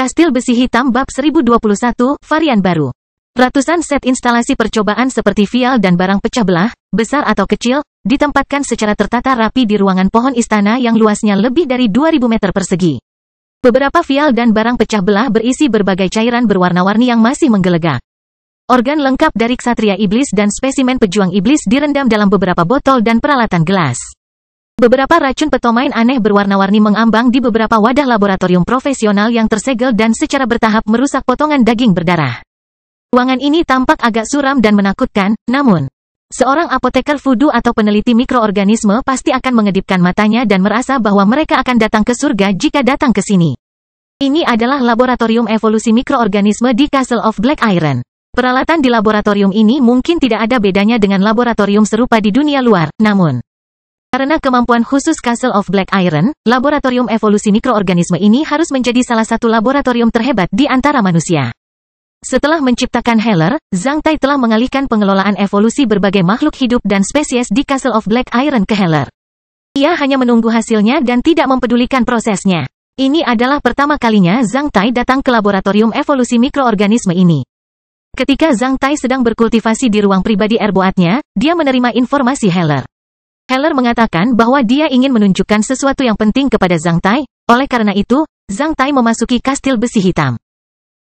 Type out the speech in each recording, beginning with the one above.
Kastil Besi Hitam Bab 1021, varian baru. Ratusan set instalasi percobaan seperti vial dan barang pecah belah, besar atau kecil, ditempatkan secara tertata rapi di ruangan pohon istana yang luasnya lebih dari 2000 meter persegi. Beberapa vial dan barang pecah belah berisi berbagai cairan berwarna-warni yang masih menggelegak. Organ lengkap dari ksatria iblis dan spesimen pejuang iblis direndam dalam beberapa botol dan peralatan gelas. Beberapa racun petomain aneh berwarna-warni mengambang di beberapa wadah laboratorium profesional yang tersegel dan secara bertahap merusak potongan daging berdarah. Ruangan ini tampak agak suram dan menakutkan, namun seorang apoteker voodoo atau peneliti mikroorganisme pasti akan mengedipkan matanya dan merasa bahwa mereka akan datang ke surga jika datang ke sini. Ini adalah laboratorium evolusi mikroorganisme di Castle of Black Iron. Peralatan di laboratorium ini mungkin tidak ada bedanya dengan laboratorium serupa di dunia luar, namun karena kemampuan khusus Castle of Black Iron, laboratorium evolusi mikroorganisme ini harus menjadi salah satu laboratorium terhebat di antara manusia. Setelah menciptakan Heller, Zhang Tai telah mengalihkan pengelolaan evolusi berbagai makhluk hidup dan spesies di Castle of Black Iron ke Heller. Ia hanya menunggu hasilnya dan tidak mempedulikan prosesnya. Ini adalah pertama kalinya Zhang Tai datang ke laboratorium evolusi mikroorganisme ini. Ketika Zhang Tai sedang berkultivasi di ruang pribadi erboatnya, dia menerima informasi Heller. Heller mengatakan bahwa dia ingin menunjukkan sesuatu yang penting kepada Zhang Tai, oleh karena itu, Zhang Tai memasuki Kastil Besi Hitam.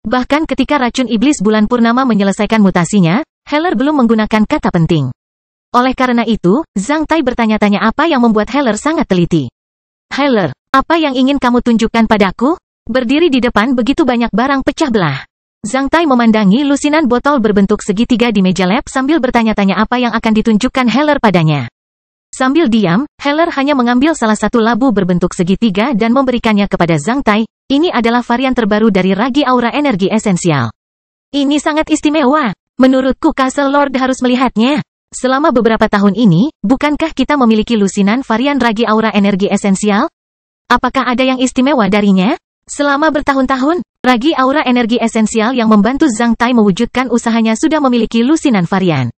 Bahkan ketika racun iblis bulan purnama menyelesaikan mutasinya, Heller belum menggunakan kata penting. Oleh karena itu, Zhang Tai bertanya-tanya apa yang membuat Heller sangat teliti. Heller, apa yang ingin kamu tunjukkan padaku? Berdiri di depan begitu banyak barang pecah belah. Zhang Tai memandangi lusinan botol berbentuk segitiga di meja lab sambil bertanya-tanya apa yang akan ditunjukkan Heller padanya. Sambil diam, Heller hanya mengambil salah satu labu berbentuk segitiga dan memberikannya kepada Zhang Tai. Ini adalah varian terbaru dari ragi aura energi esensial. Ini sangat istimewa. Menurutku Castle Lord harus melihatnya. Selama beberapa tahun ini, bukankah kita memiliki lusinan varian ragi aura energi esensial? Apakah ada yang istimewa darinya? Selama bertahun-tahun, ragi aura energi esensial yang membantu Zhang Tai mewujudkan usahanya sudah memiliki lusinan varian.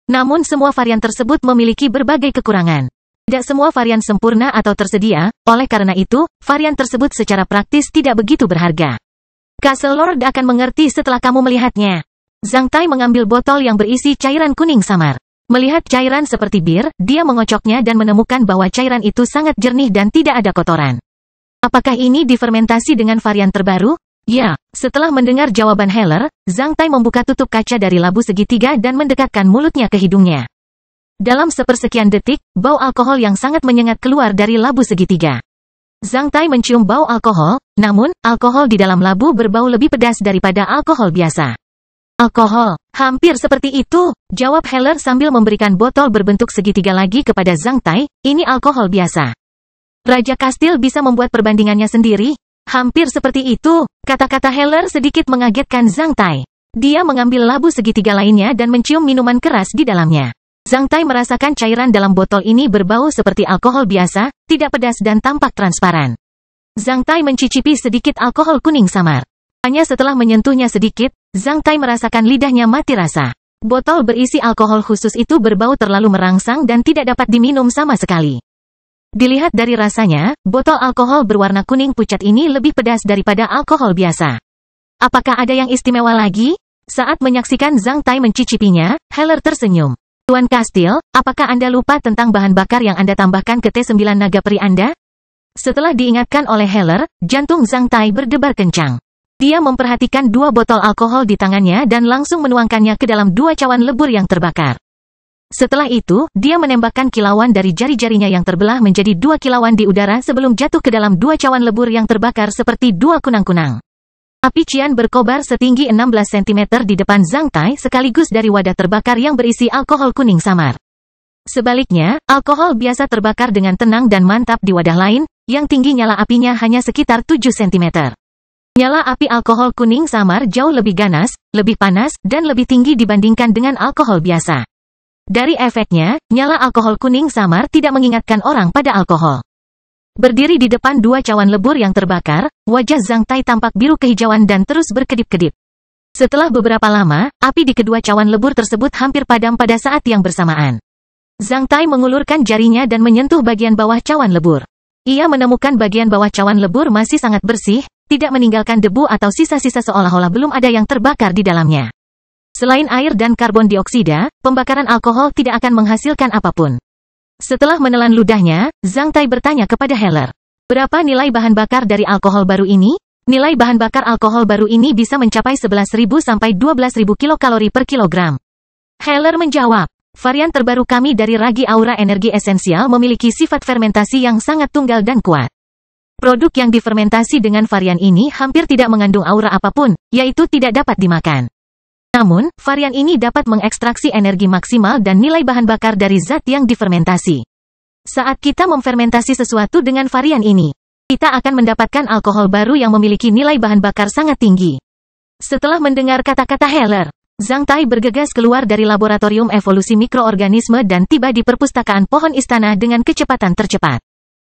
Namun semua varian tersebut memiliki berbagai kekurangan. Tidak semua varian sempurna atau tersedia, oleh karena itu, varian tersebut secara praktis tidak begitu berharga. Castle Lord akan mengerti setelah kamu melihatnya. Zhang Tai mengambil botol yang berisi cairan kuning samar. Melihat cairan seperti bir, dia mengocoknya dan menemukan bahwa cairan itu sangat jernih dan tidak ada kotoran. Apakah ini difermentasi dengan varian terbaru? Ya, setelah mendengar jawaban Heller, Zhang Tai membuka tutup kaca dari labu segitiga dan mendekatkan mulutnya ke hidungnya. Dalam sepersekian detik, bau alkohol yang sangat menyengat keluar dari labu segitiga. Zhang Tai mencium bau alkohol, namun, alkohol di dalam labu berbau lebih pedas daripada alkohol biasa. Alkohol, hampir seperti itu, jawab Heller sambil memberikan botol berbentuk segitiga lagi kepada Zhang Tai, ini alkohol biasa. Raja Kastil bisa membuat perbandingannya sendiri. Hampir seperti itu, kata-kata Heller sedikit mengagetkan Zhang Tai. Dia mengambil labu segitiga lainnya dan mencium minuman keras di dalamnya. Zhang Tai merasakan cairan dalam botol ini berbau seperti alkohol biasa, tidak pedas dan tampak transparan. Zhang Tai mencicipi sedikit alkohol kuning samar. Hanya setelah menyentuhnya sedikit, Zhang Tai merasakan lidahnya mati rasa. Botol berisi alkohol khusus itu berbau terlalu merangsang dan tidak dapat diminum sama sekali. Dilihat dari rasanya, botol alkohol berwarna kuning pucat ini lebih pedas daripada alkohol biasa. Apakah ada yang istimewa lagi? Saat menyaksikan Zhang Tai mencicipinya, Heller tersenyum. Tuan Kastil, apakah Anda lupa tentang bahan bakar yang Anda tambahkan ke T9 naga peri Anda? Setelah diingatkan oleh Heller, jantung Zhang Tai berdebar kencang. Dia memperhatikan dua botol alkohol di tangannya dan langsung menuangkannya ke dalam dua cawan lebur yang terbakar. Setelah itu, dia menembakkan kilauan dari jari-jarinya yang terbelah menjadi dua kilauan di udara sebelum jatuh ke dalam dua cawan lebur yang terbakar seperti dua kunang-kunang. Api cian berkobar setinggi 16 cm di depan Zhang Tai sekaligus dari wadah terbakar yang berisi alkohol kuning samar. Sebaliknya, alkohol biasa terbakar dengan tenang dan mantap di wadah lain, yang tinggi nyala apinya hanya sekitar 7 cm. Nyala api alkohol kuning samar jauh lebih ganas, lebih panas, dan lebih tinggi dibandingkan dengan alkohol biasa. Dari efeknya, nyala alkohol kuning samar tidak mengingatkan orang pada alkohol. Berdiri di depan dua cawan lebur yang terbakar, wajah Zhang Tai tampak biru kehijauan dan terus berkedip-kedip. Setelah beberapa lama, api di kedua cawan lebur tersebut hampir padam pada saat yang bersamaan. Zhang Tai mengulurkan jarinya dan menyentuh bagian bawah cawan lebur. Ia menemukan bagian bawah cawan lebur masih sangat bersih, tidak meninggalkan debu atau sisa-sisa seolah-olah belum ada yang terbakar di dalamnya. Selain air dan karbon dioksida, pembakaran alkohol tidak akan menghasilkan apapun. Setelah menelan ludahnya, Zhang Tai bertanya kepada Heller, berapa nilai bahan bakar dari alkohol baru ini? Nilai bahan bakar alkohol baru ini bisa mencapai 11.000 sampai 12.000 kilokalori per kilogram. Heller menjawab, varian terbaru kami dari ragi aura energi esensial memiliki sifat fermentasi yang sangat tunggal dan kuat. Produk yang difermentasi dengan varian ini hampir tidak mengandung aura apapun, yaitu tidak dapat dimakan. Namun, varian ini dapat mengekstraksi energi maksimal dan nilai bahan bakar dari zat yang difermentasi. Saat kita memfermentasi sesuatu dengan varian ini, kita akan mendapatkan alkohol baru yang memiliki nilai bahan bakar sangat tinggi. Setelah mendengar kata-kata Heller, Zhang Tai bergegas keluar dari laboratorium evolusi mikroorganisme dan tiba di perpustakaan pohon istana dengan kecepatan tercepat.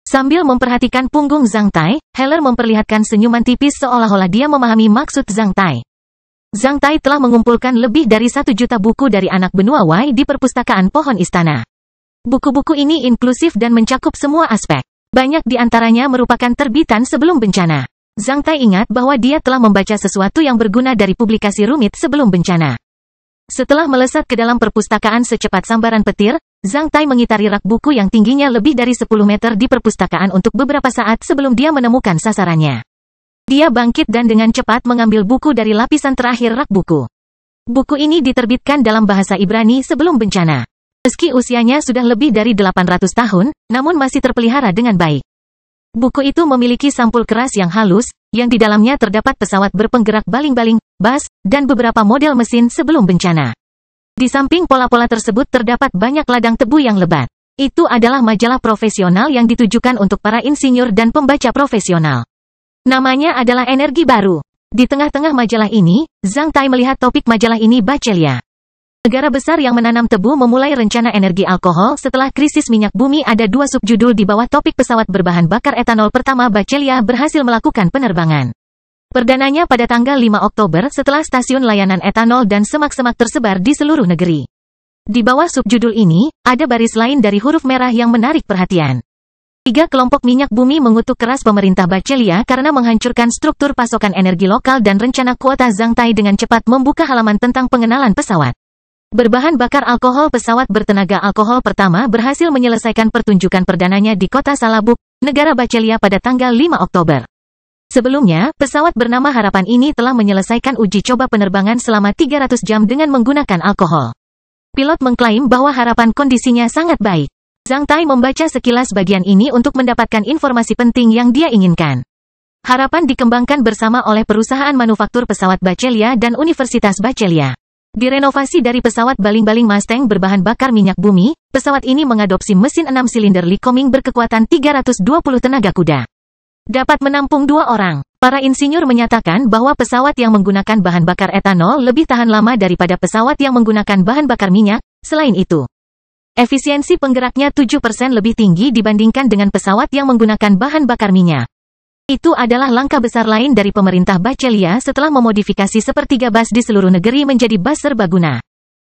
Sambil memperhatikan punggung Zhang Tai, Heller memperlihatkan senyuman tipis seolah-olah dia memahami maksud Zhang Tai. Zhang Tai telah mengumpulkan lebih dari 1 juta buku dari anak benua Wei di perpustakaan pohon istana. Buku-buku ini inklusif dan mencakup semua aspek. Banyak di antaranya merupakan terbitan sebelum bencana. Zhang Tai ingat bahwa dia telah membaca sesuatu yang berguna dari publikasi rumit sebelum bencana. Setelah melesat ke dalam perpustakaan secepat sambaran petir, Zhang Tai mengitari rak buku yang tingginya lebih dari 10 meter di perpustakaan untuk beberapa saat sebelum dia menemukan sasarannya. Dia bangkit dan dengan cepat mengambil buku dari lapisan terakhir rak buku. Buku ini diterbitkan dalam bahasa Ibrani sebelum bencana. Meski usianya sudah lebih dari 800 tahun, namun masih terpelihara dengan baik. Buku itu memiliki sampul keras yang halus, yang di dalamnya terdapat pesawat berpenggerak baling-baling, bas, dan beberapa model mesin sebelum bencana. Di samping pola-pola tersebut terdapat banyak ladang tebu yang lebat. Itu adalah majalah profesional yang ditujukan untuk para insinyur dan pembaca profesional. Namanya adalah Energi Baru. Di tengah-tengah majalah ini, Zhang Tai melihat topik majalah ini Bachelia. Negara besar yang menanam tebu memulai rencana energi alkohol setelah krisis minyak bumi. Ada 2 subjudul di bawah topik pesawat berbahan bakar etanol pertama. Bachelia berhasil melakukan penerbangan perdananya pada tanggal 5 Oktober setelah stasiun layanan etanol dan semak-semak tersebar di seluruh negeri. Di bawah subjudul ini, ada baris lain dari huruf merah yang menarik perhatian. 3 kelompok minyak bumi mengutuk keras pemerintah Bachelia karena menghancurkan struktur pasokan energi lokal dan rencana kuota. Zhang Tai dengan cepat membuka halaman tentang pengenalan pesawat berbahan bakar alkohol. Pesawat bertenaga alkohol pertama berhasil menyelesaikan pertunjukan perdananya di kota Salabuk, negara Bachelia pada tanggal 5 Oktober. Sebelumnya, pesawat bernama Harapan ini telah menyelesaikan uji coba penerbangan selama 300 jam dengan menggunakan alkohol. Pilot mengklaim bahwa Harapan kondisinya sangat baik. Zhang Tai membaca sekilas bagian ini untuk mendapatkan informasi penting yang dia inginkan. Harapan dikembangkan bersama oleh perusahaan manufaktur pesawat Bachelia dan Universitas Bachelia. Direnovasi dari pesawat baling-baling Mustang berbahan bakar minyak bumi, pesawat ini mengadopsi mesin 6 silinder Lycoming berkekuatan 320 tenaga kuda. Dapat menampung 2 orang. Para insinyur menyatakan bahwa pesawat yang menggunakan bahan bakar etanol lebih tahan lama daripada pesawat yang menggunakan bahan bakar minyak. Selain itu, efisiensi penggeraknya 7% lebih tinggi dibandingkan dengan pesawat yang menggunakan bahan bakar minyak. Itu adalah langkah besar lain dari pemerintah Bachelia setelah memodifikasi sepertiga bas di seluruh negeri menjadi bas serbaguna.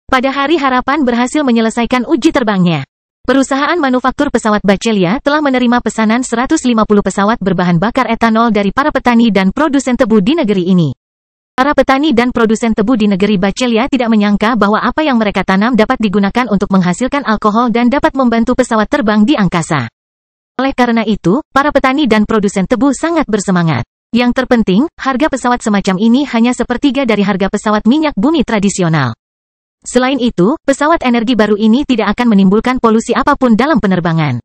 Pada hari Harapan berhasil menyelesaikan uji terbangnya. Perusahaan manufaktur pesawat Bachelia telah menerima pesanan 150 pesawat berbahan bakar etanol dari para petani dan produsen tebu di negeri ini. Para petani dan produsen tebu di negeri Bachelia tidak menyangka bahwa apa yang mereka tanam dapat digunakan untuk menghasilkan alkohol dan dapat membantu pesawat terbang di angkasa. Oleh karena itu, para petani dan produsen tebu sangat bersemangat. Yang terpenting, harga pesawat semacam ini hanya sepertiga dari harga pesawat minyak bumi tradisional. Selain itu, pesawat energi baru ini tidak akan menimbulkan polusi apapun dalam penerbangan.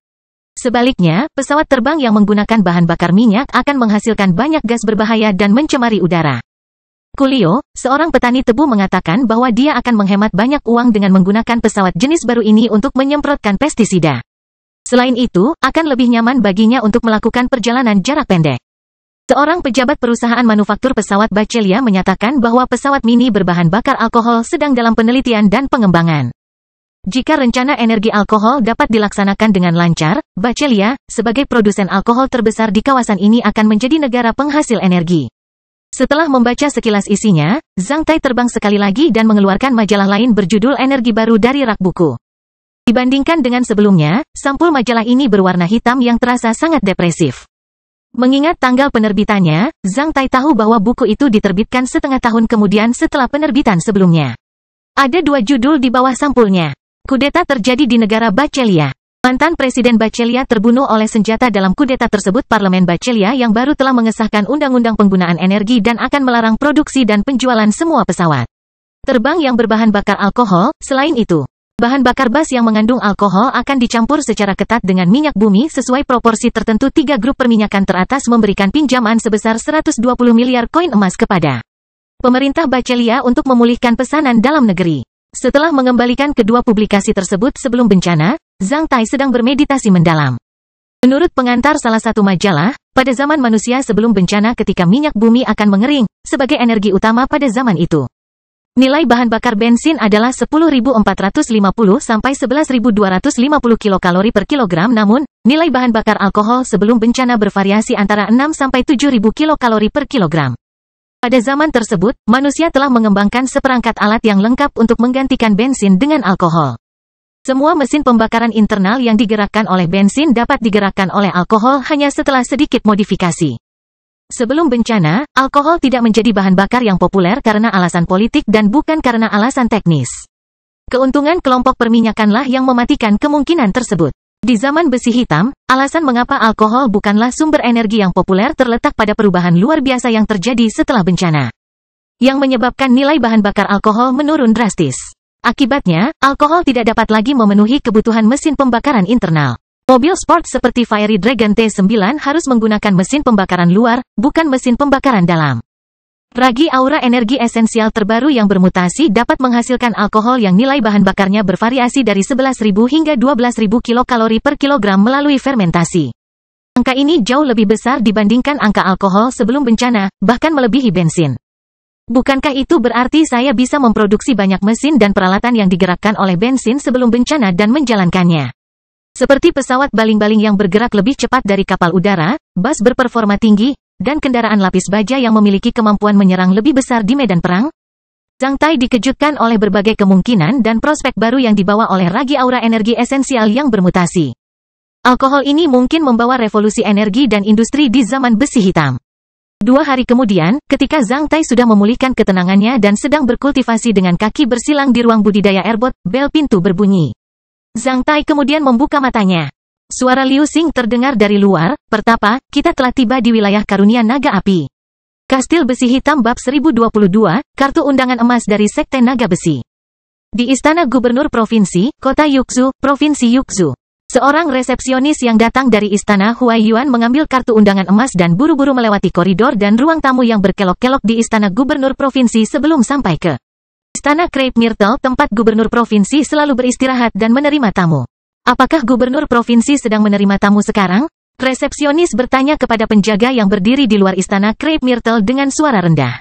Sebaliknya, pesawat terbang yang menggunakan bahan bakar minyak akan menghasilkan banyak gas berbahaya dan mencemari udara. Kulio, seorang petani tebu mengatakan bahwa dia akan menghemat banyak uang dengan menggunakan pesawat jenis baru ini untuk menyemprotkan pestisida. Selain itu, akan lebih nyaman baginya untuk melakukan perjalanan jarak pendek. Seorang pejabat perusahaan manufaktur pesawat Bachelia menyatakan bahwa pesawat mini berbahan bakar alkohol sedang dalam penelitian dan pengembangan. Jika rencana energi alkohol dapat dilaksanakan dengan lancar, Bachelia, sebagai produsen alkohol terbesar di kawasan ini akan menjadi negara penghasil energi. Setelah membaca sekilas isinya, Zhang Tai terbang sekali lagi dan mengeluarkan majalah lain berjudul Energi Baru dari rak buku. Dibandingkan dengan sebelumnya, sampul majalah ini berwarna hitam yang terasa sangat depresif. Mengingat tanggal penerbitannya, Zhang Tai tahu bahwa buku itu diterbitkan setengah tahun kemudian setelah penerbitan sebelumnya. Ada 2 judul di bawah sampulnya. Kudeta terjadi di negara Bachelia. Mantan Presiden Bachelia terbunuh oleh senjata dalam kudeta tersebut. Parlemen Bachelia yang baru telah mengesahkan Undang-Undang Penggunaan Energi dan akan melarang produksi dan penjualan semua pesawat terbang yang berbahan bakar alkohol. Selain itu, bahan bakar bas yang mengandung alkohol akan dicampur secara ketat dengan minyak bumi sesuai proporsi tertentu. 3 grup perminyakan teratas memberikan pinjaman sebesar 120 miliar koin emas kepada pemerintah Bachelia untuk memulihkan pesanan dalam negeri. Setelah mengembalikan kedua publikasi tersebut sebelum bencana, Zhang Tai sedang bermeditasi mendalam. Menurut pengantar salah satu majalah, pada zaman manusia sebelum bencana ketika minyak bumi akan mengering, sebagai energi utama pada zaman itu, nilai bahan bakar bensin adalah 10.450 sampai 11.250 kilokalori per kilogram. Namun, nilai bahan bakar alkohol sebelum bencana bervariasi antara 6 sampai 7.000 kilokalori per kilogram. Pada zaman tersebut, manusia telah mengembangkan seperangkat alat yang lengkap untuk menggantikan bensin dengan alkohol. Semua mesin pembakaran internal yang digerakkan oleh bensin dapat digerakkan oleh alkohol hanya setelah sedikit modifikasi. Sebelum bencana, alkohol tidak menjadi bahan bakar yang populer karena alasan politik dan bukan karena alasan teknis. Keuntungan kelompok perminyakanlah yang mematikan kemungkinan tersebut. Di zaman besi hitam, alasan mengapa alkohol bukanlah sumber energi yang populer terletak pada perubahan luar biasa yang terjadi setelah bencana, yang menyebabkan nilai bahan bakar alkohol menurun drastis. Akibatnya, alkohol tidak dapat lagi memenuhi kebutuhan mesin pembakaran internal. Mobil sport seperti Fiery Dragon T9 harus menggunakan mesin pembakaran luar, bukan mesin pembakaran dalam. Ragi Aura energi esensial terbaru yang bermutasi dapat menghasilkan alkohol yang nilai bahan bakarnya bervariasi dari 11.000 hingga 12.000 kilokalori per kilogram melalui fermentasi. Angka ini jauh lebih besar dibandingkan angka alkohol sebelum bencana, bahkan melebihi bensin. Bukankah itu berarti saya bisa memproduksi banyak mesin dan peralatan yang digerakkan oleh bensin sebelum bencana dan menjalankannya? Seperti pesawat baling-baling yang bergerak lebih cepat dari kapal udara, bus berperforma tinggi, dan kendaraan lapis baja yang memiliki kemampuan menyerang lebih besar di medan perang? Zhang Tai dikejutkan oleh berbagai kemungkinan dan prospek baru yang dibawa oleh Ragi Aura energi esensial yang bermutasi. Alkohol ini mungkin membawa revolusi energi dan industri di zaman besi hitam. 2 hari kemudian, ketika Zhang Tai sudah memulihkan ketenangannya dan sedang berkultivasi dengan kaki bersilang di ruang budidaya airboat, bel pintu berbunyi. Zhang Tai kemudian membuka matanya. Suara Liu Xing terdengar dari luar. Pertapa, kita telah tiba di wilayah karunia naga api. Kastil Besi Hitam bab 1022, kartu undangan emas dari Sekte Naga Besi. Di Istana Gubernur Provinsi, Kota Yukzu, Provinsi Yukzu. Seorang resepsionis yang datang dari Istana Huaiyuan mengambil kartu undangan emas dan buru-buru melewati koridor dan ruang tamu yang berkelok-kelok di Istana Gubernur Provinsi sebelum sampai ke Istana Crepe Myrtle, tempat Gubernur Provinsi selalu beristirahat dan menerima tamu. Apakah Gubernur Provinsi sedang menerima tamu sekarang? Resepsionis bertanya kepada penjaga yang berdiri di luar Istana Crepe Myrtle dengan suara rendah.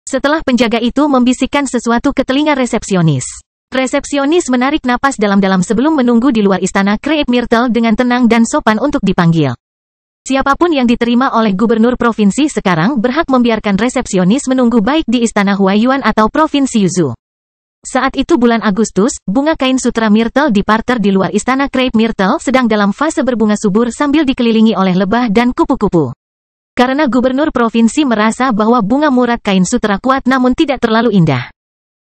Setelah penjaga itu membisikkan sesuatu ke telinga resepsionis. Resepsionis menarik napas dalam-dalam sebelum menunggu di luar Istana Crepe Myrtle dengan tenang dan sopan untuk dipanggil. Siapapun yang diterima oleh Gubernur Provinsi sekarang berhak membiarkan resepsionis menunggu baik di Istana Huaiyuan atau Provinsi Yuzhou. Saat itu bulan Agustus, bunga kain sutra myrtle di parter di luar Istana Crepe Myrtle sedang dalam fase berbunga subur sambil dikelilingi oleh lebah dan kupu-kupu. Karena Gubernur Provinsi merasa bahwa bunga murad kain sutra kuat namun tidak terlalu indah.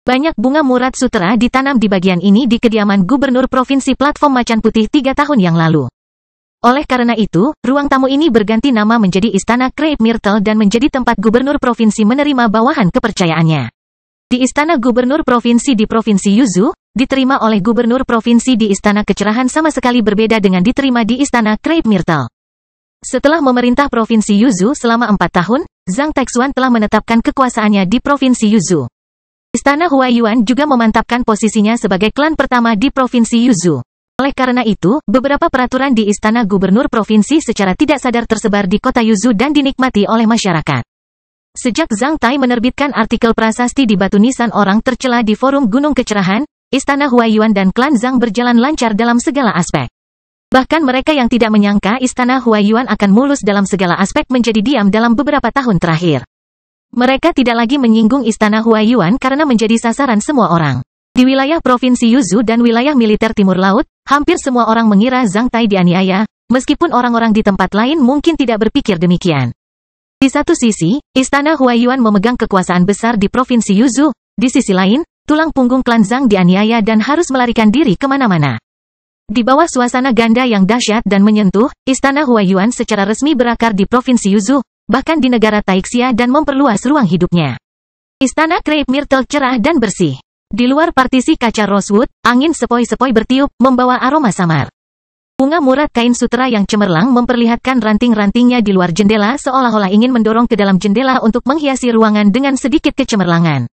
Banyak bunga murad sutra ditanam di bagian ini di kediaman Gubernur Provinsi Platform Macan Putih 3 tahun yang lalu. Oleh karena itu, ruang tamu ini berganti nama menjadi Istana Crepe Myrtle dan menjadi tempat Gubernur Provinsi menerima bawahan kepercayaannya. Di Istana Gubernur Provinsi di Provinsi Yuzhou, diterima oleh Gubernur Provinsi di Istana Kecerahan sama sekali berbeda dengan diterima di Istana Crepe Myrtle. Setelah memerintah Provinsi Yuzhou selama 4 tahun, Zhang Taixuan telah menetapkan kekuasaannya di Provinsi Yuzhou. Istana Huaiyuan juga memantapkan posisinya sebagai klan pertama di Provinsi Yuzhou. Oleh karena itu, beberapa peraturan di Istana Gubernur Provinsi secara tidak sadar tersebar di kota Yuzhou dan dinikmati oleh masyarakat. Sejak Zhang Tai menerbitkan artikel prasasti di batu nisan orang tercela di forum Gunung Kecerahan, Istana Huaiyuan dan klan Zhang berjalan lancar dalam segala aspek. Bahkan mereka yang tidak menyangka Istana Huaiyuan akan mulus dalam segala aspek menjadi diam dalam beberapa tahun terakhir. Mereka tidak lagi menyinggung Istana Huaiyuan karena menjadi sasaran semua orang. Di wilayah Provinsi Yuzhou dan wilayah militer Timur Laut, hampir semua orang mengira Zhang Tai dianiaya, meskipun orang-orang di tempat lain mungkin tidak berpikir demikian. Di satu sisi, Istana Huaiyuan memegang kekuasaan besar di Provinsi Yuzhou. Di sisi lain, tulang punggung klan Zhang dianiaya dan harus melarikan diri kemana-mana. Di bawah suasana ganda yang dahsyat dan menyentuh, Istana Huaiyuan secara resmi berakar di Provinsi Yuzhou, bahkan di negara Taixia dan memperluas ruang hidupnya. Istana Crepe Myrtle cerah dan bersih. Di luar partisi kaca rosewood, angin sepoi-sepoi bertiup, membawa aroma samar. Bunga murad kain sutera yang cemerlang memperlihatkan ranting-rantingnya di luar jendela seolah-olah ingin mendorong ke dalam jendela untuk menghiasi ruangan dengan sedikit kecemerlangan.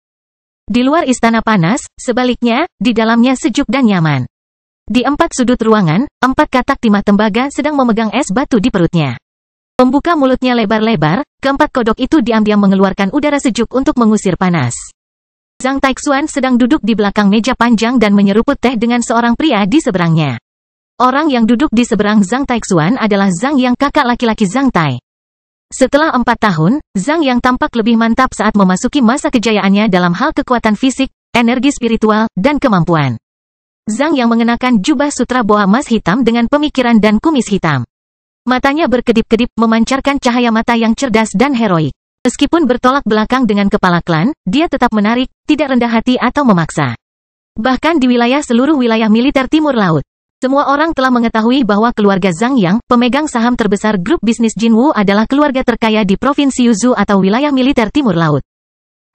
Di luar istana panas, sebaliknya, di dalamnya sejuk dan nyaman. Di empat sudut ruangan, 4 katak timah tembaga sedang memegang es batu di perutnya. Membuka mulutnya lebar-lebar, keempat kodok itu diam-diam mengeluarkan udara sejuk untuk mengusir panas. Zhang Taixuan sedang duduk di belakang meja panjang dan menyeruput teh dengan seorang pria di seberangnya. Orang yang duduk di seberang Zhang Taixuan adalah Zhang Yang, kakak laki-laki Zhang Tai. Setelah 4 tahun, Zhang Yang tampak lebih mantap saat memasuki masa kejayaannya dalam hal kekuatan fisik, energi spiritual, dan kemampuan. Zhang Yang mengenakan jubah sutra boa emas hitam dengan pemikiran dan kumis hitam. Matanya berkedip-kedip memancarkan cahaya mata yang cerdas dan heroik. Meskipun bertolak belakang dengan kepala klan, dia tetap menarik, tidak rendah hati atau memaksa. Bahkan di wilayah seluruh wilayah militer Timur Laut, semua orang telah mengetahui bahwa keluarga Zhang Yang, pemegang saham terbesar grup bisnis Jinwu, adalah keluarga terkaya di Provinsi Yuzhou atau wilayah militer Timur Laut.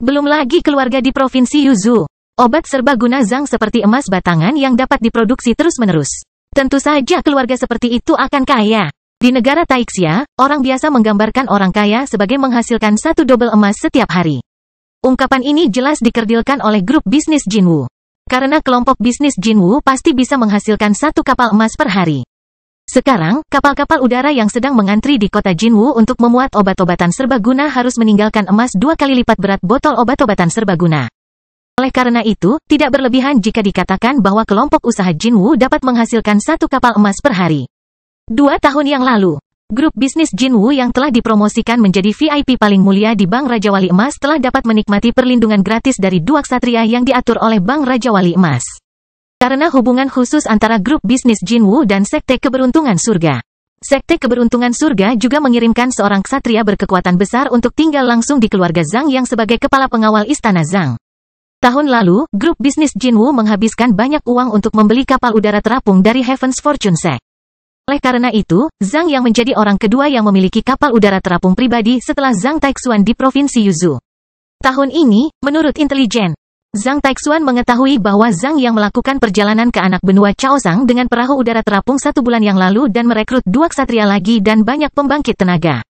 Belum lagi keluarga di Provinsi Yuzhou. Obat serbaguna Zhang seperti emas batangan yang dapat diproduksi terus-menerus. Tentu saja keluarga seperti itu akan kaya. Di negara Taixia, orang biasa menggambarkan orang kaya sebagai menghasilkan 1 dobel emas setiap hari. Ungkapan ini jelas dikerdilkan oleh grup bisnis Jinwu. Karena kelompok bisnis Jinwu pasti bisa menghasilkan 1 kapal emas per hari. Sekarang, kapal-kapal udara yang sedang mengantri di kota Jinwu untuk memuat obat-obatan serbaguna harus meninggalkan emas 2 kali lipat berat botol obat-obatan serbaguna. Oleh karena itu, tidak berlebihan jika dikatakan bahwa kelompok usaha Jinwu dapat menghasilkan 1 kapal emas per hari. 2 tahun yang lalu, grup bisnis Jinwu yang telah dipromosikan menjadi VIP paling mulia di Bank Raja Wali Emas telah dapat menikmati perlindungan gratis dari 2 ksatria yang diatur oleh Bank Raja Wali Emas. Karena hubungan khusus antara grup bisnis Jinwu dan Sekte Keberuntungan Surga. Sekte Keberuntungan Surga juga mengirimkan seorang ksatria berkekuatan besar untuk tinggal langsung di keluarga Zhang yang sebagai kepala pengawal istana Zhang. Tahun lalu, grup bisnis Jinwu menghabiskan banyak uang untuk membeli kapal udara terapung dari Heaven's Fortune Sect. Oleh karena itu, Zhang Yang menjadi orang kedua yang memiliki kapal udara terapung pribadi setelah Zhang Taixuan di Provinsi Yuzhou. Tahun ini, menurut intelijen, Zhang Taixuan mengetahui bahwa Zhang Yang melakukan perjalanan ke anak benua Chaosang dengan perahu udara terapung 1 bulan yang lalu dan merekrut 2 ksatria lagi dan banyak pembangkit tenaga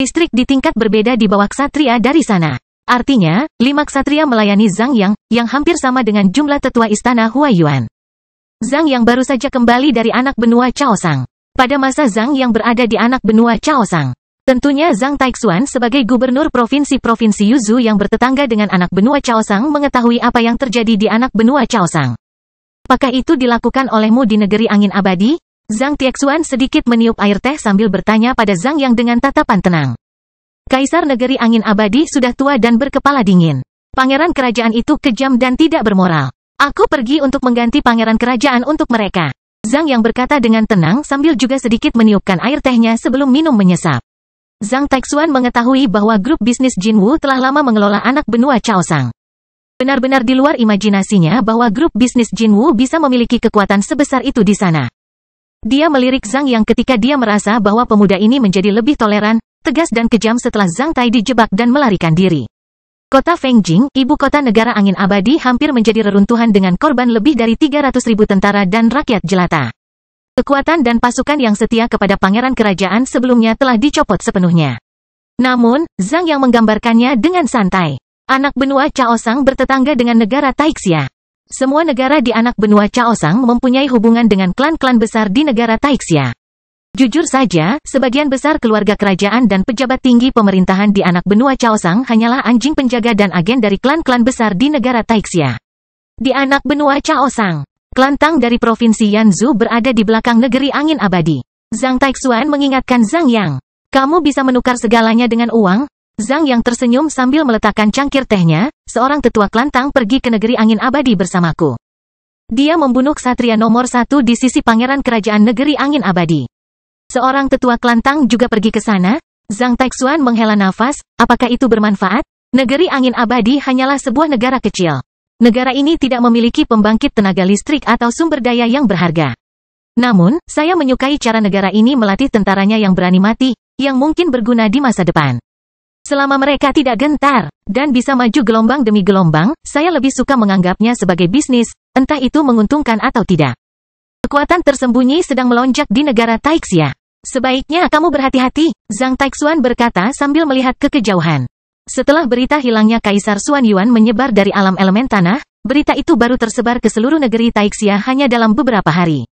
listrik di tingkat berbeda di bawah ksatria dari sana. Artinya, 5 ksatria melayani Zhang Yang, yang hampir sama dengan jumlah tetua istana Huaiyuan. Zhang Yang baru saja kembali dari anak benua Chaosang. Pada masa Zhang Yang berada di anak benua Chaosang, tentunya Zhang Taixuan sebagai gubernur provinsi-provinsi Yuzhou yang bertetangga dengan anak benua Chaosang mengetahui apa yang terjadi di anak benua Chaosang. Apakah itu dilakukan olehmu di negeri angin abadi? Zhang Taixuan sedikit meniup air teh sambil bertanya pada Zhang Yang dengan tatapan tenang. Kaisar negeri angin abadi sudah tua dan berkepala dingin. Pangeran kerajaan itu kejam dan tidak bermoral. Aku pergi untuk mengganti pangeran kerajaan untuk mereka. Zhang Yang berkata dengan tenang sambil juga sedikit meniupkan air tehnya sebelum minum menyesap. Zhang Taixuan mengetahui bahwa grup bisnis Jinwu telah lama mengelola anak benua Chaosang. Benar-benar di luar imajinasinya bahwa grup bisnis Jinwu bisa memiliki kekuatan sebesar itu di sana. Dia melirik Zhang Yang ketika dia merasa bahwa pemuda ini menjadi lebih toleran, tegas dan kejam setelah Zhang Tai dijebak dan melarikan diri. Kota Fengjing, ibu kota negara angin abadi, hampir menjadi reruntuhan dengan korban lebih dari 300.000 tentara dan rakyat jelata. Kekuatan dan pasukan yang setia kepada pangeran kerajaan sebelumnya telah dicopot sepenuhnya. Namun, Zhang Yang menggambarkannya dengan santai. Anak benua Chaosang bertetangga dengan negara Taixia. Semua negara di anak benua Chaosang mempunyai hubungan dengan klan-klan besar di negara Taixia. Jujur saja, sebagian besar keluarga kerajaan dan pejabat tinggi pemerintahan di anak benua Chaosang hanyalah anjing penjaga dan agen dari klan-klan besar di negara Taixia. Di anak benua Chaosang, klan Tang dari provinsi Yanzhou berada di belakang negeri angin abadi. Zhang Taixuan mengingatkan Zhang Yang. Kamu bisa menukar segalanya dengan uang? Zhang Yang tersenyum sambil meletakkan cangkir tehnya. Seorang tetua klan Tang pergi ke negeri angin abadi bersamaku. Dia membunuh ksatria nomor 1 di sisi pangeran kerajaan negeri angin abadi. Seorang tetua kelantang juga pergi ke sana. Zhang Taixuan menghela nafas, apakah itu bermanfaat? Negeri angin abadi hanyalah sebuah negara kecil. Negara ini tidak memiliki pembangkit tenaga listrik atau sumber daya yang berharga. Namun, saya menyukai cara negara ini melatih tentaranya yang berani mati, yang mungkin berguna di masa depan. Selama mereka tidak gentar, dan bisa maju gelombang demi gelombang, saya lebih suka menganggapnya sebagai bisnis, entah itu menguntungkan atau tidak. Kekuatan tersembunyi sedang melonjak di negara Taixia. Sebaiknya kamu berhati-hati, Zhang Taixuan berkata sambil melihat ke kejauhan. Setelah berita hilangnya Kaisar Xuan Yuan menyebar dari alam elemen tanah, berita itu baru tersebar ke seluruh negeri Taixia hanya dalam beberapa hari.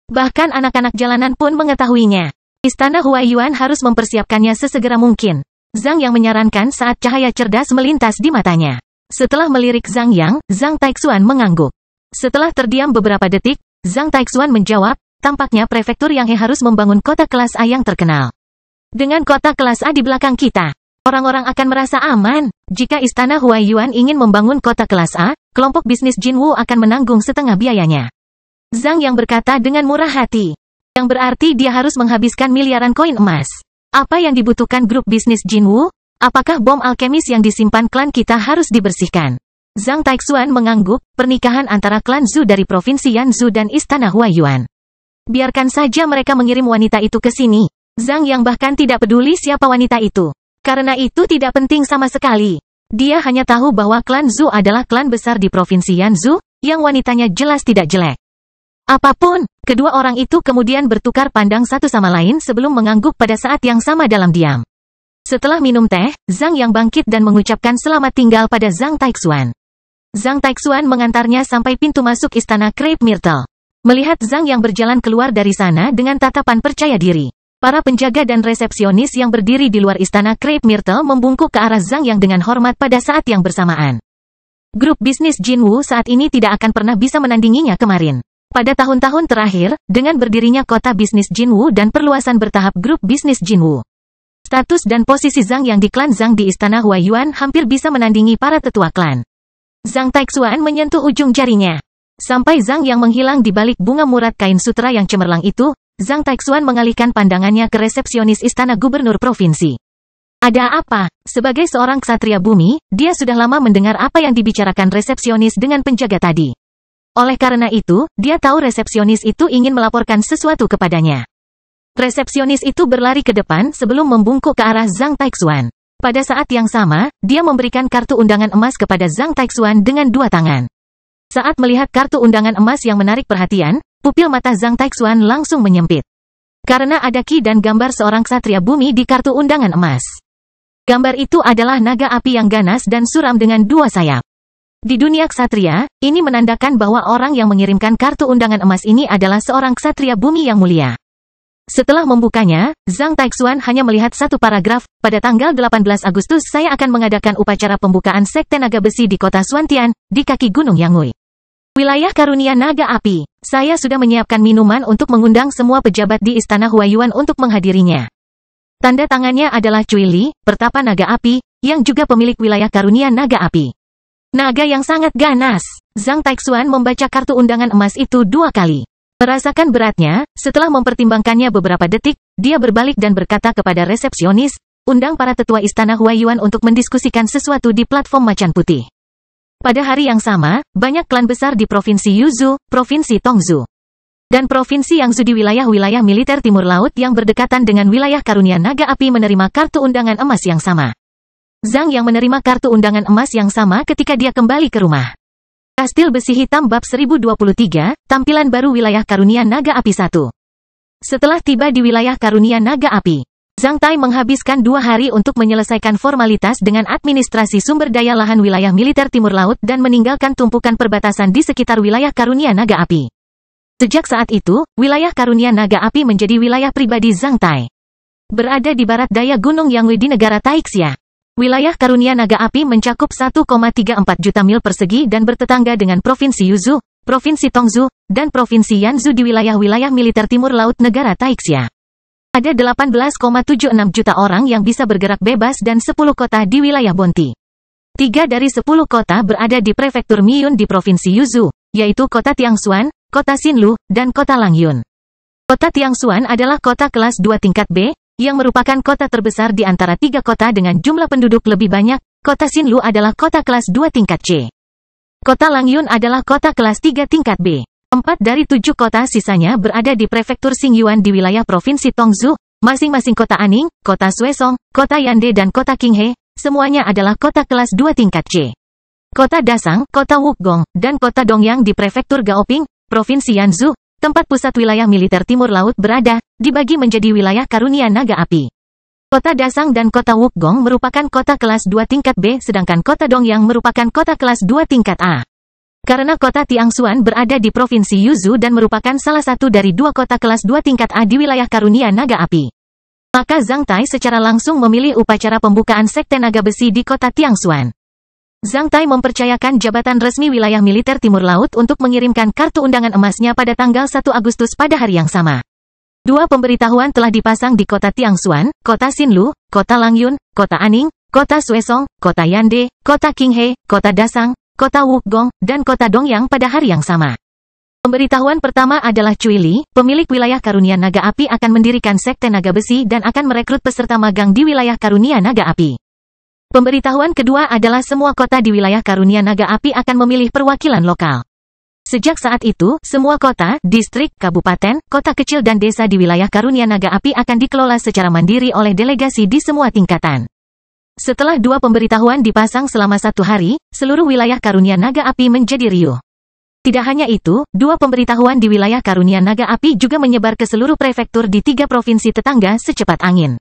Bahkan anak-anak jalanan pun mengetahuinya. Istana Huaiyuan harus mempersiapkannya sesegera mungkin. Zhang Yang menyarankan saat cahaya cerdas melintas di matanya. Setelah melirik Zhang Yang, Zhang Taixuan mengangguk. Setelah terdiam beberapa detik, Zhang Taixuan menjawab, tampaknya prefektur Yanghe harus membangun kota kelas A yang terkenal. Dengan kota kelas A di belakang kita, orang-orang akan merasa aman. Jika Istana Huaiyuan ingin membangun kota kelas A, kelompok bisnis Jinwu akan menanggung setengah biayanya. Zhang Yang berkata dengan murah hati. Yang berarti dia harus menghabiskan miliaran koin emas. Apa yang dibutuhkan grup bisnis Jinwu? Apakah bom alkemis yang disimpan klan kita harus dibersihkan? Zhang Taixuan mengangguk, pernikahan antara klan Zhu dari provinsi Yanzhou dan Istana Huaiyuan. Biarkan saja mereka mengirim wanita itu ke sini. Zhang Yang bahkan tidak peduli siapa wanita itu. Karena itu tidak penting sama sekali. Dia hanya tahu bahwa klan Zhu adalah klan besar di provinsi Yanzhou, yang wanitanya jelas tidak jelek. Apapun, kedua orang itu kemudian bertukar pandang satu sama lain sebelum mengangguk pada saat yang sama dalam diam. Setelah minum teh, Zhang Yang bangkit dan mengucapkan selamat tinggal pada Zhang Taixuan. Zhang Taixuan mengantarnya sampai pintu masuk istana Crepe Myrtle. Melihat Zhang Yang berjalan keluar dari sana dengan tatapan percaya diri. Para penjaga dan resepsionis yang berdiri di luar istana Crepe Myrtle membungkuk ke arah Zhang Yang dengan hormat pada saat yang bersamaan. Grup bisnis Jinwu saat ini tidak akan pernah bisa menandinginya kemarin. Pada tahun-tahun terakhir, dengan berdirinya kota bisnis Jinwu dan perluasan bertahap grup bisnis Jinwu, status dan posisi Zhang Yang di klan Zhang di istana Huaiyuan hampir bisa menandingi para tetua klan. Zhang Taixuan menyentuh ujung jarinya. Sampai Zhang Yang menghilang di balik bunga murad kain sutra yang cemerlang itu, Zhang Taixuan mengalihkan pandangannya ke resepsionis istana gubernur provinsi. Ada apa? Sebagai seorang ksatria bumi, dia sudah lama mendengar apa yang dibicarakan resepsionis dengan penjaga tadi. Oleh karena itu, dia tahu resepsionis itu ingin melaporkan sesuatu kepadanya. Resepsionis itu berlari ke depan sebelum membungkuk ke arah Zhang Taixuan. Pada saat yang sama, dia memberikan kartu undangan emas kepada Zhang Taixuan dengan dua tangan. Saat melihat kartu undangan emas yang menarik perhatian, pupil mata Zhang Taixuan langsung menyempit. Karena ada ki dan gambar seorang ksatria bumi di kartu undangan emas. Gambar itu adalah naga api yang ganas dan suram dengan dua sayap. Di dunia ksatria, ini menandakan bahwa orang yang mengirimkan kartu undangan emas ini adalah seorang ksatria bumi yang mulia. Setelah membukanya, Zhang Taixuan hanya melihat satu paragraf. Pada tanggal 18 Agustus saya akan mengadakan upacara pembukaan Sekte Naga Besi di kota Xuantian, di kaki Gunung Yangui. Wilayah Karunia Naga Api. Saya sudah menyiapkan minuman untuk mengundang semua pejabat di Istana Huaiyuan untuk menghadirinya. Tanda tangannya adalah Cui Li, Pertapa Naga Api, yang juga pemilik wilayah Karunia Naga Api. Naga yang sangat ganas. Zhang Taixuan membaca kartu undangan emas itu dua kali. Merasakan beratnya, setelah mempertimbangkannya beberapa detik, dia berbalik dan berkata kepada resepsionis, undang para tetua Istana Huaiyuan untuk mendiskusikan sesuatu di platform Macan Putih. Pada hari yang sama, banyak klan besar di Provinsi Yuzhou, Provinsi Tongzhou, dan Provinsi Yangzhou di wilayah-wilayah militer timur laut yang berdekatan dengan wilayah Karunia Naga Api menerima kartu undangan emas yang sama. Zhang Yang menerima kartu undangan emas yang sama ketika dia kembali ke rumah. Kastil Besi Hitam Bab 1023, tampilan baru wilayah Karunia Naga Api 1. Setelah tiba di wilayah Karunia Naga Api, Zhang Tai menghabiskan 2 hari untuk menyelesaikan formalitas dengan administrasi sumber daya lahan wilayah militer timur laut dan meninggalkan tumpukan perbatasan di sekitar wilayah Karunia Naga Api. Sejak saat itu, wilayah Karunia Naga Api menjadi wilayah pribadi Zhang Tai. Berada di barat daya Gunung Yangui di negara Taixia. Wilayah Karunia Naga Api mencakup 1,34 juta mil persegi dan bertetangga dengan Provinsi Yuzhou, Provinsi Tongzhou, dan Provinsi Yanzhou di wilayah-wilayah militer timur laut negara Taixia. Ada 18,76 juta orang yang bisa bergerak bebas dan 10 kota di wilayah Bonti. 3 dari 10 kota berada di prefektur Miyun di Provinsi Yuzhou, yaitu kota Tiangshuan, kota Xinlu, dan kota Langyun. Kota Tiangshuan adalah kota kelas 2 tingkat B, yang merupakan kota terbesar di antara 3 kota dengan jumlah penduduk lebih banyak. Kota Xinlu adalah kota kelas 2 tingkat C. Kota Langyun adalah kota kelas 3 tingkat B. 4 dari 7 kota sisanya berada di prefektur Xingyuan di wilayah provinsi Tongzhou, masing-masing kota Aning, kota Suesong, kota Yande dan kota Qinghe, semuanya adalah kota kelas 2 tingkat C. Kota Dasang, kota Wukgong, dan kota Dongyang di prefektur Gaoping, provinsi Yanzhou, tempat pusat wilayah militer timur laut berada, dibagi menjadi wilayah karunia naga api. Kota Dasang dan kota Wukgong merupakan kota kelas 2 tingkat B sedangkan kota Dongyang merupakan kota kelas 2 tingkat A. Karena kota Tiangshuan berada di provinsi Yuzhou dan merupakan salah satu dari 2 kota kelas 2 tingkat A di wilayah karunia naga api, maka Zhang Tai secara langsung memilih upacara pembukaan Sekte Naga Besi di kota Tiangshuan. Zhang Tai mempercayakan jabatan resmi wilayah militer timur laut untuk mengirimkan kartu undangan emasnya pada tanggal 1 Agustus pada hari yang sama. 2 pemberitahuan telah dipasang di kota Tiangshuan, kota Xinlu, kota Langyun, kota Aning, kota Suesong, kota Yande, kota Qinghe, kota Dasang, kota Wukgong, dan kota Dongyang pada hari yang sama. Pemberitahuan pertama adalah Cui Li, pemilik wilayah karunia naga api akan mendirikan Sekte Naga Besi dan akan merekrut peserta magang di wilayah karunia naga api. Pemberitahuan kedua adalah semua kota di wilayah karunia naga api akan memilih perwakilan lokal. Sejak saat itu, semua kota, distrik, kabupaten, kota kecil dan desa di wilayah karunia naga api akan dikelola secara mandiri oleh delegasi di semua tingkatan. Setelah 2 pemberitahuan dipasang selama 1 hari, seluruh wilayah karunia naga api menjadi riuh. Tidak hanya itu, 2 pemberitahuan di wilayah karunia naga api juga menyebar ke seluruh prefektur di 3 provinsi tetangga secepat angin.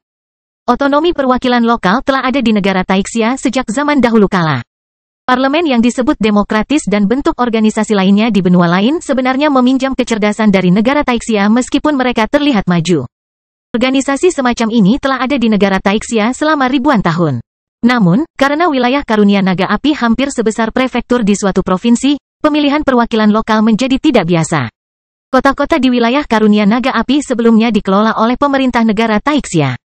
Otonomi perwakilan lokal telah ada di negara Taixia sejak zaman dahulu kala. Parlemen yang disebut demokratis dan bentuk organisasi lainnya di benua lain sebenarnya meminjam kecerdasan dari negara Taixia meskipun mereka terlihat maju. Organisasi semacam ini telah ada di negara Taixia selama ribuan tahun. Namun, karena wilayah karunia naga api hampir sebesar prefektur di suatu provinsi, pemilihan perwakilan lokal menjadi tidak biasa. Kota-kota di wilayah karunia naga api sebelumnya dikelola oleh pemerintah negara Taixia.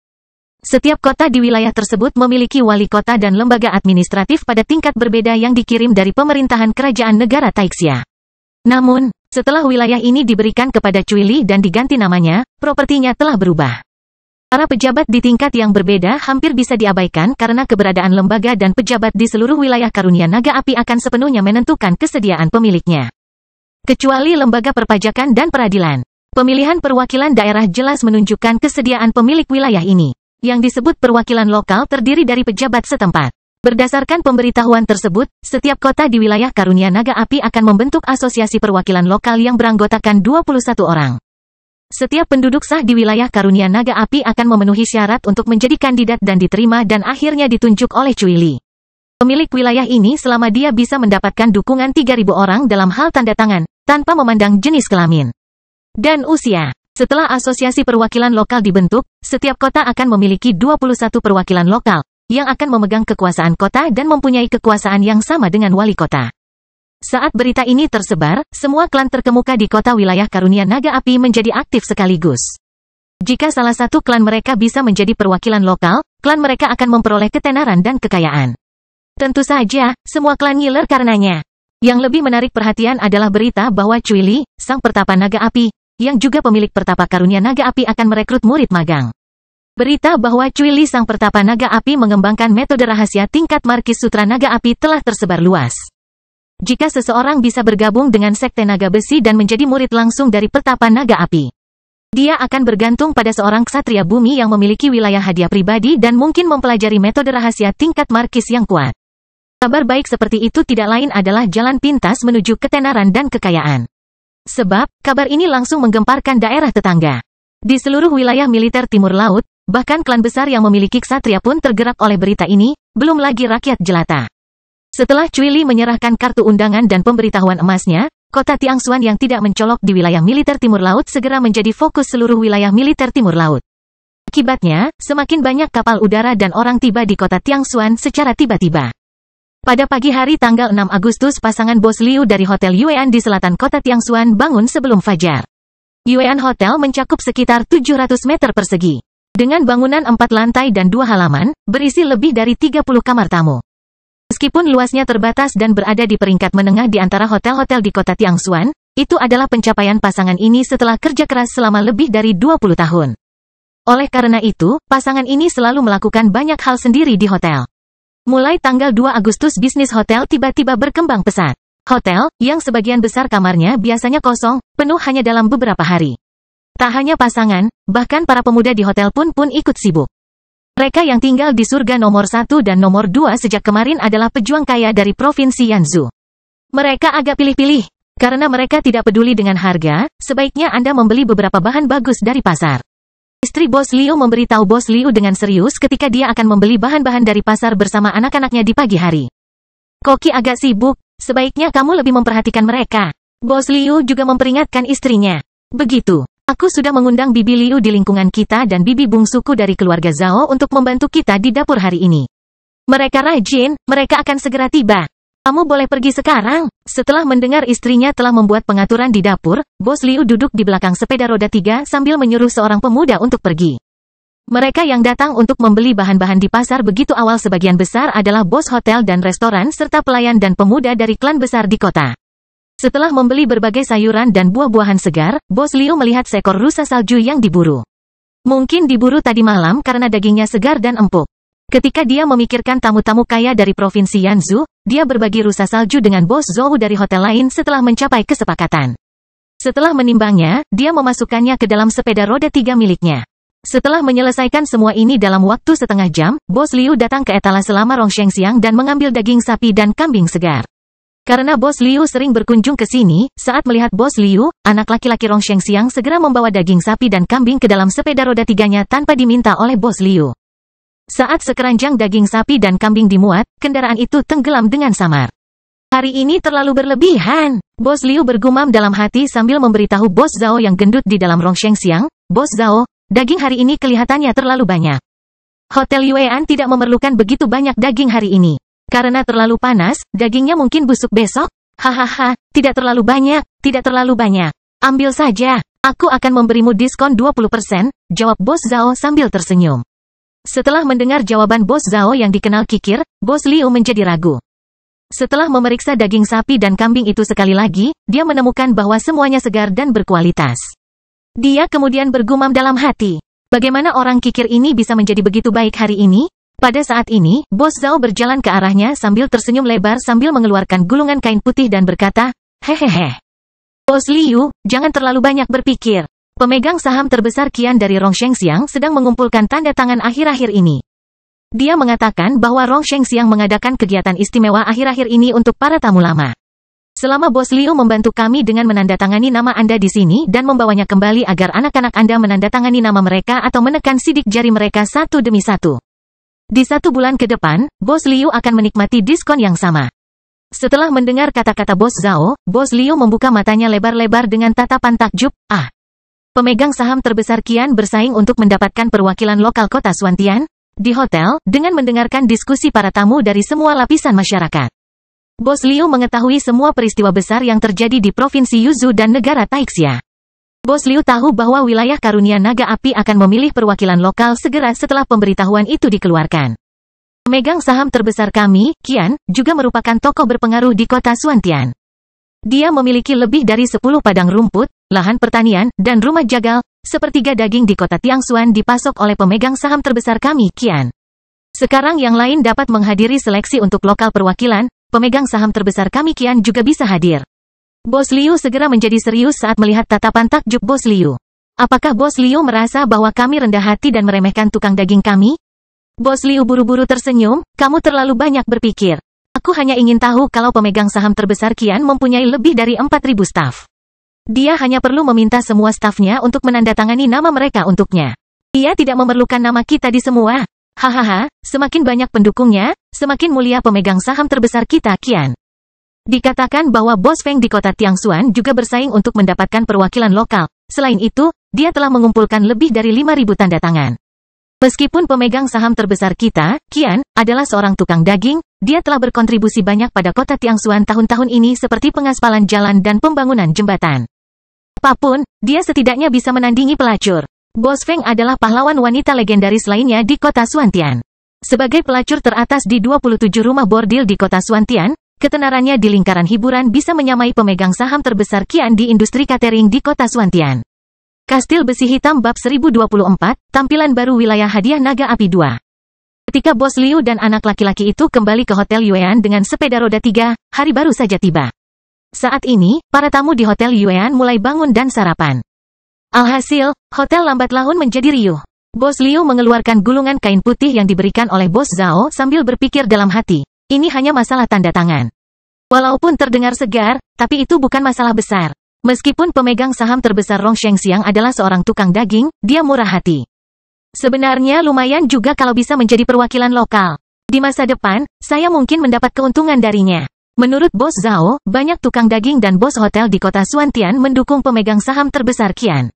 Setiap kota di wilayah tersebut memiliki wali kota dan lembaga administratif pada tingkat berbeda yang dikirim dari pemerintahan kerajaan negara Taixia. Namun, setelah wilayah ini diberikan kepada Cui Li dan diganti namanya, propertinya telah berubah. Para pejabat di tingkat yang berbeda hampir bisa diabaikan karena keberadaan lembaga dan pejabat di seluruh wilayah karunia naga api akan sepenuhnya menentukan kesediaan pemiliknya. Kecuali lembaga perpajakan dan peradilan. Pemilihan perwakilan daerah jelas menunjukkan kesediaan pemilik wilayah ini. Yang disebut perwakilan lokal terdiri dari pejabat setempat. Berdasarkan pemberitahuan tersebut, setiap kota di wilayah karunia naga api akan membentuk asosiasi perwakilan lokal yang beranggotakan 21 orang. Setiap penduduk sah di wilayah karunia naga api akan memenuhi syarat untuk menjadi kandidat dan diterima dan akhirnya ditunjuk oleh Cui Li. Pemilik wilayah ini selama dia bisa mendapatkan dukungan 3.000 orang dalam hal tanda tangan, tanpa memandang jenis kelamin dan usia. Setelah asosiasi perwakilan lokal dibentuk, setiap kota akan memiliki 21 perwakilan lokal, yang akan memegang kekuasaan kota dan mempunyai kekuasaan yang sama dengan wali kota. Saat berita ini tersebar, semua klan terkemuka di kota wilayah karunia naga api menjadi aktif sekaligus. Jika salah satu klan mereka bisa menjadi perwakilan lokal, klan mereka akan memperoleh ketenaran dan kekayaan. Tentu saja, semua klan ngiler karenanya. Yang lebih menarik perhatian adalah berita bahwa Cui Li, sang pertapa naga api, yang juga pemilik pertapa karunia naga api akan merekrut murid magang. Berita bahwa Cui Li sang pertapa naga api mengembangkan metode rahasia tingkat Markis Sutra Naga Api telah tersebar luas. Jika seseorang bisa bergabung dengan Sekte Naga Besi dan menjadi murid langsung dari pertapa naga api, dia akan bergantung pada seorang ksatria bumi yang memiliki wilayah hadiah pribadi dan mungkin mempelajari metode rahasia tingkat Markis yang kuat. Kabar baik seperti itu tidak lain adalah jalan pintas menuju ketenaran dan kekayaan. Sebab, kabar ini langsung menggemparkan daerah tetangga. Di seluruh wilayah militer timur laut, bahkan klan besar yang memiliki ksatria pun tergerak oleh berita ini, belum lagi rakyat jelata. Setelah Cui Li menyerahkan kartu undangan dan pemberitahuan emasnya, kota Tiangshuan yang tidak mencolok di wilayah militer timur laut segera menjadi fokus seluruh wilayah militer timur laut. Akibatnya, semakin banyak kapal udara dan orang tiba di kota Tiangshuan secara tiba-tiba. Pada pagi hari tanggal 6 Agustus pasangan bos Liu dari Hotel Yuean di selatan kota Tiangshuan bangun sebelum fajar. Yuean Hotel mencakup sekitar 700 meter persegi. Dengan bangunan 4 lantai dan 2 halaman, berisi lebih dari 30 kamar tamu. Meskipun luasnya terbatas dan berada di peringkat menengah di antara hotel-hotel di kota Tiangshuan, Itu adalah pencapaian pasangan ini setelah kerja keras selama lebih dari 20 tahun. Oleh karena itu, pasangan ini selalu melakukan banyak hal sendiri di hotel. Mulai tanggal 2 Agustus bisnis hotel tiba-tiba berkembang pesat. Hotel, yang sebagian besar kamarnya biasanya kosong, penuh hanya dalam beberapa hari. Tak hanya pasangan, bahkan para pemuda di hotel pun ikut sibuk. Mereka yang tinggal di surga nomor 1 dan nomor 2 sejak kemarin adalah pejuang kaya dari Provinsi Yanzhou. Mereka agak pilih-pilih. Karena mereka tidak peduli dengan harga, sebaiknya Anda membeli beberapa bahan bagus dari pasar. Istri Bos Liu memberitahu Bos Liu dengan serius ketika dia akan membeli bahan-bahan dari pasar bersama anak-anaknya di pagi hari. Koki agak sibuk, sebaiknya kamu lebih memperhatikan mereka. Bos Liu juga memperingatkan istrinya. Begitu, aku sudah mengundang Bibi Liu di lingkungan kita dan Bibi bungsuku dari keluarga Zhao untuk membantu kita di dapur hari ini. Mereka rajin, mereka akan segera tiba. Kamu boleh pergi sekarang. Setelah mendengar istrinya telah membuat pengaturan di dapur, Bos Liu duduk di belakang sepeda roda 3 sambil menyuruh seorang pemuda untuk pergi. Mereka yang datang untuk membeli bahan-bahan di pasar begitu awal sebagian besar adalah bos hotel dan restoran serta pelayan dan pemuda dari klan besar di kota. Setelah membeli berbagai sayuran dan buah-buahan segar, Bos Liu melihat seekor rusa salju yang diburu. Mungkin diburu tadi malam karena dagingnya segar dan empuk. Ketika dia memikirkan tamu-tamu kaya dari Provinsi Yanzhou, dia berbagi rusa salju dengan Bos Zhou dari hotel lain setelah mencapai kesepakatan. Setelah menimbangnya, dia memasukkannya ke dalam sepeda roda 3 miliknya. Setelah menyelesaikan semua ini dalam waktu setengah jam, Bos Liu datang ke etalase lama Rongshengxiang dan mengambil daging sapi dan kambing segar. Karena Bos Liu sering berkunjung ke sini, saat melihat Bos Liu, anak laki-laki Rongshengxiang segera membawa daging sapi dan kambing ke dalam sepeda roda 3-nya tanpa diminta oleh Bos Liu. Saat sekeranjang daging sapi dan kambing dimuat, kendaraan itu tenggelam dengan samar. Hari ini terlalu berlebihan. Bos Liu bergumam dalam hati sambil memberitahu Bos Zhao yang gendut di dalam Rongshengxiang, Bos Zhao, daging hari ini kelihatannya terlalu banyak. Hotel Yuean tidak memerlukan begitu banyak daging hari ini. Karena terlalu panas, dagingnya mungkin busuk besok. Hahaha, tidak terlalu banyak, tidak terlalu banyak. Ambil saja, aku akan memberimu diskon 20%, jawab Bos Zhao sambil tersenyum. Setelah mendengar jawaban Bos Zhao yang dikenal kikir, Bos Liu menjadi ragu. Setelah memeriksa daging sapi dan kambing itu sekali lagi, dia menemukan bahwa semuanya segar dan berkualitas. Dia kemudian bergumam dalam hati, bagaimana orang kikir ini bisa menjadi begitu baik hari ini? Pada saat ini, Bos Zhao berjalan ke arahnya sambil tersenyum lebar sambil mengeluarkan gulungan kain putih dan berkata, hehehe. Bos Liu, jangan terlalu banyak berpikir. Pemegang saham terbesar Qian dari Rongshengxiang sedang mengumpulkan tanda tangan akhir-akhir ini. Dia mengatakan bahwa Rongshengxiang mengadakan kegiatan istimewa akhir-akhir ini untuk para tamu lama. Selama Bos Liu membantu kami dengan menandatangani nama Anda di sini dan membawanya kembali agar anak-anak Anda menandatangani nama mereka atau menekan sidik jari mereka satu demi satu. Di 1 bulan ke depan, Bos Liu akan menikmati diskon yang sama. Setelah mendengar kata-kata Bos Zhao, Bos Liu membuka matanya lebar-lebar dengan tatapan takjub, Pemegang saham terbesar Qian bersaing untuk mendapatkan perwakilan lokal kota Xuantian di hotel dengan mendengarkan diskusi para tamu dari semua lapisan masyarakat. Bos Liu mengetahui semua peristiwa besar yang terjadi di Provinsi Yuzhou dan negara Taixia. Bos Liu tahu bahwa wilayah karunia naga api akan memilih perwakilan lokal segera setelah pemberitahuan itu dikeluarkan. Pemegang saham terbesar kami, Qian, juga merupakan tokoh berpengaruh di kota Xuantian. Dia memiliki lebih dari 10 padang rumput, lahan pertanian, dan rumah jagal. Sepertiga daging di kota Tiangxuan dipasok oleh pemegang saham terbesar kami, Qian. Sekarang yang lain dapat menghadiri seleksi untuk lokal perwakilan, pemegang saham terbesar kami Qian juga bisa hadir. Bos Liu segera menjadi serius saat melihat tatapan takjub Bos Liu. Apakah Bos Liu merasa bahwa kami rendah hati dan meremehkan tukang daging kami? Bos Liu buru-buru tersenyum, kamu terlalu banyak berpikir. Aku hanya ingin tahu kalau pemegang saham terbesar Qian mempunyai lebih dari 4.000 staf. Dia hanya perlu meminta semua stafnya untuk menandatangani nama mereka untuknya. Dia tidak memerlukan nama kita di semua. Hahaha, semakin banyak pendukungnya, semakin mulia pemegang saham terbesar kita Qian. Dikatakan bahwa Bos Feng di kota Tiangxuan juga bersaing untuk mendapatkan perwakilan lokal. Selain itu, dia telah mengumpulkan lebih dari 5.000 tanda tangan. Meskipun pemegang saham terbesar kita, Qian, adalah seorang tukang daging, dia telah berkontribusi banyak pada kota Tiangxuan tahun-tahun ini seperti pengaspalan jalan dan pembangunan jembatan. Apapun, dia setidaknya bisa menandingi pelacur. Bos Feng adalah pahlawan wanita legendaris lainnya di kota Xuantian. Sebagai pelacur teratas di 27 rumah bordil di kota Xuantian, ketenarannya di lingkaran hiburan bisa menyamai pemegang saham terbesar kian di industri catering di kota Suantian. Kastil Besi Hitam Bab 1024, tampilan baru wilayah hadiah Naga Api 2. Ketika Bos Liu dan anak laki-laki itu kembali ke Hotel Yuean dengan sepeda roda 3, hari baru saja tiba. Saat ini, para tamu di Hotel Yuean mulai bangun dan sarapan. Alhasil, hotel lambat laun menjadi riuh. Bos Liu mengeluarkan gulungan kain putih yang diberikan oleh Bos Zhao sambil berpikir dalam hati, ini hanya masalah tanda tangan. Walaupun terdengar segar, tapi itu bukan masalah besar. Meskipun pemegang saham terbesar Rong Shengxiang adalah seorang tukang daging, dia murah hati. Sebenarnya lumayan juga kalau bisa menjadi perwakilan lokal. Di masa depan, saya mungkin mendapat keuntungan darinya. Menurut Bos Zhao, banyak tukang daging dan bos hotel di kota Suantian mendukung pemegang saham terbesar Qian.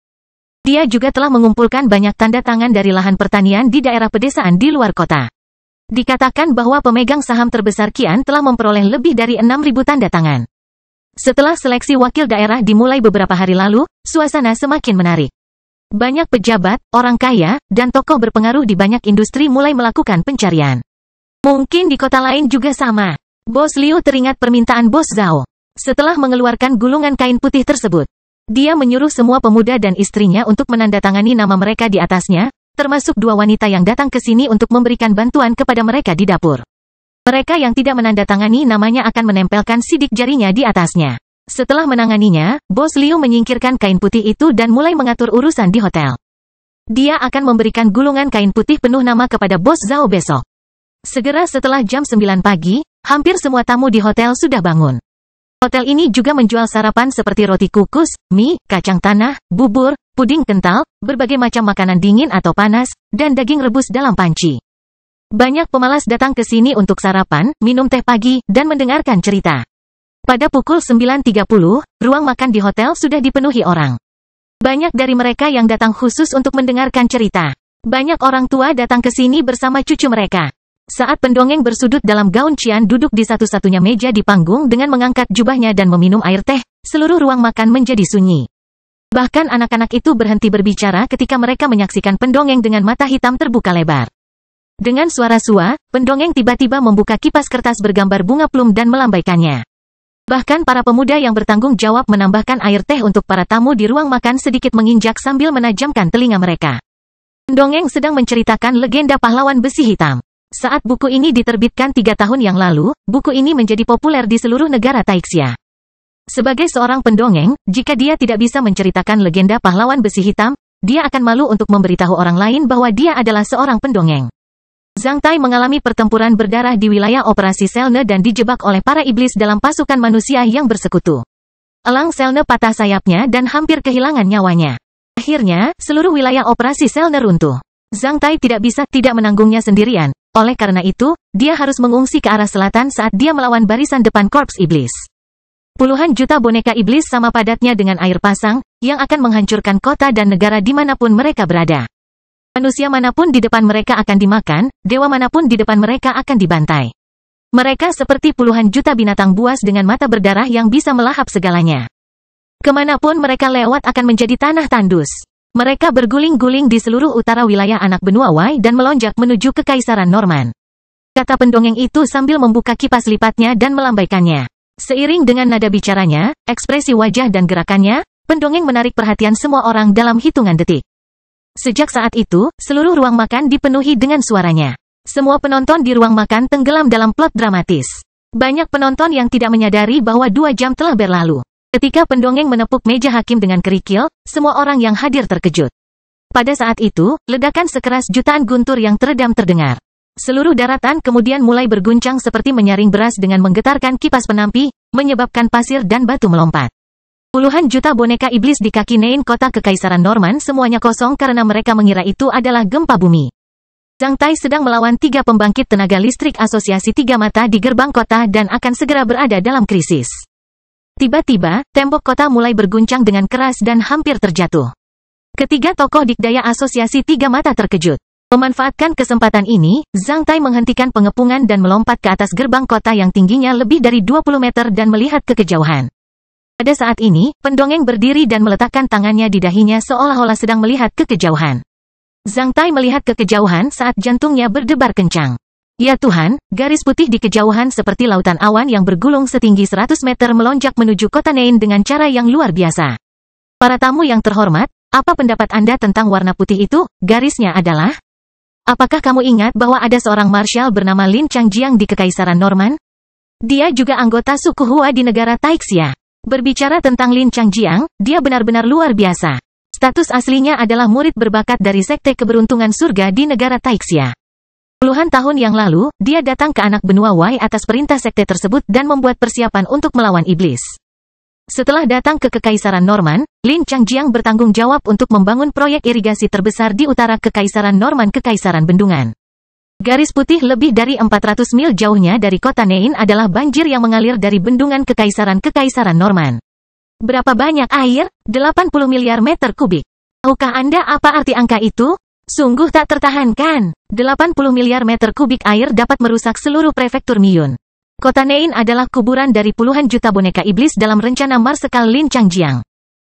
Dia juga telah mengumpulkan banyak tanda tangan dari lahan pertanian di daerah pedesaan di luar kota. Dikatakan bahwa pemegang saham terbesar Qian telah memperoleh lebih dari 6.000 tanda tangan. Setelah seleksi wakil daerah dimulai beberapa hari lalu, suasana semakin menarik. Banyak pejabat, orang kaya, dan tokoh berpengaruh di banyak industri mulai melakukan pencarian. Mungkin di kota lain juga sama. Bos Liu teringat permintaan Bos Zhao. Setelah mengeluarkan gulungan kain putih tersebut, dia menyuruh semua pemuda dan istrinya untuk menandatangani nama mereka di atasnya, termasuk 2 wanita yang datang ke sini untuk memberikan bantuan kepada mereka di dapur. Mereka yang tidak menandatangani namanya akan menempelkan sidik jarinya di atasnya. Setelah menanganinya, Bos Liu menyingkirkan kain putih itu dan mulai mengatur urusan di hotel. Dia akan memberikan gulungan kain putih penuh nama kepada Bos Zhao besok. Segera setelah jam 9 pagi, hampir semua tamu di hotel sudah bangun. Hotel ini juga menjual sarapan seperti roti kukus, mie, kacang tanah, bubur, puding kental, berbagai macam makanan dingin atau panas, dan daging rebus dalam panci. Banyak pemalas datang ke sini untuk sarapan, minum teh pagi, dan mendengarkan cerita. Pada pukul 9.30, ruang makan di hotel sudah dipenuhi orang. Banyak dari mereka yang datang khusus untuk mendengarkan cerita. Banyak orang tua datang ke sini bersama cucu mereka. Saat pendongeng bersudut dalam gaun Qian duduk di satu-satunya meja di panggung dengan mengangkat jubahnya dan meminum air teh, seluruh ruang makan menjadi sunyi. Bahkan anak-anak itu berhenti berbicara ketika mereka menyaksikan pendongeng dengan mata hitam terbuka lebar. Dengan suara sua, pendongeng tiba-tiba membuka kipas kertas bergambar bunga plum dan melambaikannya. Bahkan para pemuda yang bertanggung jawab menambahkan air teh untuk para tamu di ruang makan sedikit menginjak sambil menajamkan telinga mereka. Pendongeng sedang menceritakan legenda pahlawan besi hitam. Saat buku ini diterbitkan 3 tahun yang lalu, buku ini menjadi populer di seluruh negara Taixia. Sebagai seorang pendongeng, jika dia tidak bisa menceritakan legenda pahlawan besi hitam, dia akan malu untuk memberitahu orang lain bahwa dia adalah seorang pendongeng. Zhang Tai mengalami pertempuran berdarah di wilayah operasi Selne dan dijebak oleh para iblis dalam pasukan manusia yang bersekutu. Elang Selne patah sayapnya dan hampir kehilangan nyawanya. Akhirnya, seluruh wilayah operasi Selne runtuh. Zhang Tai tidak bisa tidak menanggungnya sendirian. Oleh karena itu, dia harus mengungsi ke arah selatan saat dia melawan barisan depan korps iblis. Puluhan juta boneka iblis sama padatnya dengan air pasang, yang akan menghancurkan kota dan negara dimanapun mereka berada. Manusia manapun di depan mereka akan dimakan, dewa manapun di depan mereka akan dibantai. Mereka seperti puluhan juta binatang buas dengan mata berdarah yang bisa melahap segalanya. Kemanapun mereka lewat akan menjadi tanah tandus. Mereka berguling-guling di seluruh utara wilayah anak benua Wei dan melonjak menuju Kekaisaran Norman. Kata pendongeng itu sambil membuka kipas lipatnya dan melambaikannya. Seiring dengan nada bicaranya, ekspresi wajah dan gerakannya, pendongeng menarik perhatian semua orang dalam hitungan detik. Sejak saat itu, seluruh ruang makan dipenuhi dengan suaranya. Semua penonton di ruang makan tenggelam dalam plot dramatis. Banyak penonton yang tidak menyadari bahwa 2 jam telah berlalu. Ketika pendongeng menepuk meja hakim dengan kerikil, semua orang yang hadir terkejut. Pada saat itu, ledakan sekeras jutaan guntur yang teredam terdengar. Seluruh daratan kemudian mulai berguncang seperti menyaring beras dengan menggetarkan kipas penampi, menyebabkan pasir dan batu melompat. Puluhan juta boneka iblis di kaki Nein kota Kekaisaran Norman semuanya kosong karena mereka mengira itu adalah gempa bumi. Zhang Tai sedang melawan 3 pembangkit tenaga listrik asosiasi 3 mata di gerbang kota dan akan segera berada dalam krisis. Tiba-tiba, tembok kota mulai berguncang dengan keras dan hampir terjatuh. Ketiga tokoh dikdaya asosiasi 3 mata terkejut. Memanfaatkan kesempatan ini, Zhang Tai menghentikan pengepungan dan melompat ke atas gerbang kota yang tingginya lebih dari 20 meter dan melihat ke kejauhan. Pada saat ini, pendongeng berdiri dan meletakkan tangannya di dahinya seolah-olah sedang melihat ke kejauhan. Zhang Tai melihat ke kejauhan saat jantungnya berdebar kencang. Ya Tuhan, garis putih di kejauhan seperti lautan awan yang bergulung setinggi 100 meter melonjak menuju kota Nein dengan cara yang luar biasa. Para tamu yang terhormat, apa pendapat Anda tentang warna putih itu? Garisnya adalah... Apakah kamu ingat bahwa ada seorang marshal bernama Lin Changjiang di Kekaisaran Norman? Dia juga anggota suku Hua di negara Taixia. Berbicara tentang Lin Changjiang, dia benar-benar luar biasa. Status aslinya adalah murid berbakat dari Sekte Keberuntungan Surga di negara Taixia. Puluhan tahun yang lalu, dia datang ke anak benua Wei atas perintah sekte tersebut dan membuat persiapan untuk melawan iblis. Setelah datang ke Kekaisaran Norman, Lin Changjiang bertanggung jawab untuk membangun proyek irigasi terbesar di utara Kekaisaran Norman, Kekaisaran Bendungan. Garis putih lebih dari 400 mil jauhnya dari kota Nein adalah banjir yang mengalir dari bendungan Kekaisaran Norman. Berapa banyak air? 80 miliar meter kubik. Tahukah Anda apa arti angka itu? Sungguh tak tertahankan. 80 miliar meter kubik air dapat merusak seluruh prefektur Miyun. Kota Nein adalah kuburan dari puluhan juta boneka iblis dalam rencana Marsekal Lin Changjiang.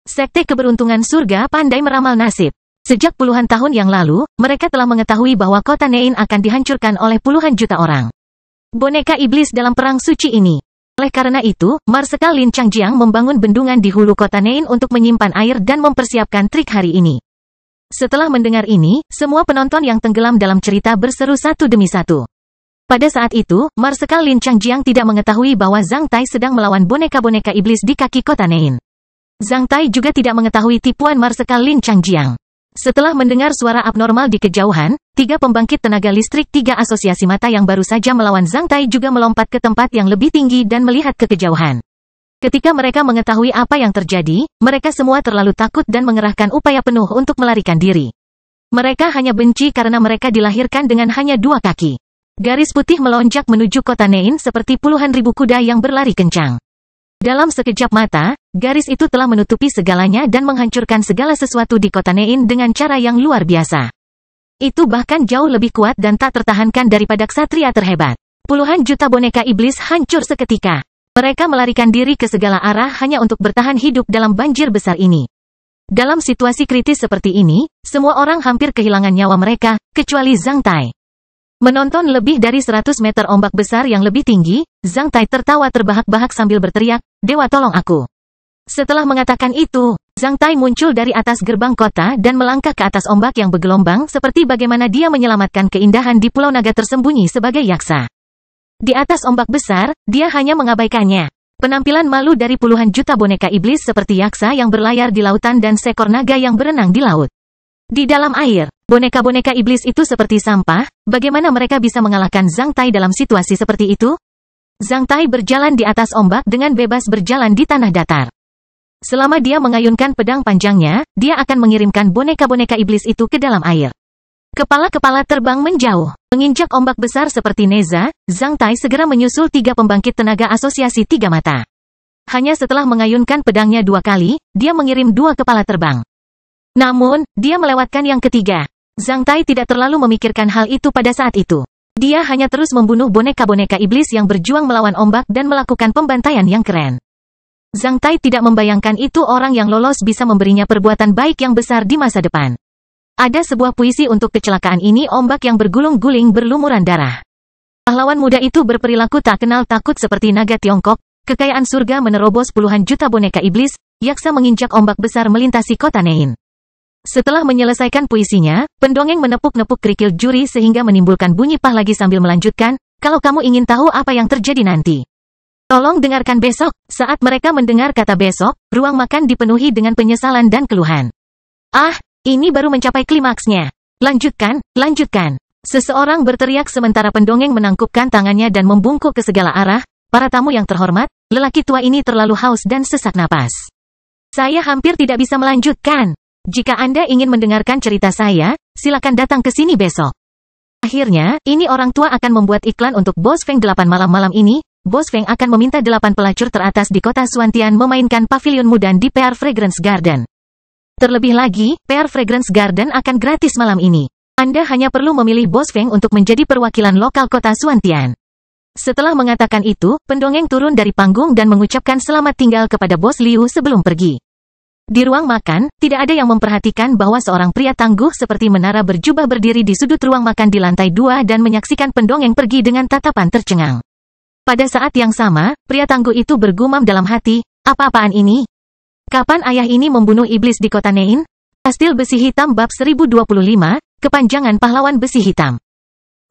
Sekte Keberuntungan Surga pandai meramal nasib. Sejak puluhan tahun yang lalu, mereka telah mengetahui bahwa kota Nein akan dihancurkan oleh puluhan juta orang. Boneka iblis dalam perang suci ini. Oleh karena itu, Marsekal Lin Changjiang membangun bendungan di hulu kota Nein untuk menyimpan air dan mempersiapkan trik hari ini. Setelah mendengar ini, semua penonton yang tenggelam dalam cerita berseru satu demi satu. Pada saat itu, Marsekal Lin Changjiang tidak mengetahui bahwa Zhang Tai sedang melawan boneka-boneka iblis di kaki kota Nein. Zhang Tai juga tidak mengetahui tipuan Marsekal Lin Changjiang. Setelah mendengar suara abnormal di kejauhan, 3 pembangkit tenaga listrik 3 asosiasi mata yang baru saja melawan Zhang Tai juga melompat ke tempat yang lebih tinggi dan melihat ke kejauhan. Ketika mereka mengetahui apa yang terjadi, mereka semua terlalu takut dan mengerahkan upaya penuh untuk melarikan diri. Mereka hanya benci karena mereka dilahirkan dengan hanya 2 kaki. Garis putih melonjak menuju kota Nein seperti puluhan ribu kuda yang berlari kencang. Dalam sekejap mata, garis itu telah menutupi segalanya dan menghancurkan segala sesuatu di kota Nein dengan cara yang luar biasa. Itu bahkan jauh lebih kuat dan tak tertahankan daripada ksatria terhebat. Puluhan juta boneka iblis hancur seketika. Mereka melarikan diri ke segala arah hanya untuk bertahan hidup dalam banjir besar ini. Dalam situasi kritis seperti ini, semua orang hampir kehilangan nyawa mereka, kecuali Zhang Tai. Menonton lebih dari 100 meter ombak besar yang lebih tinggi, Zhang Tai tertawa terbahak-bahak sambil berteriak, "Dewa tolong aku." Setelah mengatakan itu, Zhang Tai muncul dari atas gerbang kota dan melangkah ke atas ombak yang bergelombang seperti bagaimana dia menyelamatkan keindahan di Pulau Naga tersembunyi sebagai yaksa. Di atas ombak besar, dia hanya mengabaikannya. Penampilan malu dari puluhan juta boneka iblis seperti yaksa yang berlayar di lautan dan seekor naga yang berenang di laut. Di dalam air, boneka-boneka iblis itu seperti sampah. Bagaimana mereka bisa mengalahkan Zhang Tai dalam situasi seperti itu? Zhang Tai berjalan di atas ombak dengan bebas berjalan di tanah datar. Selama dia mengayunkan pedang panjangnya, dia akan mengirimkan boneka-boneka iblis itu ke dalam air. Kepala-kepala terbang menjauh. Menginjak ombak besar seperti neza, Zhang Tai segera menyusul 3 pembangkit tenaga asosiasi 3 mata. Hanya setelah mengayunkan pedangnya 2 kali, dia mengirim 2 kepala terbang. Namun, dia melewatkan yang ketiga. Zhang Tai tidak terlalu memikirkan hal itu pada saat itu. Dia hanya terus membunuh boneka-boneka iblis yang berjuang melawan ombak dan melakukan pembantaian yang keren. Zhang Tai tidak membayangkan itu orang yang lolos bisa memberinya perbuatan baik yang besar di masa depan. Ada sebuah puisi untuk kecelakaan ini, ombak yang bergulung-guling berlumuran darah. Pahlawan muda itu berperilaku tak kenal takut seperti naga Tiongkok, kekayaan surga menerobos puluhan juta boneka iblis, yaksa menginjak ombak besar melintasi kota Nein. Setelah menyelesaikan puisinya, pendongeng menepuk-nepuk kerikil juri sehingga menimbulkan bunyi pah lagi sambil melanjutkan, "Kalau kamu ingin tahu apa yang terjadi nanti, tolong dengarkan besok." Saat mereka mendengar kata besok, ruang makan dipenuhi dengan penyesalan dan keluhan. "Ah, ini baru mencapai klimaksnya. Lanjutkan, lanjutkan." Seseorang berteriak sementara pendongeng menangkupkan tangannya dan membungkuk ke segala arah. "Para tamu yang terhormat, lelaki tua ini terlalu haus dan sesak napas. Saya hampir tidak bisa melanjutkan. Jika Anda ingin mendengarkan cerita saya, silakan datang ke sini besok." Akhirnya, ini orang tua akan membuat iklan untuk Bos Feng 8 malam ini. Bos Feng akan meminta 8 pelacur teratas di kota Suantian memainkan pavilion Mudan di PR Fragrance Garden. Terlebih lagi, PR Fragrance Garden akan gratis malam ini. Anda hanya perlu memilih Bos Feng untuk menjadi perwakilan lokal kota Suantian. Setelah mengatakan itu, pendongeng turun dari panggung dan mengucapkan selamat tinggal kepada Bos Liu sebelum pergi. Di ruang makan, tidak ada yang memperhatikan bahwa seorang pria tangguh seperti menara berjubah berdiri di sudut ruang makan di lantai 2 dan menyaksikan pendongeng pergi dengan tatapan tercengang. Pada saat yang sama, pria tangguh itu bergumam dalam hati, apa-apaan ini? Kapan ayah ini membunuh iblis di kota Nein? Kastil Besi Hitam bab 1025, Kepanjangan Pahlawan Besi Hitam.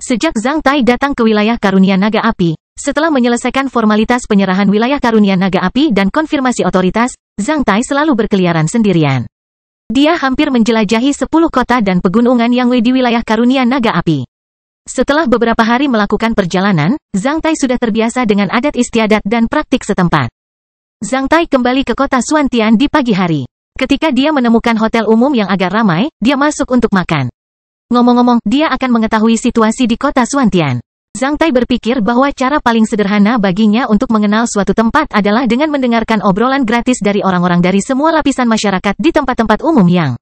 Sejak Zhang Tai datang ke wilayah Karunia Naga Api, setelah menyelesaikan formalitas penyerahan wilayah Karunia Naga Api dan konfirmasi otoritas, Zhang Tai selalu berkeliaran sendirian. Dia hampir menjelajahi 10 kota dan pegunungan yang di wilayah Karunia Naga Api. Setelah beberapa hari melakukan perjalanan, Zhang Tai sudah terbiasa dengan adat istiadat dan praktik setempat. Zhang Tai kembali ke kota Xuantian di pagi hari. Ketika dia menemukan hotel umum yang agak ramai, dia masuk untuk makan. Ngomong-ngomong, dia akan mengetahui situasi di kota Xuantian. Zhang Tai berpikir bahwa cara paling sederhana baginya untuk mengenal suatu tempat adalah dengan mendengarkan obrolan gratis dari orang-orang dari semua lapisan masyarakat di tempat-tempat umum yang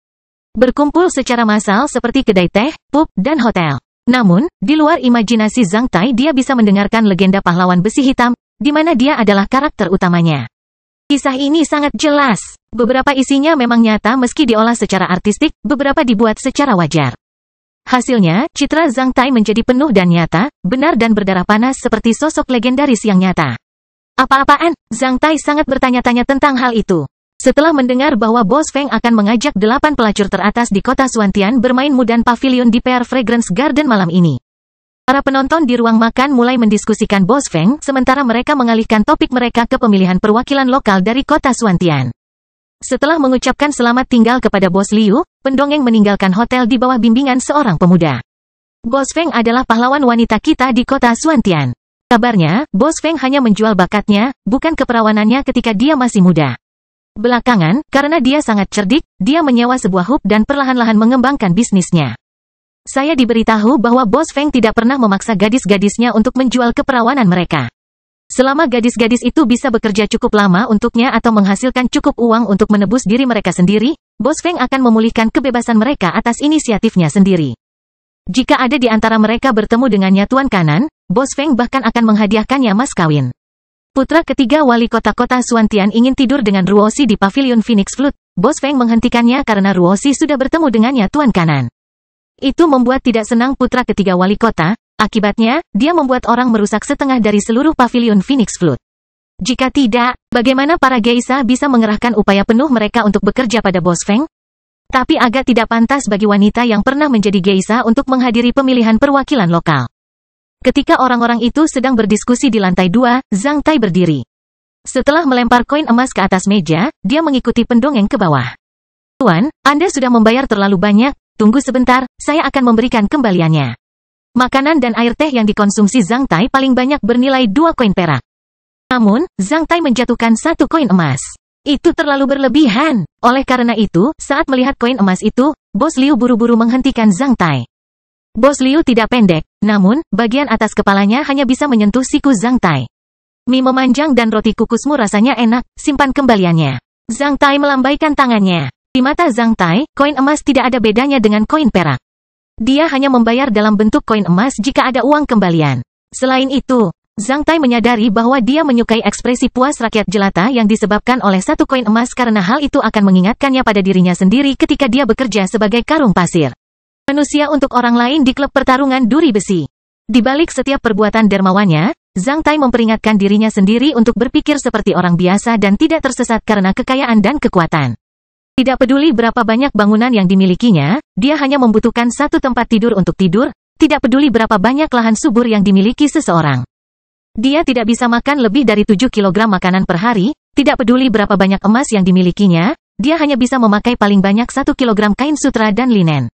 berkumpul secara massal seperti kedai teh, pub, dan hotel. Namun, di luar imajinasi Zhang Tai dia bisa mendengarkan legenda pahlawan besi hitam, di mana dia adalah karakter utamanya. Kisah ini sangat jelas. Beberapa isinya memang nyata meski diolah secara artistik, beberapa dibuat secara wajar. Hasilnya, citra Zhang Tai menjadi penuh dan nyata, benar dan berdarah panas seperti sosok legendaris yang nyata. Apa-apaan? Zhang Tai sangat bertanya-tanya tentang hal itu. Setelah mendengar bahwa Boss Feng akan mengajak 8 pelacur teratas di kota Xuantian bermain mudan pavilion di Pear Fragrance Garden malam ini. Para penonton di ruang makan mulai mendiskusikan Boss Feng, sementara mereka mengalihkan topik mereka ke pemilihan perwakilan lokal dari kota Xuantian. Setelah mengucapkan selamat tinggal kepada Bos Liu, pendongeng meninggalkan hotel di bawah bimbingan seorang pemuda. Boss Feng adalah pahlawan wanita kita di kota Xuantian. Kabarnya, Boss Feng hanya menjual bakatnya, bukan keperawanannya ketika dia masih muda. Belakangan, karena dia sangat cerdik, dia menyewa sebuah hub dan perlahan-lahan mengembangkan bisnisnya. Saya diberitahu bahwa Boss Feng tidak pernah memaksa gadis-gadisnya untuk menjual keperawanan mereka. Selama gadis-gadis itu bisa bekerja cukup lama untuknya atau menghasilkan cukup uang untuk menebus diri mereka sendiri, Boss Feng akan memulihkan kebebasan mereka atas inisiatifnya sendiri. Jika ada di antara mereka bertemu dengannya Tuan Kanan, Boss Feng bahkan akan menghadiahkannya mas kawin. Putra ketiga wali kota-kota Xuantian ingin tidur dengan Ruoxi di Pavilion Phoenix Flute. Boss Feng menghentikannya karena Ruoxi sudah bertemu dengannya Tuan Kanan. Itu membuat tidak senang putra ketiga wali kota, akibatnya, dia membuat orang merusak setengah dari seluruh Pavilion Phoenix Flute. Jika tidak, bagaimana para geisha bisa mengerahkan upaya penuh mereka untuk bekerja pada Boss Feng? Tapi agak tidak pantas bagi wanita yang pernah menjadi geisha untuk menghadiri pemilihan perwakilan lokal. Ketika orang-orang itu sedang berdiskusi di lantai 2, Zhang Tai berdiri. Setelah melempar koin emas ke atas meja, dia mengikuti pendongeng ke bawah. Tuan, Anda sudah membayar terlalu banyak. Tunggu sebentar, saya akan memberikan kembaliannya. Makanan dan air teh yang dikonsumsi Zhang Tai paling banyak bernilai 2 koin perak. Namun, Zhang Tai menjatuhkan 1 koin emas. Itu terlalu berlebihan. Oleh karena itu, saat melihat koin emas itu, Bos Liu buru-buru menghentikan Zhang Tai. Bos Liu tidak pendek, namun, bagian atas kepalanya hanya bisa menyentuh siku Zhang Tai. Mie memanjang dan roti kukusmu rasanya enak, simpan kembaliannya. Zhang Tai melambaikan tangannya. Di mata Zhang Tai, koin emas tidak ada bedanya dengan koin perak. Dia hanya membayar dalam bentuk koin emas jika ada uang kembalian. Selain itu, Zhang Tai menyadari bahwa dia menyukai ekspresi puas rakyat jelata yang disebabkan oleh 1 koin emas karena hal itu akan mengingatkannya pada dirinya sendiri ketika dia bekerja sebagai karung pasir. Manusia untuk orang lain di klub pertarungan duri besi. Di balik setiap perbuatan dermawannya, Zhang Tai memperingatkan dirinya sendiri untuk berpikir seperti orang biasa dan tidak tersesat karena kekayaan dan kekuatan. Tidak peduli berapa banyak bangunan yang dimilikinya, dia hanya membutuhkan 1 tempat tidur untuk tidur, tidak peduli berapa banyak lahan subur yang dimiliki seseorang. Dia tidak bisa makan lebih dari 7 kg makanan per hari, tidak peduli berapa banyak emas yang dimilikinya, dia hanya bisa memakai paling banyak 1 kg kain sutra dan linen.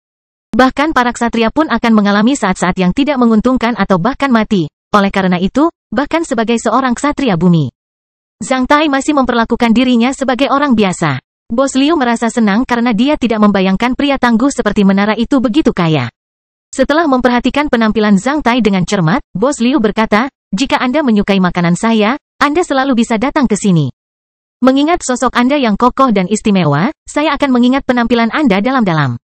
Bahkan para ksatria pun akan mengalami saat-saat yang tidak menguntungkan atau bahkan mati. Oleh karena itu, bahkan sebagai seorang ksatria bumi, Zhang Tai masih memperlakukan dirinya sebagai orang biasa. Bos Liu merasa senang karena dia tidak membayangkan pria tangguh seperti menara itu begitu kaya. Setelah memperhatikan penampilan Zhang Tai dengan cermat, Bos Liu berkata, jika Anda menyukai makanan saya, Anda selalu bisa datang ke sini. Mengingat sosok Anda yang kokoh dan istimewa, saya akan mengingat penampilan Anda dalam-dalam.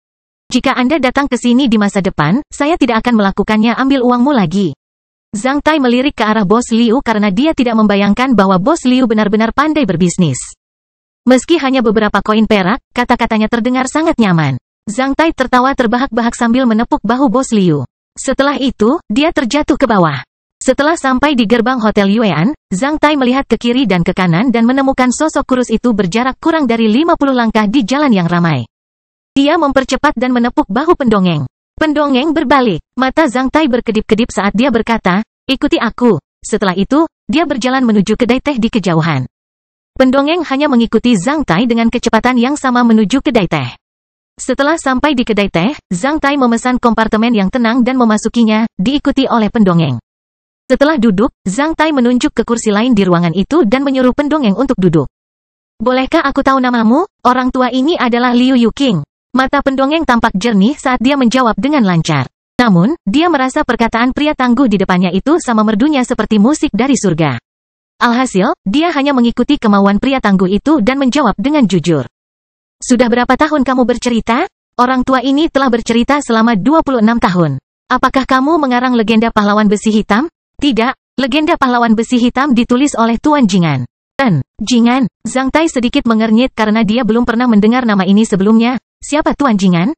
Jika Anda datang ke sini di masa depan, saya tidak akan melakukannya ambil uangmu lagi. Zhang Tai melirik ke arah Bos Liu karena dia tidak membayangkan bahwa Bos Liu benar-benar pandai berbisnis. Meski hanya beberapa koin perak, kata-katanya terdengar sangat nyaman. Zhang Tai tertawa terbahak-bahak sambil menepuk bahu bos Liu. Setelah itu, dia terjatuh ke bawah. Setelah sampai di gerbang Hotel Yuan, Zhang Tai melihat ke kiri dan ke kanan dan menemukan sosok kurus itu berjarak kurang dari 50 langkah di jalan yang ramai. Dia mempercepat dan menepuk bahu pendongeng. Pendongeng berbalik. Mata Zhang Tai berkedip-kedip saat dia berkata, "Ikuti aku." Setelah itu, dia berjalan menuju kedai teh di kejauhan. Pendongeng hanya mengikuti Zhang Tai dengan kecepatan yang sama menuju kedai teh. Setelah sampai di kedai teh, Zhang Tai memesan kompartemen yang tenang dan memasukinya, diikuti oleh pendongeng. Setelah duduk, Zhang Tai menunjuk ke kursi lain di ruangan itu dan menyuruh pendongeng untuk duduk. "Bolehkah aku tahu namamu?" Orang tua ini adalah Liu Yuqing. Mata pendongeng tampak jernih saat dia menjawab dengan lancar. Namun, dia merasa perkataan pria tangguh di depannya itu sama merdunya seperti musik dari surga. Alhasil, dia hanya mengikuti kemauan pria tangguh itu dan menjawab dengan jujur. "Sudah berapa tahun kamu bercerita?" Orang tua ini telah bercerita selama 26 tahun. "Apakah kamu mengarang legenda pahlawan besi hitam?" "Tidak, legenda pahlawan besi hitam ditulis oleh Tuan Jingan." Jingan?" Zhang Tai sedikit mengernyit karena dia belum pernah mendengar nama ini sebelumnya. Siapa Tuan Jingan?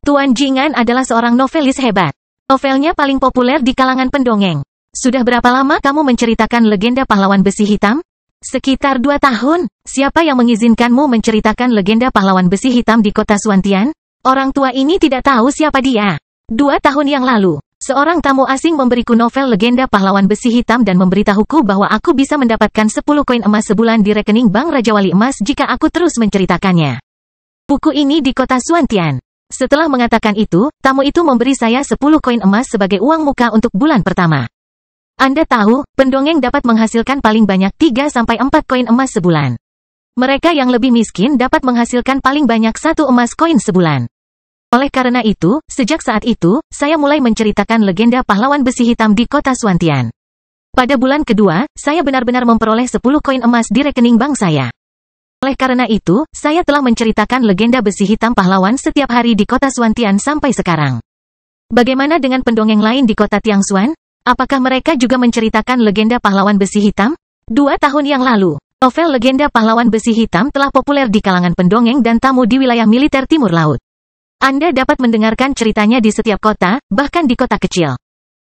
Tuan Jingan adalah seorang novelis hebat. Novelnya paling populer di kalangan pendongeng. "Sudah berapa lama kamu menceritakan legenda pahlawan besi hitam?" "Sekitar 2 tahun. Siapa yang mengizinkanmu menceritakan legenda pahlawan besi hitam di kota Suantian?" Orang tua ini tidak tahu siapa dia. 2 tahun yang lalu, seorang tamu asing memberiku novel legenda pahlawan besi hitam dan memberitahuku bahwa aku bisa mendapatkan 10 koin emas sebulan di rekening Bank Raja Wali Emas jika aku terus menceritakannya. Buku ini di kota Suantian. Setelah mengatakan itu, tamu itu memberi saya 10 koin emas sebagai uang muka untuk bulan pertama. Anda tahu, pendongeng dapat menghasilkan paling banyak 3-4 koin emas sebulan. Mereka yang lebih miskin dapat menghasilkan paling banyak 1 emas koin sebulan. Oleh karena itu, sejak saat itu, saya mulai menceritakan legenda pahlawan besi hitam di kota Suantian. Pada bulan kedua, saya benar-benar memperoleh 10 koin emas di rekening bank saya. Oleh karena itu, saya telah menceritakan legenda besi hitam pahlawan setiap hari di kota Suantian sampai sekarang. Bagaimana dengan pendongeng lain di kota Tiangsuan? Apakah mereka juga menceritakan legenda pahlawan besi hitam? 2 tahun yang lalu, novel legenda pahlawan besi hitam telah populer di kalangan pendongeng dan tamu di wilayah militer timur laut. Anda dapat mendengarkan ceritanya di setiap kota, bahkan di kota kecil.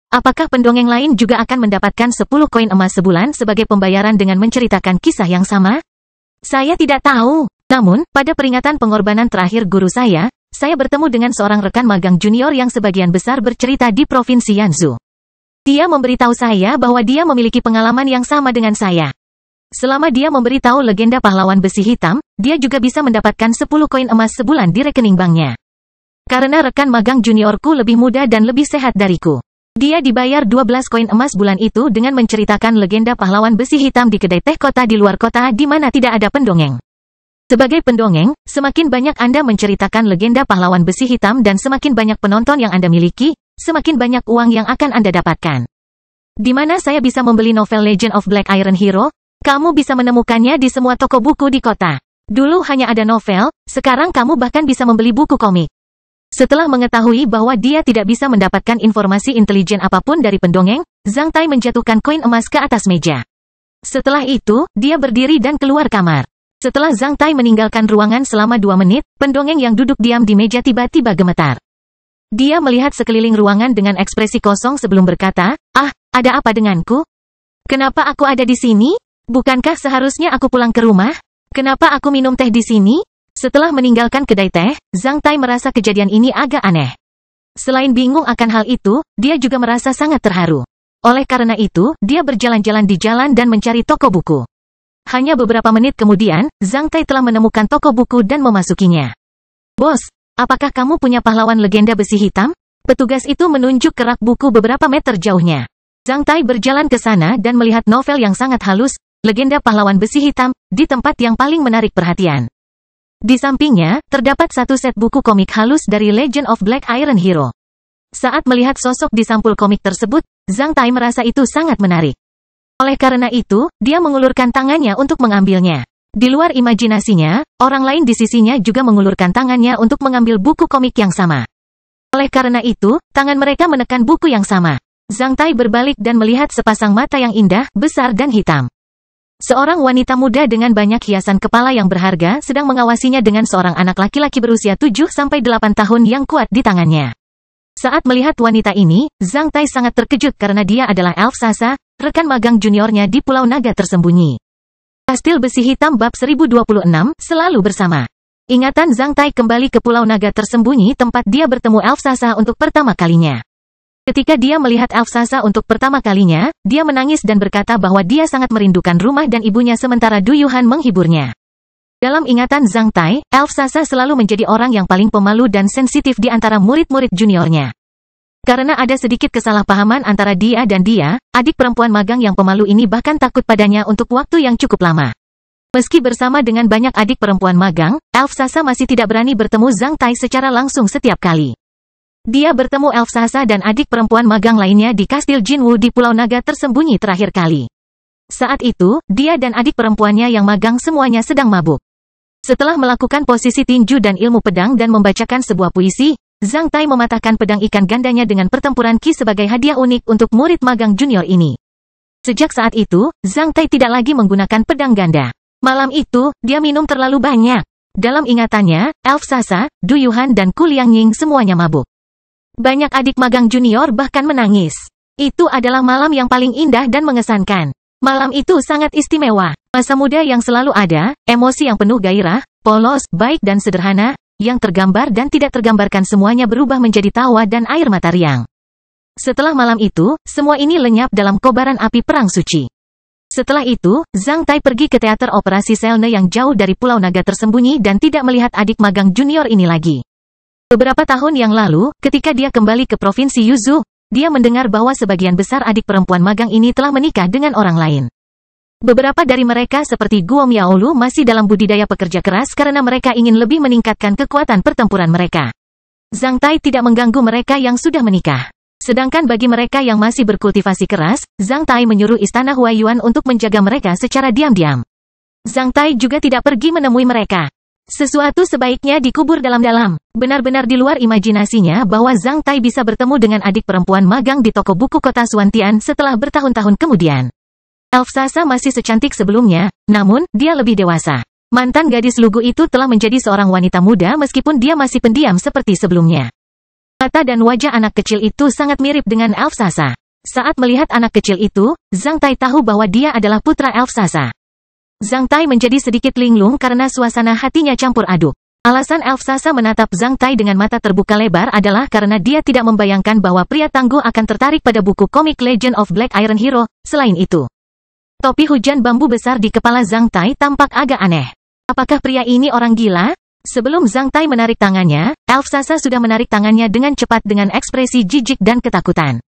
Apakah pendongeng lain juga akan mendapatkan 10 koin emas sebulan sebagai pembayaran dengan menceritakan kisah yang sama? Saya tidak tahu. Namun, pada peringatan pengorbanan terakhir guru saya bertemu dengan seorang rekan magang junior yang sebagian besar bercerita di Provinsi Yanzhou. Dia memberitahu saya bahwa dia memiliki pengalaman yang sama dengan saya. Selama dia memberitahu legenda pahlawan besi hitam, dia juga bisa mendapatkan 10 koin emas sebulan di rekening banknya. Karena rekan magang juniorku lebih muda dan lebih sehat dariku. Dia dibayar 12 koin emas bulan itu dengan menceritakan legenda pahlawan besi hitam di kedai teh kota di luar kota di mana tidak ada pendongeng. Sebagai pendongeng, semakin banyak Anda menceritakan legenda pahlawan besi hitam dan semakin banyak penonton yang Anda miliki, semakin banyak uang yang akan Anda dapatkan. Di mana saya bisa membeli novel Legend of Black Iron Hero? Kamu bisa menemukannya di semua toko buku di kota. Dulu hanya ada novel, sekarang kamu bahkan bisa membeli buku komik. Setelah mengetahui bahwa dia tidak bisa mendapatkan informasi intelijen apapun dari pendongeng, Zhang Tai menjatuhkan koin emas ke atas meja. Setelah itu, dia berdiri dan keluar kamar. Setelah Zhang Tai meninggalkan ruangan selama 2 menit, pendongeng yang duduk diam di meja tiba-tiba gemetar. Dia melihat sekeliling ruangan dengan ekspresi kosong sebelum berkata, ada apa denganku? Kenapa aku ada di sini? Bukankah seharusnya aku pulang ke rumah? Kenapa aku minum teh di sini? Setelah meninggalkan kedai teh, Zhang Tai merasa kejadian ini agak aneh. Selain bingung akan hal itu, dia juga merasa sangat terharu. Oleh karena itu, dia berjalan-jalan di jalan dan mencari toko buku. Hanya beberapa menit kemudian, Zhang Tai telah menemukan toko buku dan memasukinya. "Bos, apakah kamu punya pahlawan legenda besi hitam?" Petugas itu menunjuk ke rak buku beberapa meter jauhnya. Zhang Tai berjalan ke sana dan melihat novel yang sangat halus, legenda pahlawan besi hitam, di tempat yang paling menarik perhatian. Di sampingnya, terdapat 1 set buku komik halus dari Legend of Black Iron Hero. Saat melihat sosok di sampul komik tersebut, Zhang Tai merasa itu sangat menarik. Oleh karena itu, dia mengulurkan tangannya untuk mengambilnya. Di luar imajinasinya, orang lain di sisinya juga mengulurkan tangannya untuk mengambil buku komik yang sama. Oleh karena itu, tangan mereka menekan buku yang sama. Zhang Tai berbalik dan melihat sepasang mata yang indah, besar dan hitam. Seorang wanita muda dengan banyak hiasan kepala yang berharga sedang mengawasinya dengan seorang anak laki-laki berusia 7-8 tahun yang kuat di tangannya. Saat melihat wanita ini, Zhang Tai sangat terkejut karena dia adalah Elf Sasa, rekan magang juniornya di Pulau Naga Tersembunyi. Kastil Besi Hitam Bab 1026, selalu bersama. Ingatan Zhang Tai kembali ke Pulau Naga Tersembunyi tempat dia bertemu Elf Sasa untuk pertama kalinya. Ketika dia melihat Elf Sasa untuk pertama kalinya, dia menangis dan berkata bahwa dia sangat merindukan rumah dan ibunya sementara Du Yuhan menghiburnya. Dalam ingatan Zhang Tai, Elf Sasa selalu menjadi orang yang paling pemalu dan sensitif di antara murid-murid juniornya. Karena ada sedikit kesalahpahaman antara dia dan dia, adik perempuan magang yang pemalu ini bahkan takut padanya untuk waktu yang cukup lama. Meski bersama dengan banyak adik perempuan magang, Elf Sasa masih tidak berani bertemu Zhang Tai secara langsung setiap kali. Dia bertemu Elf Sasa dan adik perempuan magang lainnya di Kastil Jinwu di Pulau Naga Tersembunyi terakhir kali. Saat itu, dia dan adik perempuannya yang magang semuanya sedang mabuk. Setelah melakukan posisi tinju dan ilmu pedang dan membacakan sebuah puisi, Zhang Tai mematahkan pedang ikan gandanya dengan pertempuran ki sebagai hadiah unik untuk murid magang junior ini. Sejak saat itu, Zhang Tai tidak lagi menggunakan pedang ganda. Malam itu, dia minum terlalu banyak. Dalam ingatannya, Elf Sasa, Du Yuhan dan Ku Liangying semuanya mabuk. Banyak adik magang junior bahkan menangis. Itu adalah malam yang paling indah dan mengesankan. Malam itu sangat istimewa. Masa muda yang selalu ada, emosi yang penuh gairah, polos, baik dan sederhana, yang tergambar dan tidak tergambarkan semuanya berubah menjadi tawa dan air mata riang. Setelah malam itu, semua ini lenyap dalam kobaran api perang suci. Setelah itu, Zhang Tai pergi ke teater operasi Selne yang jauh dari Pulau Naga Tersembunyi dan tidak melihat adik magang junior ini lagi. Beberapa tahun yang lalu, ketika dia kembali ke Provinsi Yuzhou, dia mendengar bahwa sebagian besar adik perempuan magang ini telah menikah dengan orang lain. Beberapa dari mereka seperti Guo Miaolu masih dalam budidaya pekerja keras karena mereka ingin lebih meningkatkan kekuatan pertempuran mereka. Zhang Tai tidak mengganggu mereka yang sudah menikah. Sedangkan bagi mereka yang masih berkultivasi keras, Zhang Tai menyuruh Istana Huaiyuan untuk menjaga mereka secara diam-diam. Zhang Tai juga tidak pergi menemui mereka. Sesuatu sebaiknya dikubur dalam-dalam. Benar-benar di luar imajinasinya bahwa Zhang Tai bisa bertemu dengan adik perempuan magang di toko buku kota Xuantian setelah bertahun-tahun kemudian. Elf Sasa masih secantik sebelumnya, namun, dia lebih dewasa. Mantan gadis lugu itu telah menjadi seorang wanita muda meskipun dia masih pendiam seperti sebelumnya. Mata dan wajah anak kecil itu sangat mirip dengan Elf Sasa. Saat melihat anak kecil itu, Zhang Tai tahu bahwa dia adalah putra Elf Sasa. Zhang Tai menjadi sedikit linglung karena suasana hatinya campur aduk. Alasan Elf Sasa menatap Zhang Tai dengan mata terbuka lebar adalah karena dia tidak membayangkan bahwa pria tangguh akan tertarik pada buku komik Legend of Black Iron Hero. Selain itu, topi hujan bambu besar di kepala Zhang Tai tampak agak aneh. Apakah pria ini orang gila? Sebelum Zhang Tai menarik tangannya, Elf Sasa sudah menarik tangannya dengan cepat dengan ekspresi jijik dan ketakutan.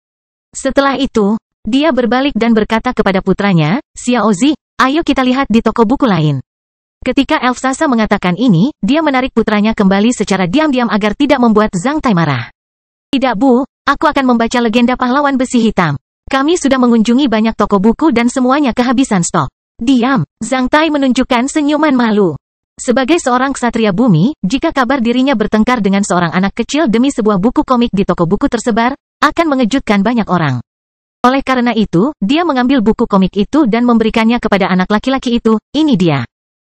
Setelah itu, dia berbalik dan berkata kepada putranya, Xiaozi, ayo kita lihat di toko buku lain. Ketika Elf Sasa mengatakan ini, dia menarik putranya kembali secara diam-diam agar tidak membuat Zhang Tai marah. Tidak Bu, aku akan membaca legenda pahlawan besi hitam. Kami sudah mengunjungi banyak toko buku dan semuanya kehabisan stok. Diam, Zhang Tai menunjukkan senyuman malu. Sebagai seorang ksatria bumi, jika kabar dirinya bertengkar dengan seorang anak kecil demi sebuah buku komik di toko buku tersebar, akan mengejutkan banyak orang. Oleh karena itu, dia mengambil buku komik itu dan memberikannya kepada anak laki-laki itu. Ini dia.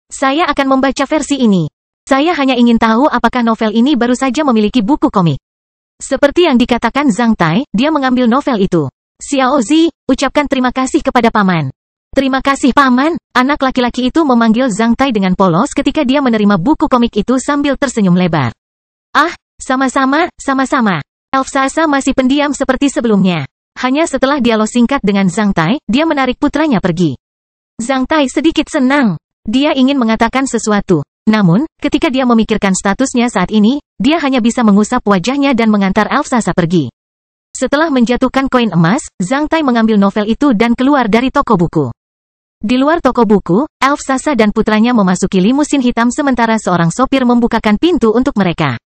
Saya akan membaca versi ini. Saya hanya ingin tahu apakah novel ini baru saja memiliki buku komik. Seperti yang dikatakan Zhang Tai, dia mengambil novel itu. Xiaozi, ucapkan terima kasih kepada paman. Terima kasih paman. Anak laki-laki itu memanggil Zhang Tai dengan polos ketika dia menerima buku komik itu sambil tersenyum lebar. Ah, sama-sama, sama-sama. Elf Sasa masih pendiam seperti sebelumnya. Hanya setelah dialog singkat dengan Zhang Tai, dia menarik putranya pergi. Zhang Tai sedikit senang. Dia ingin mengatakan sesuatu. Namun, ketika dia memikirkan statusnya saat ini, dia hanya bisa mengusap wajahnya dan mengantar Elf Sasa pergi. Setelah menjatuhkan koin emas, Zhang Tai mengambil novel itu dan keluar dari toko buku. Di luar toko buku, Elf Sasa dan putranya memasuki limusin hitam sementara seorang sopir membukakan pintu untuk mereka.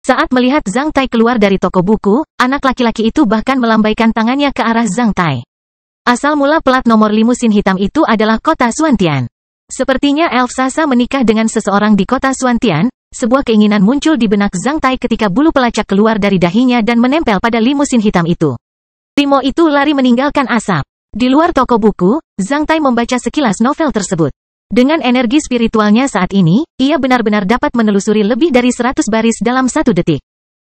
Saat melihat Zhang Tai keluar dari toko buku, anak laki-laki itu bahkan melambaikan tangannya ke arah Zhang Tai. Asal mula plat nomor limusin hitam itu adalah kota Xuantian. Sepertinya Elf Sasa menikah dengan seseorang di kota Xuantian, sebuah keinginan muncul di benak Zhang Tai ketika bulu pelacak keluar dari dahinya dan menempel pada limusin hitam itu. Limo itu lari meninggalkan asap. Di luar toko buku, Zhang Tai membaca sekilas novel tersebut. Dengan energi spiritualnya saat ini, ia benar-benar dapat menelusuri lebih dari 100 baris dalam 1 detik.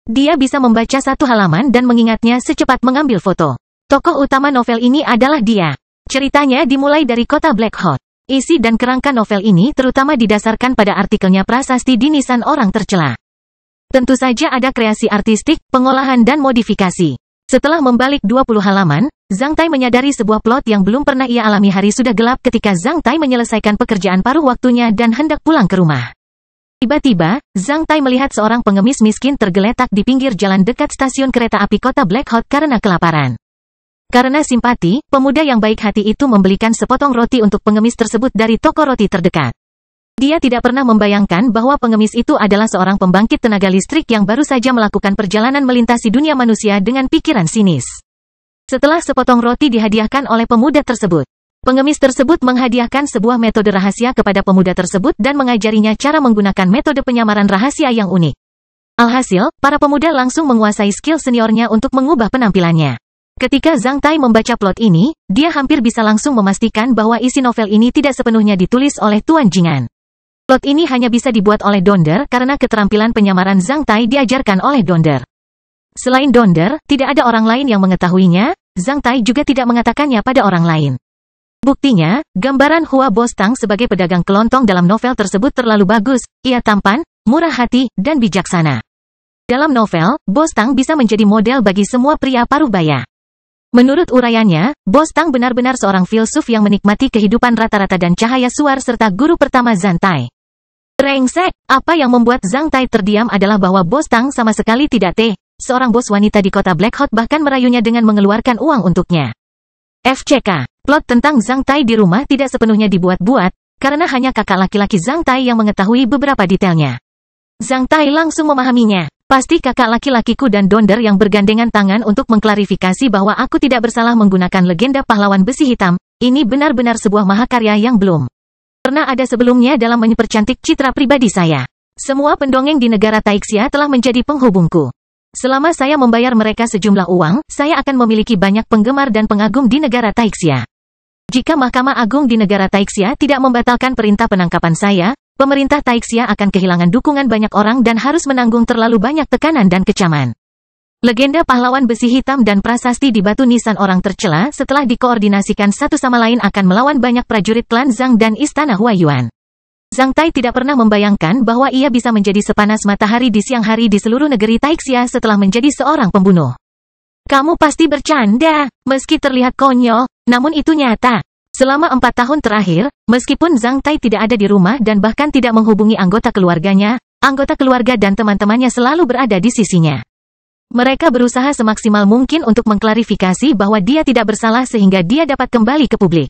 Dia bisa membaca 1 halaman dan mengingatnya secepat mengambil foto. Tokoh utama novel ini adalah dia. Ceritanya dimulai dari kota Black Hot. Isi dan kerangka novel ini terutama didasarkan pada artikelnya prasasti di nisan orang tercela. Tentu saja ada kreasi artistik, pengolahan dan modifikasi. Setelah membalik 20 halaman, Zhang Tai menyadari sebuah plot yang belum pernah ia alami. Hari sudah gelap ketika Zhang Tai menyelesaikan pekerjaan paruh waktunya dan hendak pulang ke rumah. Tiba-tiba, Zhang Tai melihat seorang pengemis miskin tergeletak di pinggir jalan dekat stasiun kereta api kota Black Hot karena kelaparan. Karena simpati, pemuda yang baik hati itu membelikan sepotong roti untuk pengemis tersebut dari toko roti terdekat. Dia tidak pernah membayangkan bahwa pengemis itu adalah seorang pembangkit tenaga listrik yang baru saja melakukan perjalanan melintasi dunia manusia dengan pikiran sinis. Setelah sepotong roti dihadiahkan oleh pemuda tersebut, pengemis tersebut menghadiahkan sebuah metode rahasia kepada pemuda tersebut dan mengajarinya cara menggunakan metode penyamaran rahasia yang unik. Alhasil, para pemuda langsung menguasai skill seniornya untuk mengubah penampilannya. Ketika Zhang Tai membaca plot ini, dia hampir bisa langsung memastikan bahwa isi novel ini tidak sepenuhnya ditulis oleh Tuan Jingan. Plot ini hanya bisa dibuat oleh Donder karena keterampilan penyamaran Zhang Tai diajarkan oleh Donder. Selain Donder, tidak ada orang lain yang mengetahuinya. Zhang Tai juga tidak mengatakannya pada orang lain. Buktinya, gambaran Hua Bostang sebagai pedagang kelontong dalam novel tersebut terlalu bagus. Ia tampan, murah hati, dan bijaksana. Dalam novel, Bostang bisa menjadi model bagi semua pria paruh-baya. Menurut uraiannya, Bostang benar-benar seorang filsuf yang menikmati kehidupan rata-rata dan cahaya suar serta guru pertama Zhang Tai. Brengsek, apa yang membuat Zhang Tai terdiam adalah bahwa Bostang sama sekali tidak seorang bos wanita di kota Black Hot bahkan merayunya dengan mengeluarkan uang untuknya. FCK, plot tentang Zhang Tai di rumah tidak sepenuhnya dibuat-buat, karena hanya kakak laki-laki Zhang Tai yang mengetahui beberapa detailnya. Zhang Tai langsung memahaminya. Pasti kakak laki-lakiku dan Donder yang bergandengan tangan untuk mengklarifikasi bahwa aku tidak bersalah menggunakan legenda pahlawan besi hitam. Ini benar-benar sebuah mahakarya yang belum pernah ada sebelumnya dalam mempercantik citra pribadi saya. Semua pendongeng di negara Taixia telah menjadi penghubungku. Selama saya membayar mereka sejumlah uang, saya akan memiliki banyak penggemar dan pengagum di negara Taixia. Jika Mahkamah Agung di negara Taixia tidak membatalkan perintah penangkapan saya, pemerintah Taixia akan kehilangan dukungan banyak orang dan harus menanggung terlalu banyak tekanan dan kecaman. Legenda pahlawan besi hitam dan prasasti di batu nisan orang tercela setelah dikoordinasikan satu sama lain akan melawan banyak prajurit klan Zhang dan istana Huayuan. Zhang Tai tidak pernah membayangkan bahwa ia bisa menjadi sepanas matahari di siang hari di seluruh negeri Taixia setelah menjadi seorang pembunuh. Kamu pasti bercanda, meski terlihat konyol, namun itu nyata. Selama 4 tahun terakhir, meskipun Zhang Tai tidak ada di rumah dan bahkan tidak menghubungi anggota keluarganya, anggota keluarga dan teman-temannya selalu berada di sisinya. Mereka berusaha semaksimal mungkin untuk mengklarifikasi bahwa dia tidak bersalah sehingga dia dapat kembali ke publik.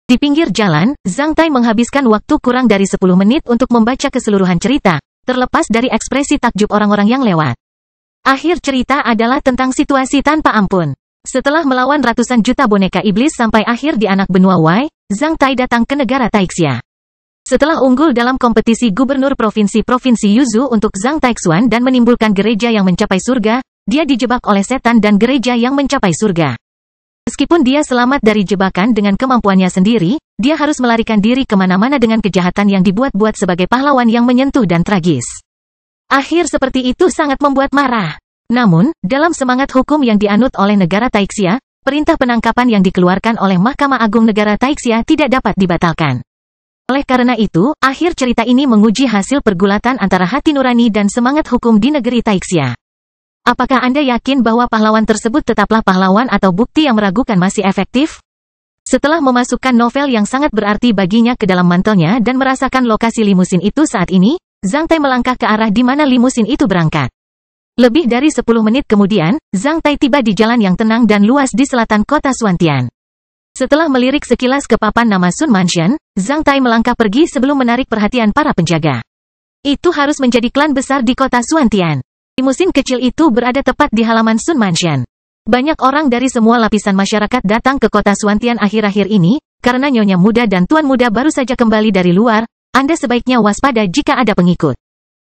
Di pinggir jalan, Zhang Tai menghabiskan waktu kurang dari 10 menit untuk membaca keseluruhan cerita, terlepas dari ekspresi takjub orang-orang yang lewat. Akhir cerita adalah tentang situasi tanpa ampun. Setelah melawan ratusan juta boneka iblis sampai akhir di anak benua Wei, Zhang Tai datang ke negara Taixia. Setelah unggul dalam kompetisi gubernur provinsi-provinsi Yuzhou untuk Zhang Taixuan dan menimbulkan gereja yang mencapai surga, dia dijebak oleh setan dan gereja yang mencapai surga. Meskipun dia selamat dari jebakan dengan kemampuannya sendiri, dia harus melarikan diri kemana-mana dengan kejahatan yang dibuat-buat sebagai pahlawan yang menyentuh dan tragis. Akhir seperti itu sangat membuat marah. Namun, dalam semangat hukum yang dianut oleh negara Taixia, perintah penangkapan yang dikeluarkan oleh Mahkamah Agung Negara Taixia tidak dapat dibatalkan. Oleh karena itu, akhir cerita ini menguji hasil pergulatan antara hati nurani dan semangat hukum di negeri Taixia. Apakah Anda yakin bahwa pahlawan tersebut tetaplah pahlawan atau bukti yang meragukan masih efektif? Setelah memasukkan novel yang sangat berarti baginya ke dalam mantelnya dan merasakan lokasi limusin itu saat ini, Zhang Tai melangkah ke arah di mana limusin itu berangkat. Lebih dari 10 menit kemudian, Zhang Tai tiba di jalan yang tenang dan luas di selatan kota Xuantian. Setelah melirik sekilas ke papan nama Sun Mansion, Zhang Tai melangkah pergi sebelum menarik perhatian para penjaga. Itu harus menjadi klan besar di kota Xuantian. Limusin kecil itu berada tepat di halaman Sun Mansion. Banyak orang dari semua lapisan masyarakat datang ke kota Xuantian akhir-akhir ini, karena nyonya muda dan tuan muda baru saja kembali dari luar. Anda sebaiknya waspada jika ada pengikut.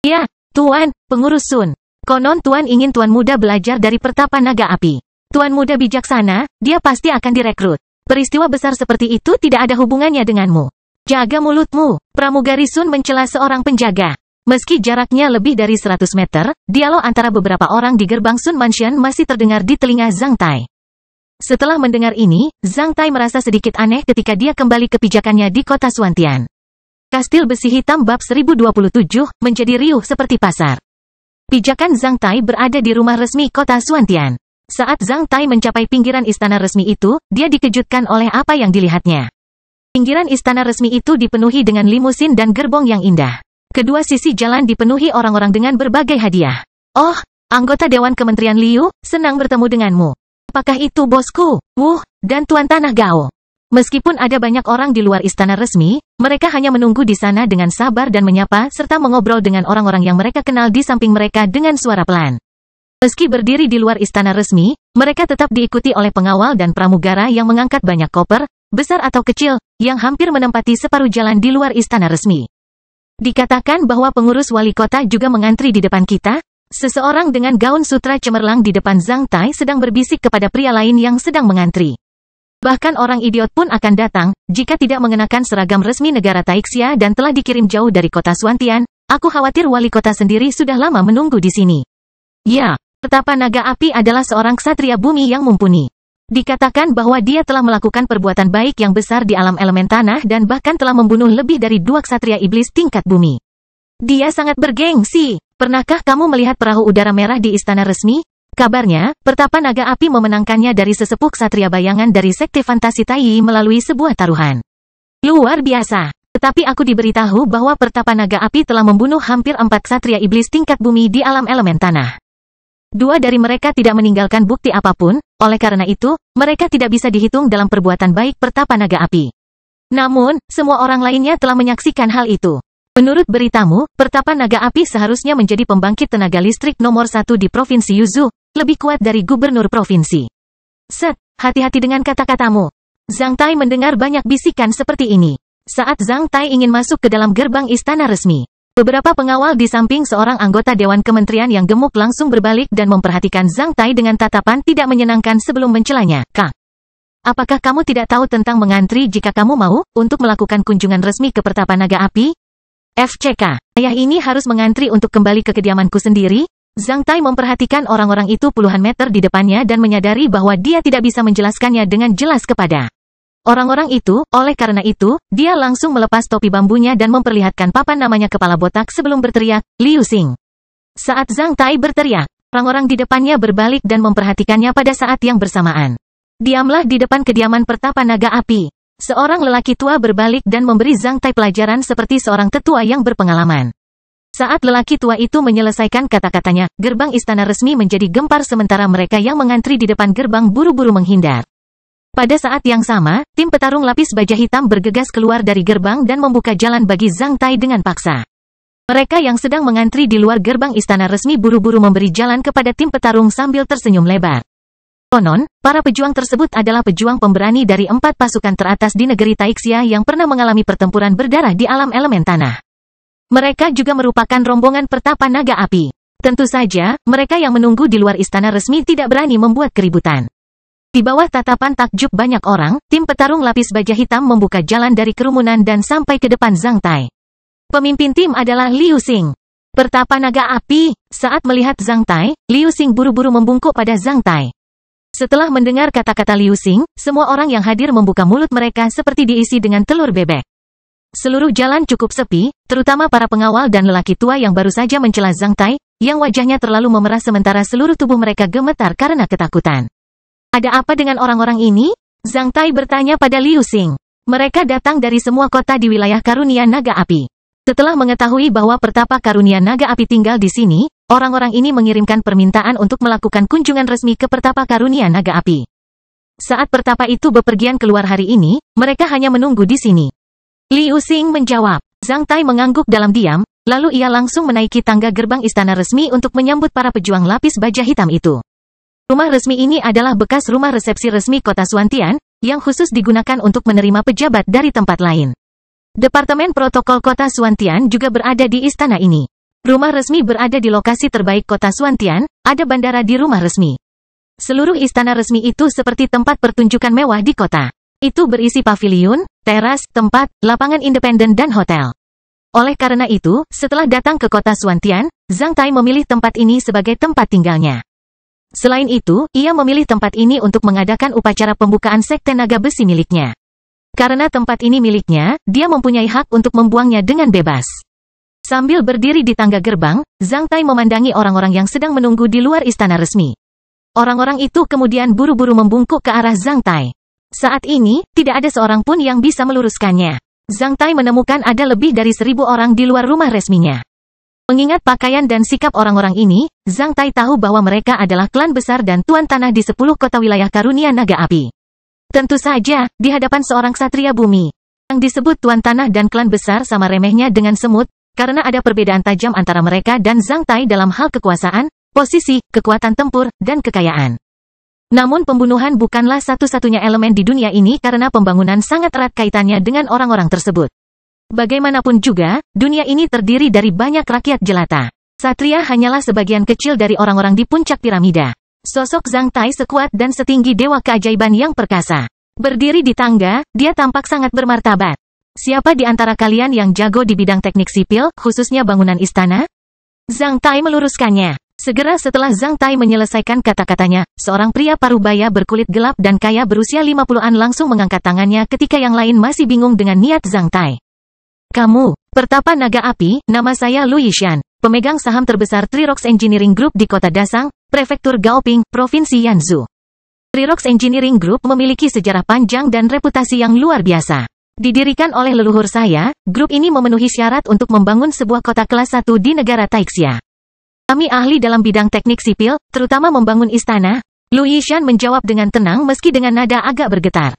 Ya, tuan, pengurus Sun. Konon tuan ingin tuan muda belajar dari pertapa naga api. Tuan muda bijaksana, dia pasti akan direkrut. Peristiwa besar seperti itu tidak ada hubungannya denganmu. Jaga mulutmu. Pramugari Sun mencela seorang penjaga. Meski jaraknya lebih dari 100 meter, dialog antara beberapa orang di gerbang Sun Mansion masih terdengar di telinga Zhang Tai. Setelah mendengar ini, Zhang Tai merasa sedikit aneh ketika dia kembali ke pijakannya di kota Suantian. Kastil Besi Hitam bab 1027 menjadi riuh seperti pasar. Pijakan Zhang Tai berada di rumah resmi kota Suantian. Saat Zhang Tai mencapai pinggiran istana resmi itu, dia dikejutkan oleh apa yang dilihatnya. Pinggiran istana resmi itu dipenuhi dengan limusin dan gerbong yang indah. Kedua sisi jalan dipenuhi orang-orang dengan berbagai hadiah. Oh, anggota Dewan Kementerian Liu, senang bertemu denganmu. Apakah itu bosku, Wu, dan Tuan Tanah Gao? Meskipun ada banyak orang di luar istana resmi, mereka hanya menunggu di sana dengan sabar dan menyapa serta mengobrol dengan orang-orang yang mereka kenal di samping mereka dengan suara pelan. Meski berdiri di luar istana resmi, mereka tetap diikuti oleh pengawal dan pramugara yang mengangkat banyak koper, besar atau kecil, yang hampir menempati separuh jalan di luar istana resmi. Dikatakan bahwa pengurus wali kota juga mengantri di depan kita. Seseorang dengan gaun sutra cemerlang di depan Zhang Tai sedang berbisik kepada pria lain yang sedang mengantri. Bahkan orang idiot pun akan datang, jika tidak mengenakan seragam resmi negara Taixia dan telah dikirim jauh dari kota Suantian. Aku khawatir wali kota sendiri sudah lama menunggu di sini. Ya. Pertapa Naga Api adalah seorang ksatria bumi yang mumpuni. Dikatakan bahwa dia telah melakukan perbuatan baik yang besar di alam elemen tanah dan bahkan telah membunuh lebih dari 2 ksatria iblis tingkat bumi. Dia sangat bergengsi. Pernahkah kamu melihat perahu udara merah di istana resmi? Kabarnya, Pertapa Naga Api memenangkannya dari sesepuh ksatria bayangan dari sekte fantasi Taiyi melalui sebuah taruhan. Luar biasa. Tetapi aku diberitahu bahwa Pertapa Naga Api telah membunuh hampir 4 ksatria iblis tingkat bumi di alam elemen tanah. 2 dari mereka tidak meninggalkan bukti apapun, oleh karena itu, mereka tidak bisa dihitung dalam perbuatan baik Pertapa Naga Api. Namun, semua orang lainnya telah menyaksikan hal itu. Menurut beritamu, Pertapa Naga Api seharusnya menjadi pembangkit tenaga listrik nomor 1 di Provinsi Yuzhou, lebih kuat dari gubernur provinsi. Set, hati-hati dengan kata-katamu. Zhang Tai mendengar banyak bisikan seperti ini. Saat Zhang Tai ingin masuk ke dalam gerbang istana resmi, beberapa pengawal di samping seorang anggota Dewan Kementerian yang gemuk langsung berbalik dan memperhatikan Zhang Tai dengan tatapan tidak menyenangkan sebelum mencelanya. Kak, apakah kamu tidak tahu tentang mengantri jika kamu mau untuk melakukan kunjungan resmi ke Pertapa Naga Api? FCK, ayah ini harus mengantri untuk kembali ke kediamanku sendiri? Zhang Tai memperhatikan orang-orang itu puluhan meter di depannya dan menyadari bahwa dia tidak bisa menjelaskannya dengan jelas kepada orang-orang itu. Oleh karena itu, dia langsung melepas topi bambunya dan memperlihatkan papan namanya kepala botak sebelum berteriak, Liu Xing. Saat Zhang Tai berteriak, orang-orang di depannya berbalik dan memperhatikannya pada saat yang bersamaan. Diamlah di depan kediaman Pertapa Naga Api. Seorang lelaki tua berbalik dan memberi Zhang Tai pelajaran seperti seorang tetua yang berpengalaman. Saat lelaki tua itu menyelesaikan kata-katanya, gerbang istana resmi menjadi gempar sementara mereka yang mengantri di depan gerbang buru-buru menghindar. Pada saat yang sama, tim petarung lapis baja hitam bergegas keluar dari gerbang dan membuka jalan bagi Zhang Tai dengan paksa. Mereka yang sedang mengantri di luar gerbang istana resmi buru-buru memberi jalan kepada tim petarung sambil tersenyum lebar. Konon, para pejuang tersebut adalah pejuang pemberani dari 4 pasukan teratas di negeri Taixia yang pernah mengalami pertempuran berdarah di alam elemen tanah. Mereka juga merupakan rombongan Pertapa Naga Api. Tentu saja, mereka yang menunggu di luar istana resmi tidak berani membuat keributan. Di bawah tatapan takjub banyak orang, tim petarung lapis baja hitam membuka jalan dari kerumunan dan sampai ke depan Zhang Tai. Pemimpin tim adalah Liu Xing. Pertapa Naga Api. Saat melihat Zhang Tai, Liu Xing buru-buru membungkuk pada Zhang Tai. Setelah mendengar kata-kata Liu Xing, semua orang yang hadir membuka mulut mereka seperti diisi dengan telur bebek. Seluruh jalan cukup sepi, terutama para pengawal dan lelaki tua yang baru saja mencela Zhang Tai, yang wajahnya terlalu memerah sementara seluruh tubuh mereka gemetar karena ketakutan. Ada apa dengan orang-orang ini? Zhang Tai bertanya pada Liu Xing. Mereka datang dari semua kota di wilayah Karunia Naga Api. Setelah mengetahui bahwa Pertapa Karunia Naga Api tinggal di sini, orang-orang ini mengirimkan permintaan untuk melakukan kunjungan resmi ke Pertapa Karunia Naga Api. Saat Pertapa itu bepergian keluar hari ini, mereka hanya menunggu di sini. Liu Xing menjawab. Zhang Tai mengangguk dalam diam, lalu ia langsung menaiki tangga gerbang istana resmi untuk menyambut para pejuang lapis baja hitam itu. Rumah resmi ini adalah bekas rumah resepsi resmi kota Suantian, yang khusus digunakan untuk menerima pejabat dari tempat lain. Departemen Protokol Kota Suantian juga berada di istana ini. Rumah resmi berada di lokasi terbaik kota Suantian, ada bandara di rumah resmi. Seluruh istana resmi itu seperti tempat pertunjukan mewah di kota. Itu berisi paviliun, teras, tempat, lapangan independen dan hotel. Oleh karena itu, setelah datang ke kota Xuantian, Zhang Tai memilih tempat ini sebagai tempat tinggalnya. Selain itu, ia memilih tempat ini untuk mengadakan upacara pembukaan sekte naga besi miliknya. Karena tempat ini miliknya, dia mempunyai hak untuk membuangnya dengan bebas. Sambil berdiri di tangga gerbang, Zhang Tai memandangi orang-orang yang sedang menunggu di luar istana resmi. Orang-orang itu kemudian buru-buru membungkuk ke arah Zhang Tai. Saat ini, tidak ada seorang pun yang bisa meluruskannya. Zhang Tai menemukan ada lebih dari 1.000 orang di luar rumah resminya. Mengingat pakaian dan sikap orang-orang ini, Zhang Tai tahu bahwa mereka adalah klan besar dan tuan tanah di 10 kota wilayah karunia naga api. Tentu saja, di hadapan seorang ksatria bumi, yang disebut tuan tanah dan klan besar sama remehnya dengan semut, karena ada perbedaan tajam antara mereka dan Zhang Tai dalam hal kekuasaan, posisi, kekuatan tempur, dan kekayaan. Namun pembunuhan bukanlah satu-satunya elemen di dunia ini karena pembangunan sangat erat kaitannya dengan orang-orang tersebut. Bagaimanapun juga, dunia ini terdiri dari banyak rakyat jelata. Satria hanyalah sebagian kecil dari orang-orang di puncak piramida. Sosok Zhang Tai sekuat dan setinggi dewa keajaiban yang perkasa. Berdiri di tangga, dia tampak sangat bermartabat. Siapa di antara kalian yang jago di bidang teknik sipil, khususnya bangunan istana? Zhang Tai meluruskannya. Segera setelah Zhang Tai menyelesaikan kata-katanya, seorang pria parubaya berkulit gelap dan kaya berusia 50-an langsung mengangkat tangannya ketika yang lain masih bingung dengan niat Zhang Tai. Kamu, Pertapa Naga Api, nama saya Lu Yishan, pemegang saham terbesar Trirox Engineering Group di kota Dasang, Prefektur Gaoping, Provinsi Yanzhou. Trirox Engineering Group memiliki sejarah panjang dan reputasi yang luar biasa. Didirikan oleh leluhur saya, grup ini memenuhi syarat untuk membangun sebuah kota kelas 1 di negara Taixia. Kami ahli dalam bidang teknik sipil, terutama membangun istana. Lu Yishan menjawab dengan tenang meski dengan nada agak bergetar.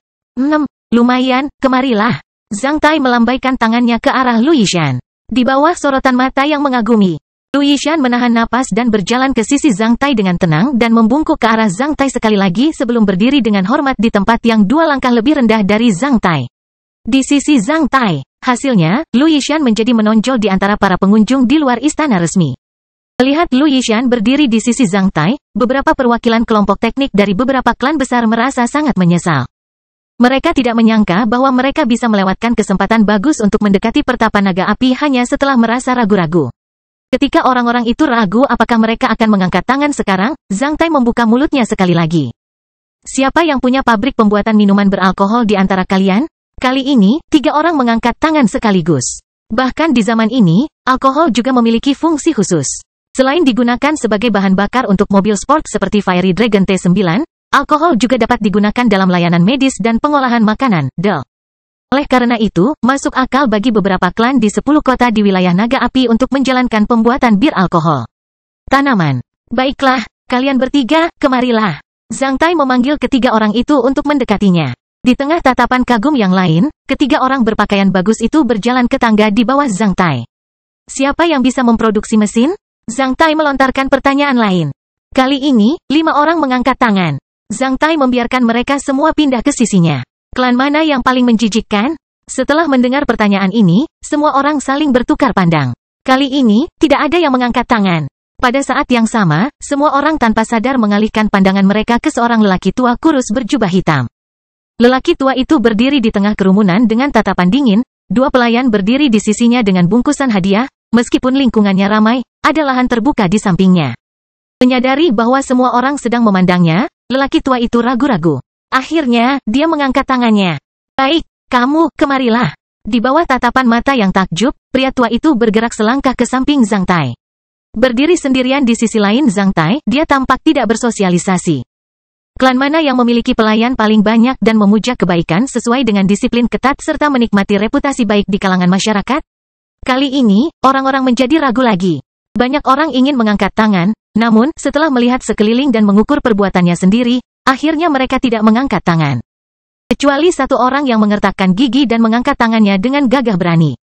Lumayan, kemarilah. Zhang Tai melambaikan tangannya ke arah Lu Yishan. Di bawah sorotan mata yang mengagumi, Lu Yishan menahan napas dan berjalan ke sisi Zhang Tai dengan tenang dan membungkuk ke arah Zhang Tai sekali lagi sebelum berdiri dengan hormat di tempat yang 2 langkah lebih rendah dari Zhang Tai. Di sisi Zhang Tai, hasilnya, Lu Yishan menjadi menonjol di antara para pengunjung di luar istana resmi. Melihat Lu Yishan berdiri di sisi Zhang Tai, beberapa perwakilan kelompok teknik dari beberapa klan besar merasa sangat menyesal. Mereka tidak menyangka bahwa mereka bisa melewatkan kesempatan bagus untuk mendekati Pertapa Naga Api hanya setelah merasa ragu-ragu. Ketika orang-orang itu ragu apakah mereka akan mengangkat tangan sekarang, Zhang Tai membuka mulutnya sekali lagi. Siapa yang punya pabrik pembuatan minuman beralkohol di antara kalian? Kali ini, 3 orang mengangkat tangan sekaligus. Bahkan di zaman ini, alkohol juga memiliki fungsi khusus. Selain digunakan sebagai bahan bakar untuk mobil sport seperti Fiery Dragon T9, alkohol juga dapat digunakan dalam layanan medis dan pengolahan makanan, Oleh karena itu, masuk akal bagi beberapa klan di 10 kota di wilayah Naga Api untuk menjalankan pembuatan bir alkohol. Tanaman. Baiklah, kalian bertiga, kemarilah. Zhang Tai memanggil ketiga orang itu untuk mendekatinya. Di tengah tatapan kagum yang lain, ketiga orang berpakaian bagus itu berjalan ke tangga di bawah Zhang Tai. Siapa yang bisa memproduksi mesin? Zhang Tai melontarkan pertanyaan lain. Kali ini, 5 orang mengangkat tangan. Zhang Tai membiarkan mereka semua pindah ke sisinya. Klan mana yang paling menjijikkan? Setelah mendengar pertanyaan ini, semua orang saling bertukar pandang. Kali ini, tidak ada yang mengangkat tangan. Pada saat yang sama, semua orang tanpa sadar mengalihkan pandangan mereka ke seorang lelaki tua kurus berjubah hitam. Lelaki tua itu berdiri di tengah kerumunan dengan tatapan dingin, 2 pelayan berdiri di sisinya dengan bungkusan hadiah, meskipun lingkungannya ramai, ada lahan terbuka di sampingnya. Menyadari bahwa semua orang sedang memandangnya, lelaki tua itu ragu-ragu. Akhirnya, dia mengangkat tangannya. Baik, kamu, kemarilah. Di bawah tatapan mata yang takjub, pria tua itu bergerak selangkah ke samping Zhang Tai. Berdiri sendirian di sisi lain Zhang Tai, dia tampak tidak bersosialisasi. Klan mana yang memiliki pelayan paling banyak dan memuja kebaikan sesuai dengan disiplin ketat serta menikmati reputasi baik di kalangan masyarakat? Kali ini, orang-orang menjadi ragu lagi. Banyak orang ingin mengangkat tangan, namun, setelah melihat sekeliling dan mengukur perbuatannya sendiri, akhirnya mereka tidak mengangkat tangan. Kecuali 1 orang yang mengertakkan gigi dan mengangkat tangannya dengan gagah berani.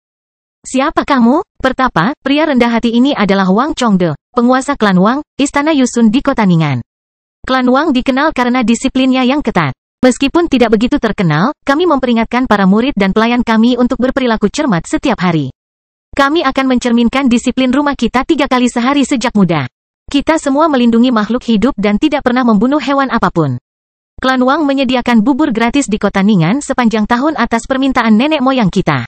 Siapa kamu? Pertapa, pria rendah hati ini adalah Wang Chongde, penguasa klan Wang, Istana Yusun di kota Ning'an. Klan Wang dikenal karena disiplinnya yang ketat. Meskipun tidak begitu terkenal, kami memperingatkan para murid dan pelayan kami untuk berperilaku cermat setiap hari. Kami akan mencerminkan disiplin rumah kita 3 kali sehari sejak muda. Kita semua melindungi makhluk hidup dan tidak pernah membunuh hewan apapun. Klan Wang menyediakan bubur gratis di kota Ningan sepanjang tahun atas permintaan nenek moyang kita.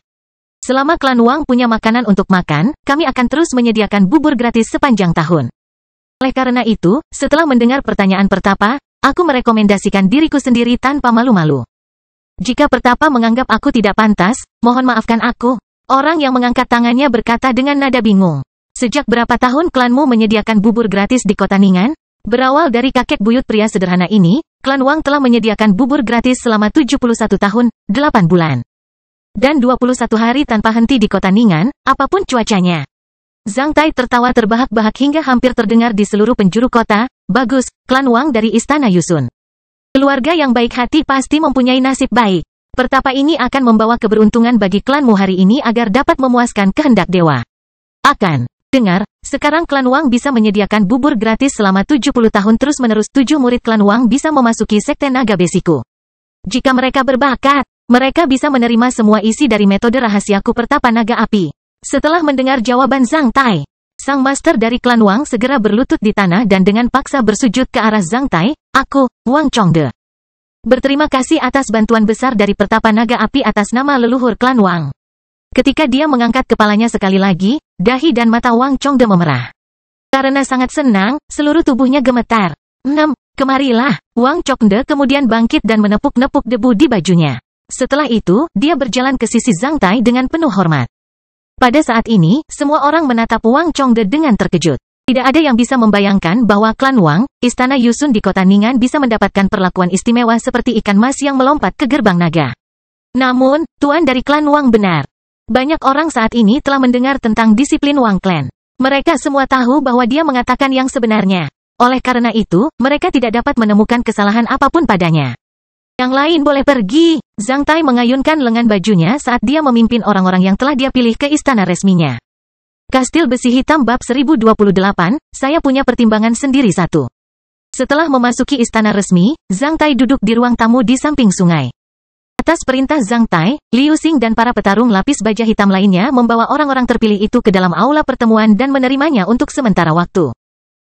Selama Klan Wang punya makanan untuk makan, kami akan terus menyediakan bubur gratis sepanjang tahun. Oleh karena itu, setelah mendengar pertanyaan Pertapa, aku merekomendasikan diriku sendiri tanpa malu-malu. Jika Pertapa menganggap aku tidak pantas, mohon maafkan aku. Orang yang mengangkat tangannya berkata dengan nada bingung. Sejak berapa tahun klanmu menyediakan bubur gratis di kota Ningan? Berawal dari kakek buyut pria sederhana ini, Klan Wang telah menyediakan bubur gratis selama 71 tahun, 8 bulan. Dan 21 hari tanpa henti di kota Ningan, apapun cuacanya. Zhang Tai tertawa terbahak-bahak hingga hampir terdengar di seluruh penjuru kota. Bagus, Klan Wang dari Istana Yusun. Keluarga yang baik hati pasti mempunyai nasib baik. Pertapa ini akan membawa keberuntungan bagi klanmu hari ini agar dapat memuaskan kehendak dewa. Dengar, sekarang Klan Wang bisa menyediakan bubur gratis selama 70 tahun terus-menerus. 7 murid Klan Wang bisa memasuki Sekte Naga Besiku. Jika mereka berbakat, mereka bisa menerima semua isi dari metode rahasiaku Pertapa Naga Api. Setelah mendengar jawaban Zhang Tai, sang master dari Klan Wang segera berlutut di tanah dan dengan paksa bersujud ke arah Zhang Tai. Aku, Wang Chongde. Berterima kasih atas bantuan besar dari Pertapa Naga Api atas nama leluhur Klan Wang. Ketika dia mengangkat kepalanya sekali lagi, dahi dan mata Wang Chongde memerah. Karena sangat senang, seluruh tubuhnya gemetar. Kemarilah. Wang Chongde kemudian bangkit dan menepuk-nepuk debu di bajunya. Setelah itu, dia berjalan ke sisi Zhang Tai dengan penuh hormat. Pada saat ini, semua orang menatap Wang Chongde dengan terkejut. Tidak ada yang bisa membayangkan bahwa Klan Wang, Istana Yusun di kota Ningan bisa mendapatkan perlakuan istimewa seperti ikan mas yang melompat ke gerbang naga. Namun, tuan dari Klan Wang benar. Banyak orang saat ini telah mendengar tentang disiplin Wang Clan. Mereka semua tahu bahwa dia mengatakan yang sebenarnya. Oleh karena itu, mereka tidak dapat menemukan kesalahan apapun padanya. Yang lain boleh pergi. Zhang Tai mengayunkan lengan bajunya saat dia memimpin orang-orang yang telah dia pilih ke istana resminya. Kastil Besi Hitam bab 1028, saya punya pertimbangan sendiri satu. Setelah memasuki istana resmi, Zhang Tai duduk di ruang tamu di samping sungai. Atas perintah Zhang Tai, Liu Xing dan para petarung lapis baja hitam lainnya membawa orang-orang terpilih itu ke dalam aula pertemuan dan menerimanya untuk sementara waktu.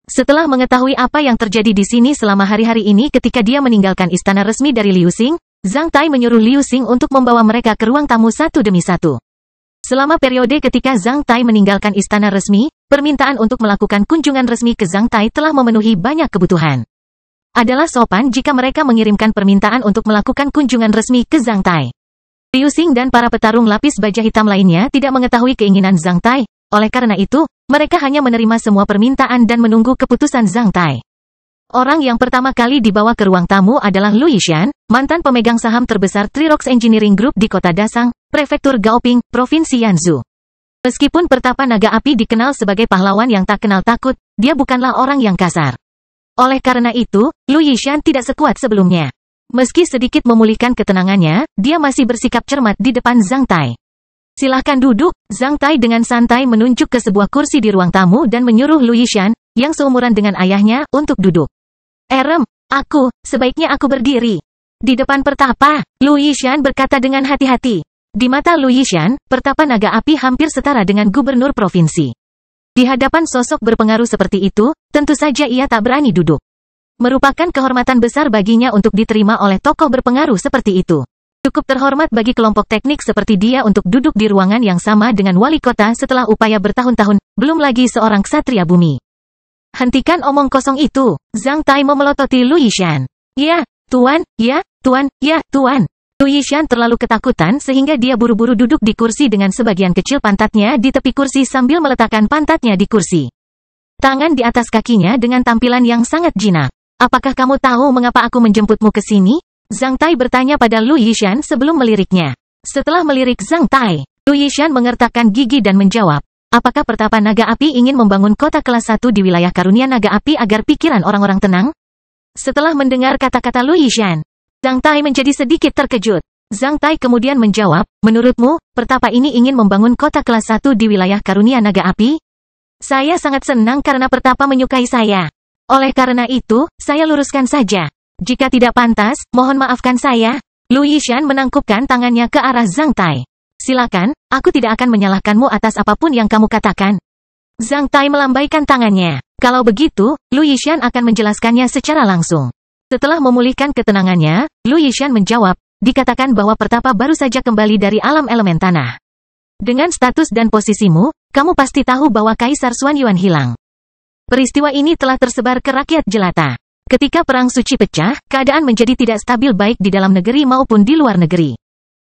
Setelah mengetahui apa yang terjadi di sini selama hari-hari ini ketika dia meninggalkan istana resmi dari Liu Xing, Zhang Tai menyuruh Liu Xing untuk membawa mereka ke ruang tamu satu demi satu. Selama periode ketika Zhang Tai meninggalkan istana resmi, permintaan untuk melakukan kunjungan resmi ke Zhang Tai telah memenuhi banyak kebutuhan. Adalah sopan jika mereka mengirimkan permintaan untuk melakukan kunjungan resmi ke Zhang Tai. Liu Xing dan para petarung lapis baja hitam lainnya tidak mengetahui keinginan Zhang Tai. Oleh karena itu, mereka hanya menerima semua permintaan dan menunggu keputusan Zhang Tai. Orang yang pertama kali dibawa ke ruang tamu adalah Lu Yishan, mantan pemegang saham terbesar Trirox Engineering Group di kota Dasang, Prefektur Gaoping, Provinsi Yanzhou. Meskipun Pertapa Naga Api dikenal sebagai pahlawan yang tak kenal takut, dia bukanlah orang yang kasar. Oleh karena itu, Lu Yishan tidak sekuat sebelumnya. Meski sedikit memulihkan ketenangannya, dia masih bersikap cermat di depan Zhang Tai. Silahkan duduk. Zhang Tai dengan santai menunjuk ke sebuah kursi di ruang tamu dan menyuruh Lu Yishan, yang seumuran dengan ayahnya, untuk duduk. Sebaiknya aku berdiri. Di depan Pertapa, Lu Yishan berkata dengan hati-hati. Di mata Lu Yishan, Pertapa Naga Api hampir setara dengan gubernur provinsi. Di hadapan sosok berpengaruh seperti itu, tentu saja ia tak berani duduk. Merupakan kehormatan besar baginya untuk diterima oleh tokoh berpengaruh seperti itu. Cukup terhormat bagi kelompok teknik seperti dia untuk duduk di ruangan yang sama dengan wali kota setelah upaya bertahun-tahun, belum lagi seorang ksatria bumi. Hentikan omong kosong itu. Zhang Tai memelototi Lu Yishan. Ya, tuan. Lu Yishan terlalu ketakutan sehingga dia buru-buru duduk di kursi dengan sebagian kecil pantatnya di tepi kursi sambil meletakkan pantatnya di kursi. Tangan di atas kakinya dengan tampilan yang sangat jinak. Apakah kamu tahu mengapa aku menjemputmu ke sini? Zhang Tai bertanya pada Lu Yishan sebelum meliriknya. Setelah melirik Zhang Tai, Lu Yishan mengertakkan gigi dan menjawab. Apakah Pertapa Naga Api ingin membangun kota kelas 1 di wilayah karunia Naga Api agar pikiran orang-orang tenang? Setelah mendengar kata-kata Lu Yishan, Zhang Tai menjadi sedikit terkejut. Zhang Tai kemudian menjawab, menurutmu, Pertapa ini ingin membangun kota kelas 1 di wilayah karunia Naga Api? Saya sangat senang karena Pertapa menyukai saya. Oleh karena itu, saya luruskan saja. Jika tidak pantas, mohon maafkan saya. Lu Yishan menangkupkan tangannya ke arah Zhang Tai. Silakan, aku tidak akan menyalahkanmu atas apapun yang kamu katakan. Zhang Tai melambaikan tangannya. Kalau begitu, Lu Yishan akan menjelaskannya secara langsung. Setelah memulihkan ketenangannya, Lu Yishan menjawab, dikatakan bahwa pertapa baru saja kembali dari alam elemen tanah. Dengan status dan posisimu, kamu pasti tahu bahwa Kaisar Xuanyuan hilang. Peristiwa ini telah tersebar ke rakyat jelata. Ketika Perang Suci pecah, keadaan menjadi tidak stabil baik di dalam negeri maupun di luar negeri.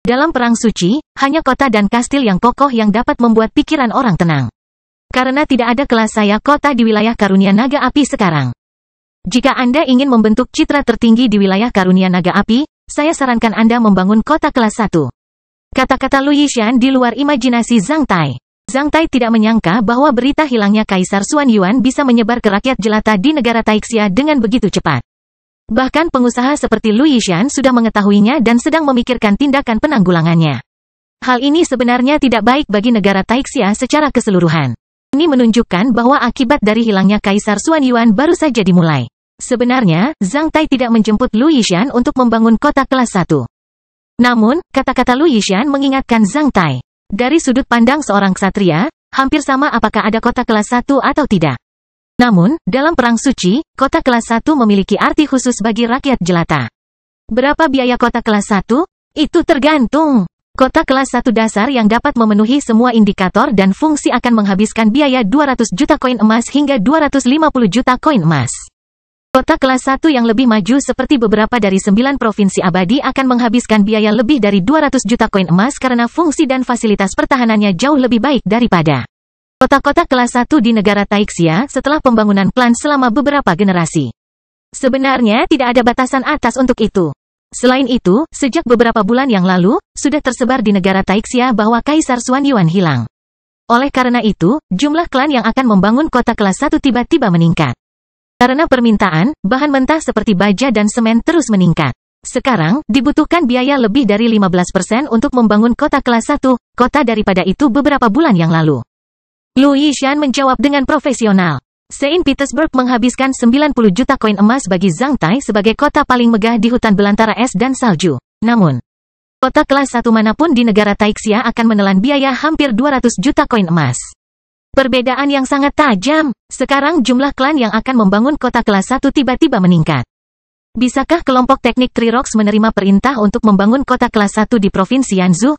Dalam Perang Suci, hanya kota dan kastil yang kokoh yang dapat membuat pikiran orang tenang. Karena tidak ada kelas saya kota di wilayah karunia naga api sekarang. Jika Anda ingin membentuk citra tertinggi di wilayah karunia naga api, saya sarankan Anda membangun kota kelas 1. Kata-kata Lu Yishan di luar imajinasi Zhang Tai. Zhang Tai tidak menyangka bahwa berita hilangnya Kaisar Xuanyuan bisa menyebar ke rakyat jelata di negara Taixia dengan begitu cepat. Bahkan pengusaha seperti Lu Yishan sudah mengetahuinya dan sedang memikirkan tindakan penanggulangannya. Hal ini sebenarnya tidak baik bagi negara Taixia secara keseluruhan. Ini menunjukkan bahwa akibat dari hilangnya Kaisar Xuanyuan baru saja dimulai. Sebenarnya, Zhang Tai tidak menjemput Lu Yishan untuk membangun kota kelas 1. Namun, kata-kata Lu Yishan mengingatkan Zhang Tai. Dari sudut pandang seorang ksatria, hampir sama apakah ada kota kelas 1 atau tidak. Namun, dalam Perang Suci, kota kelas 1 memiliki arti khusus bagi rakyat jelata. Berapa biaya kota kelas 1? Itu tergantung. Kota kelas 1 dasar yang dapat memenuhi semua indikator dan fungsi akan menghabiskan biaya 200 juta koin emas hingga 250 juta koin emas. Kota kelas 1 yang lebih maju seperti beberapa dari 9 provinsi abadi akan menghabiskan biaya lebih dari 200 juta koin emas karena fungsi dan fasilitas pertahanannya jauh lebih baik daripada kota-kota kelas 1 di negara Taixia setelah pembangunan klan selama beberapa generasi. Sebenarnya tidak ada batasan atas untuk itu. Selain itu, sejak beberapa bulan yang lalu, sudah tersebar di negara Taixia bahwa Kaisar Xuanyuan hilang. Oleh karena itu, jumlah klan yang akan membangun kota kelas 1 tiba-tiba meningkat. Karena permintaan, bahan mentah seperti baja dan semen terus meningkat. Sekarang, dibutuhkan biaya lebih dari 15% untuk membangun kota kelas 1, kota daripada itu beberapa bulan yang lalu. Lu Yishan menjawab dengan profesional. Saint Petersburg menghabiskan 90 juta koin emas bagi Zhang Tai sebagai kota paling megah di hutan belantara es dan salju. Namun, kota kelas 1 manapun di negara Taixia akan menelan biaya hampir 200 juta koin emas. Perbedaan yang sangat tajam. Sekarang jumlah klan yang akan membangun kota kelas 1 tiba-tiba meningkat. Bisakah kelompok teknik Three Rocks menerima perintah untuk membangun kota kelas 1 di Provinsi Yanzhou?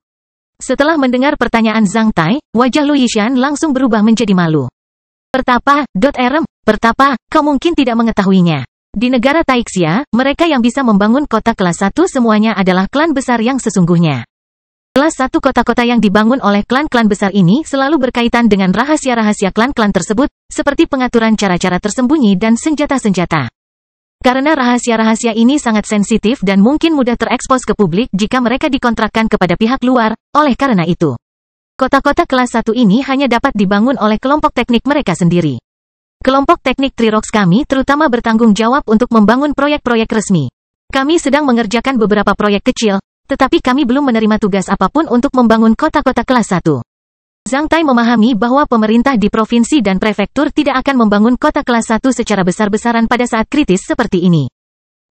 Setelah mendengar pertanyaan Zhang Tai, wajah Lu Yishan langsung berubah menjadi malu. Pertapa, Pertapa, kau mungkin tidak mengetahuinya. Di negara Taixia, mereka yang bisa membangun kota kelas 1 semuanya adalah klan besar yang sesungguhnya. Kelas 1 kota-kota yang dibangun oleh klan-klan besar ini selalu berkaitan dengan rahasia-rahasia klan-klan tersebut, seperti pengaturan cara-cara tersembunyi dan senjata-senjata. Karena rahasia-rahasia ini sangat sensitif dan mungkin mudah terekspos ke publik jika mereka dikontrakkan kepada pihak luar, oleh karena itu. Kota-kota kelas 1 ini hanya dapat dibangun oleh kelompok teknik mereka sendiri. Kelompok teknik Three Rocks kami terutama bertanggung jawab untuk membangun proyek-proyek resmi. Kami sedang mengerjakan beberapa proyek kecil, tetapi kami belum menerima tugas apapun untuk membangun kota-kota kelas 1. Zhang Tai memahami bahwa pemerintah di provinsi dan prefektur tidak akan membangun kota kelas 1 secara besar-besaran pada saat kritis seperti ini.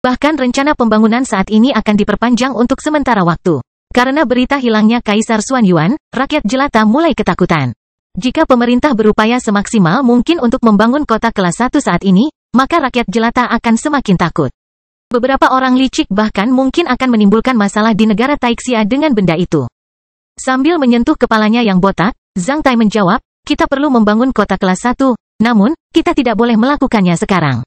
Bahkan rencana pembangunan saat ini akan diperpanjang untuk sementara waktu. Karena berita hilangnya Kaisar Xuanyuan, rakyat jelata mulai ketakutan. Jika pemerintah berupaya semaksimal mungkin untuk membangun kota kelas 1 saat ini, maka rakyat jelata akan semakin takut. Beberapa orang licik bahkan mungkin akan menimbulkan masalah di negara Taixia dengan benda itu. Sambil menyentuh kepalanya yang botak, Zhang Tai menjawab, kita perlu membangun kota kelas 1, namun, kita tidak boleh melakukannya sekarang.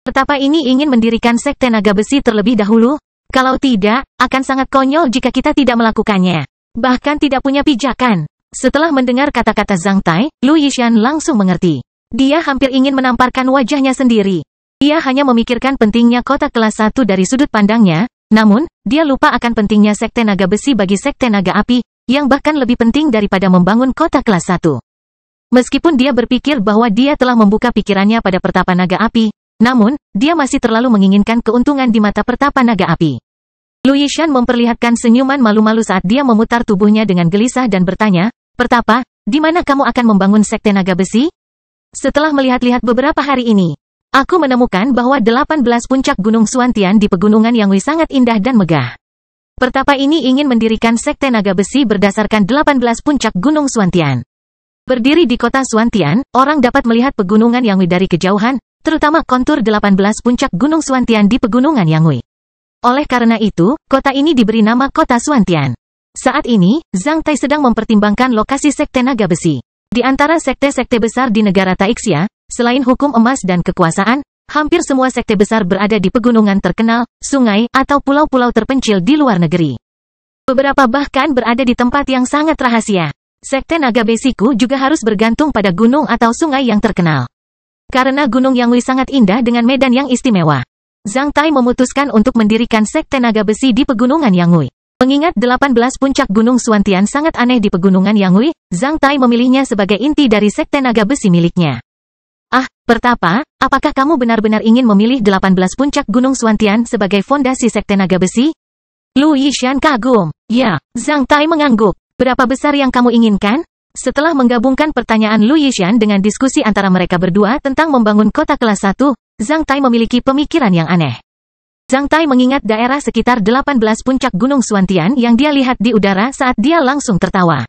Pertapa ini ingin mendirikan sekte naga besi terlebih dahulu? Kalau tidak, akan sangat konyol jika kita tidak melakukannya. Bahkan tidak punya pijakan. Setelah mendengar kata-kata Zhang Tai, Lu Yishan langsung mengerti. Dia hampir ingin menamparkan wajahnya sendiri. Dia hanya memikirkan pentingnya kota kelas 1 dari sudut pandangnya, namun, dia lupa akan pentingnya sekte naga besi bagi sekte naga api, yang bahkan lebih penting daripada membangun kota kelas 1. Meskipun dia berpikir bahwa dia telah membuka pikirannya pada pertapa naga api, namun, dia masih terlalu menginginkan keuntungan di mata pertapa naga api. Lu Yishan memperlihatkan senyuman malu-malu saat dia memutar tubuhnya dengan gelisah dan bertanya, Pertapa, di mana kamu akan membangun sekte naga besi? Setelah melihat-lihat beberapa hari ini, aku menemukan bahwa 18 puncak gunung Xuantian di pegunungan Yanghui sangat indah dan megah. Pertapa ini ingin mendirikan sekte naga besi berdasarkan 18 puncak gunung Xuantian. Berdiri di kota Xuantian, orang dapat melihat pegunungan Yanghui dari kejauhan, terutama kontur 18 puncak Gunung Suantian di Pegunungan Yangui. Oleh karena itu, kota ini diberi nama Kota Suantian. Saat ini, Zhang Tai sedang mempertimbangkan lokasi sekte naga besi. Di antara sekte-sekte besar di negara Taixia, selain hukum emas dan kekuasaan, hampir semua sekte besar berada di pegunungan terkenal, sungai, atau pulau-pulau terpencil di luar negeri. Beberapa bahkan berada di tempat yang sangat rahasia. Sekte naga besiku juga harus bergantung pada gunung atau sungai yang terkenal. Karena Gunung Yangui sangat indah dengan medan yang istimewa, Zhang Tai memutuskan untuk mendirikan sekte naga besi di Pegunungan Yangui. Mengingat 18 puncak Gunung Suantian sangat aneh di Pegunungan Yangui, Zhang Tai memilihnya sebagai inti dari sekte naga besi miliknya. Ah, Pertapa, apakah kamu benar-benar ingin memilih 18 puncak Gunung Suantian sebagai fondasi sekte naga besi? Lu Yishan kagum. Ya, Zhang Tai mengangguk. Berapa besar yang kamu inginkan? Setelah menggabungkan pertanyaan Lu Yishan dengan diskusi antara mereka berdua tentang membangun kota kelas 1, Zhang Tai memiliki pemikiran yang aneh. Zhang Tai mengingat daerah sekitar 18 puncak Gunung Suantian yang dia lihat di udara saat dia langsung tertawa.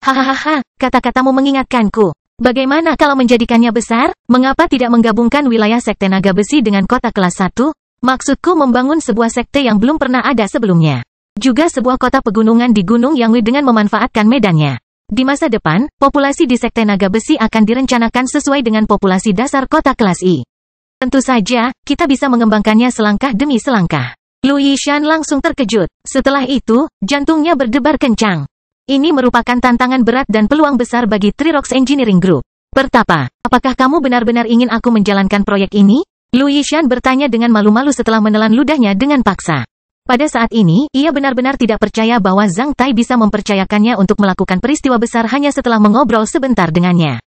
Hahaha, kata-katamu mengingatkanku. Bagaimana kalau menjadikannya besar? Mengapa tidak menggabungkan wilayah sekte naga besi dengan kota kelas 1? Maksudku membangun sebuah sekte yang belum pernah ada sebelumnya. Juga sebuah kota pegunungan di Gunung Yangui dengan memanfaatkan medannya. Di masa depan, populasi di sekte naga besi akan direncanakan sesuai dengan populasi dasar kota kelas I. Tentu saja, kita bisa mengembangkannya selangkah demi selangkah. Lu Yishan langsung terkejut. Setelah itu, jantungnya berdebar kencang. Ini merupakan tantangan berat dan peluang besar bagi Three Rocks Engineering Group. Pertapa, apakah kamu benar-benar ingin aku menjalankan proyek ini? Lu Yishan bertanya dengan malu-malu setelah menelan ludahnya dengan paksa. Pada saat ini, ia benar-benar tidak percaya bahwa Zhang Tai bisa mempercayakannya untuk melakukan peristiwa besar hanya setelah mengobrol sebentar dengannya.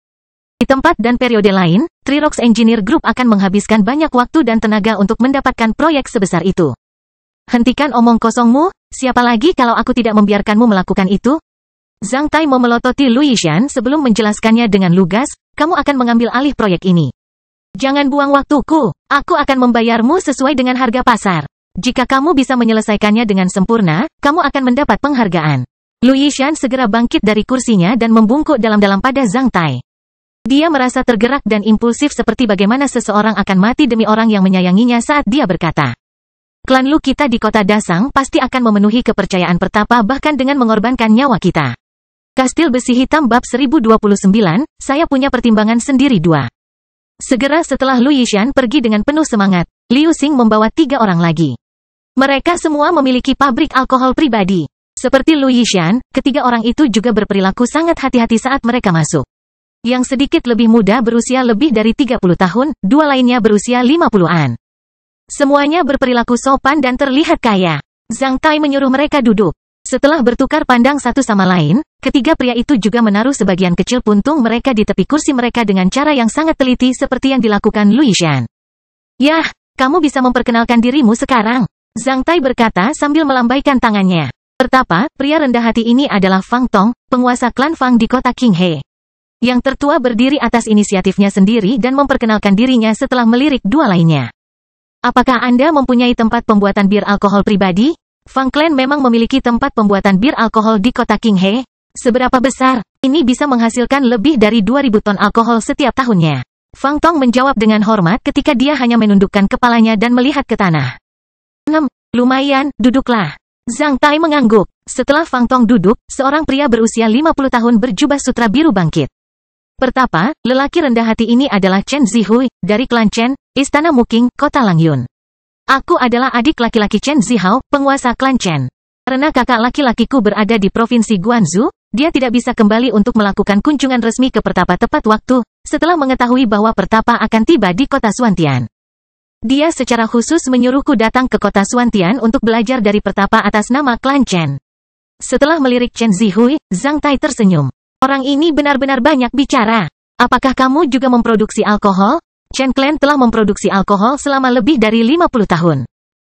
Di tempat dan periode lain, Three Rocks Engineer Group akan menghabiskan banyak waktu dan tenaga untuk mendapatkan proyek sebesar itu. Hentikan omong kosongmu, siapa lagi kalau aku tidak membiarkanmu melakukan itu? Zhang Tai memelototi Lu Yishan sebelum menjelaskannya dengan lugas, kamu akan mengambil alih proyek ini. Jangan buang waktuku, aku akan membayarmu sesuai dengan harga pasar. Jika kamu bisa menyelesaikannya dengan sempurna, kamu akan mendapat penghargaan. Lu Yishan segera bangkit dari kursinya dan membungkuk dalam-dalam pada Zhang Tai. Dia merasa tergerak dan impulsif seperti bagaimana seseorang akan mati demi orang yang menyayanginya saat dia berkata, klan Lu kita di kota Dasang pasti akan memenuhi kepercayaan Pertapa bahkan dengan mengorbankan nyawa kita. Kastil Besi Hitam bab 1029, saya punya pertimbangan sendiri 2. Segera setelah Lu Yishan pergi dengan penuh semangat, Liu Xing membawa 3 orang lagi. Mereka semua memiliki pabrik alkohol pribadi. Seperti Lu Yishan, ketiga orang itu juga berperilaku sangat hati-hati saat mereka masuk. Yang sedikit lebih muda berusia lebih dari 30 tahun, 2 lainnya berusia 50-an. Semuanya berperilaku sopan dan terlihat kaya. Zhang Tai menyuruh mereka duduk. Setelah bertukar pandang satu sama lain, ketiga pria itu juga menaruh sebagian kecil puntung mereka di tepi kursi mereka dengan cara yang sangat teliti seperti yang dilakukan Lu Yishan. Yah, kamu bisa memperkenalkan dirimu sekarang. Zhang Tai berkata sambil melambaikan tangannya. Pertapa, pria rendah hati ini adalah Fang Tong, penguasa klan Fang di kota Qinghe. Yang tertua berdiri atas inisiatifnya sendiri dan memperkenalkan dirinya setelah melirik 2 lainnya. Apakah Anda mempunyai tempat pembuatan bir alkohol pribadi? Fang Clan memang memiliki tempat pembuatan bir alkohol di kota Qinghe. Seberapa besar? Ini bisa menghasilkan lebih dari 2000 ton alkohol setiap tahunnya. Fang Tong menjawab dengan hormat ketika dia hanya menundukkan kepalanya dan melihat ke tanah. Lumayan, duduklah. Zhang Tai mengangguk. Setelah Fang Tong duduk, seorang pria berusia 50 tahun berjubah sutra biru bangkit. Pertapa, lelaki rendah hati ini adalah Chen Zihui, dari klan Chen, Istana Muking, Kota Langyun. Aku adalah adik laki-laki Chen Zihao, penguasa klan Chen. Karena kakak laki-lakiku berada di Provinsi Guangzhou, dia tidak bisa kembali untuk melakukan kunjungan resmi ke Pertapa tepat waktu, setelah mengetahui bahwa Pertapa akan tiba di kota Suantian. Dia secara khusus menyuruhku datang ke kota Suantian untuk belajar dari Pertapa atas nama klan Chen. Setelah melirik Chen Zihui, Zhang Tai tersenyum. Orang ini benar-benar banyak bicara. Apakah kamu juga memproduksi alkohol? Chen Clan telah memproduksi alkohol selama lebih dari 50 tahun.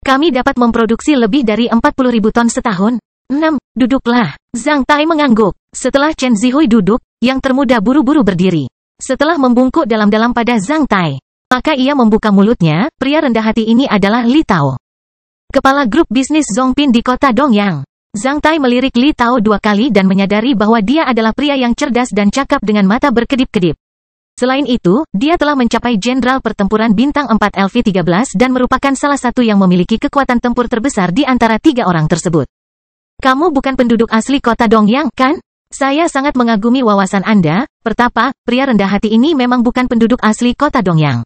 Kami dapat memproduksi lebih dari 40.000 ton setahun. 6. Duduklah. Zhang Tai mengangguk. Setelah Chen Zihui duduk, yang termuda buru-buru berdiri. Setelah membungkuk dalam-dalam pada Zhang Tai, maka ia membuka mulutnya. Pria rendah hati ini adalah Li Tao, kepala grup bisnis Zongpin di kota Dongyang. Zhang Tai melirik Li Tao 2 kali dan menyadari bahwa dia adalah pria yang cerdas dan cakap dengan mata berkedip-kedip. Selain itu, dia telah mencapai Jenderal Pertempuran Bintang 4 LV-13 dan merupakan salah satu yang memiliki kekuatan tempur terbesar di antara 3 orang tersebut. Kamu bukan penduduk asli kota Dongyang, kan? Saya sangat mengagumi wawasan Anda, Pertapa. Pria rendah hati ini memang bukan penduduk asli kota Dongyang.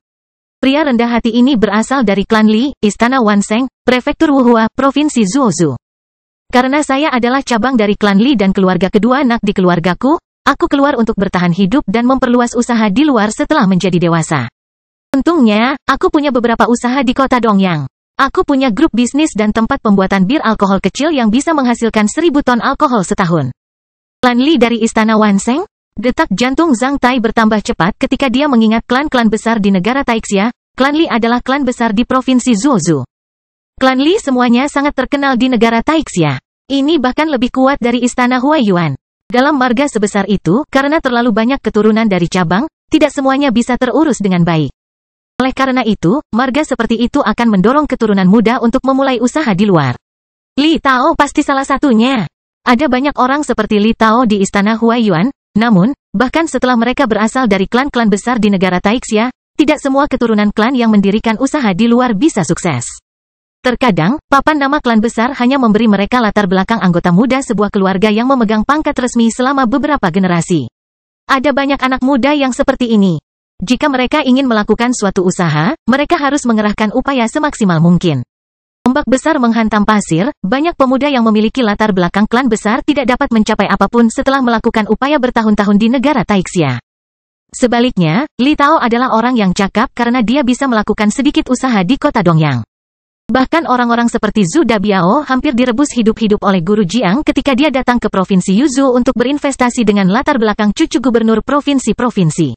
Pria rendah hati ini berasal dari klan Li, Istana Wanseng, Prefektur Wuhua, Provinsi Zuozhu. Karena saya adalah cabang dari klan Li dan keluarga kedua anak di keluargaku, aku keluar untuk bertahan hidup dan memperluas usaha di luar setelah menjadi dewasa. Untungnya, aku punya beberapa usaha di kota Dongyang. Aku punya grup bisnis dan tempat pembuatan bir alkohol kecil yang bisa menghasilkan 1000 ton alkohol setahun. Klan Li dari Istana Wanseng? Detak jantung Zhang Tai bertambah cepat ketika dia mengingat klan-klan besar di negara Taixia. Klan Li adalah klan besar di Provinsi Zuozhu. Klan Li semuanya sangat terkenal di negara Taixia. Ini bahkan lebih kuat dari Istana Huaiyuan. Dalam marga sebesar itu, karena terlalu banyak keturunan dari cabang, tidak semuanya bisa terurus dengan baik. Oleh karena itu, marga seperti itu akan mendorong keturunan muda untuk memulai usaha di luar. Li Tao pasti salah satunya. Ada banyak orang seperti Li Tao di Istana Huaiyuan. Namun, bahkan setelah mereka berasal dari klan-klan besar di negara Taixia, tidak semua keturunan klan yang mendirikan usaha di luar bisa sukses. Terkadang, papan nama klan besar hanya memberi mereka latar belakang anggota muda sebuah keluarga yang memegang pangkat resmi selama beberapa generasi. Ada banyak anak muda yang seperti ini. Jika mereka ingin melakukan suatu usaha, mereka harus mengerahkan upaya semaksimal mungkin. Ombak besar menghantam pasir, banyak pemuda yang memiliki latar belakang klan besar tidak dapat mencapai apapun setelah melakukan upaya bertahun-tahun di negara Taixia. Sebaliknya, Li Tao adalah orang yang cakap karena dia bisa melakukan sedikit usaha di kota Dongyang. Bahkan orang-orang seperti Zhu Dabiao hampir direbus hidup-hidup oleh Guru Jiang ketika dia datang ke Provinsi Yuzhou untuk berinvestasi dengan latar belakang cucu gubernur provinsi-provinsi.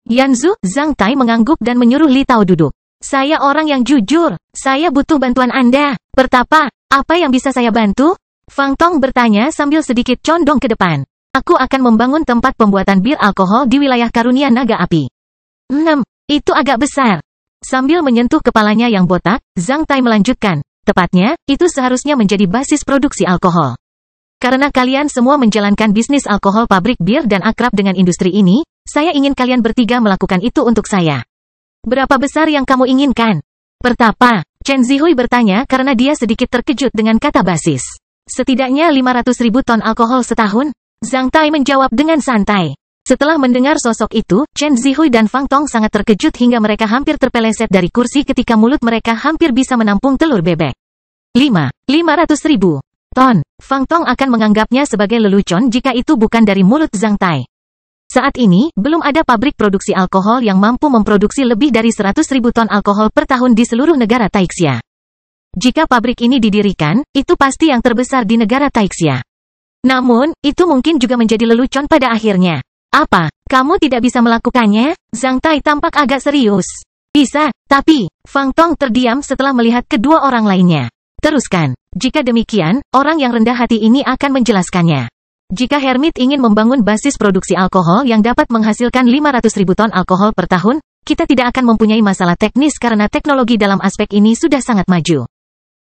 Yanzu, Zhang Tai mengangguk dan menyuruh Li Tao duduk. Saya orang yang jujur. Saya butuh bantuan Anda. Pertapa, apa yang bisa saya bantu? Fang Tong bertanya sambil sedikit condong ke depan. Aku akan membangun tempat pembuatan bir alkohol di wilayah Karunia Naga Api. Itu agak besar. Sambil menyentuh kepalanya yang botak, Zhang Tai melanjutkan. Tepatnya, itu seharusnya menjadi basis produksi alkohol. Karena kalian semua menjalankan bisnis alkohol pabrik bir dan akrab dengan industri ini, saya ingin kalian bertiga melakukan itu untuk saya. Berapa besar yang kamu inginkan? Pertapa, Chen Zihui bertanya karena dia sedikit terkejut dengan kata basis. Setidaknya 500.000 ton alkohol setahun? Zhang Tai menjawab dengan santai. Setelah mendengar sosok itu, Chen Zihui dan Fang Tong sangat terkejut hingga mereka hampir terpeleset dari kursi ketika mulut mereka hampir bisa menampung telur bebek. 500.000 ton. Fang Tong akan menganggapnya sebagai lelucon jika itu bukan dari mulut Zhang Tai. Saat ini, belum ada pabrik produksi alkohol yang mampu memproduksi lebih dari 100.000 ton alkohol per tahun di seluruh negara Taixia. Jika pabrik ini didirikan, itu pasti yang terbesar di negara Taixia. Namun, itu mungkin juga menjadi lelucon pada akhirnya. Apa? Kamu tidak bisa melakukannya? Zhang Tai tampak agak serius. Bisa, tapi, Fang Tong terdiam setelah melihat kedua orang lainnya. Teruskan. Jika demikian, orang yang rendah hati ini akan menjelaskannya. Jika Hermit ingin membangun basis produksi alkohol yang dapat menghasilkan 500.000 ton alkohol per tahun, kita tidak akan mempunyai masalah teknis karena teknologi dalam aspek ini sudah sangat maju.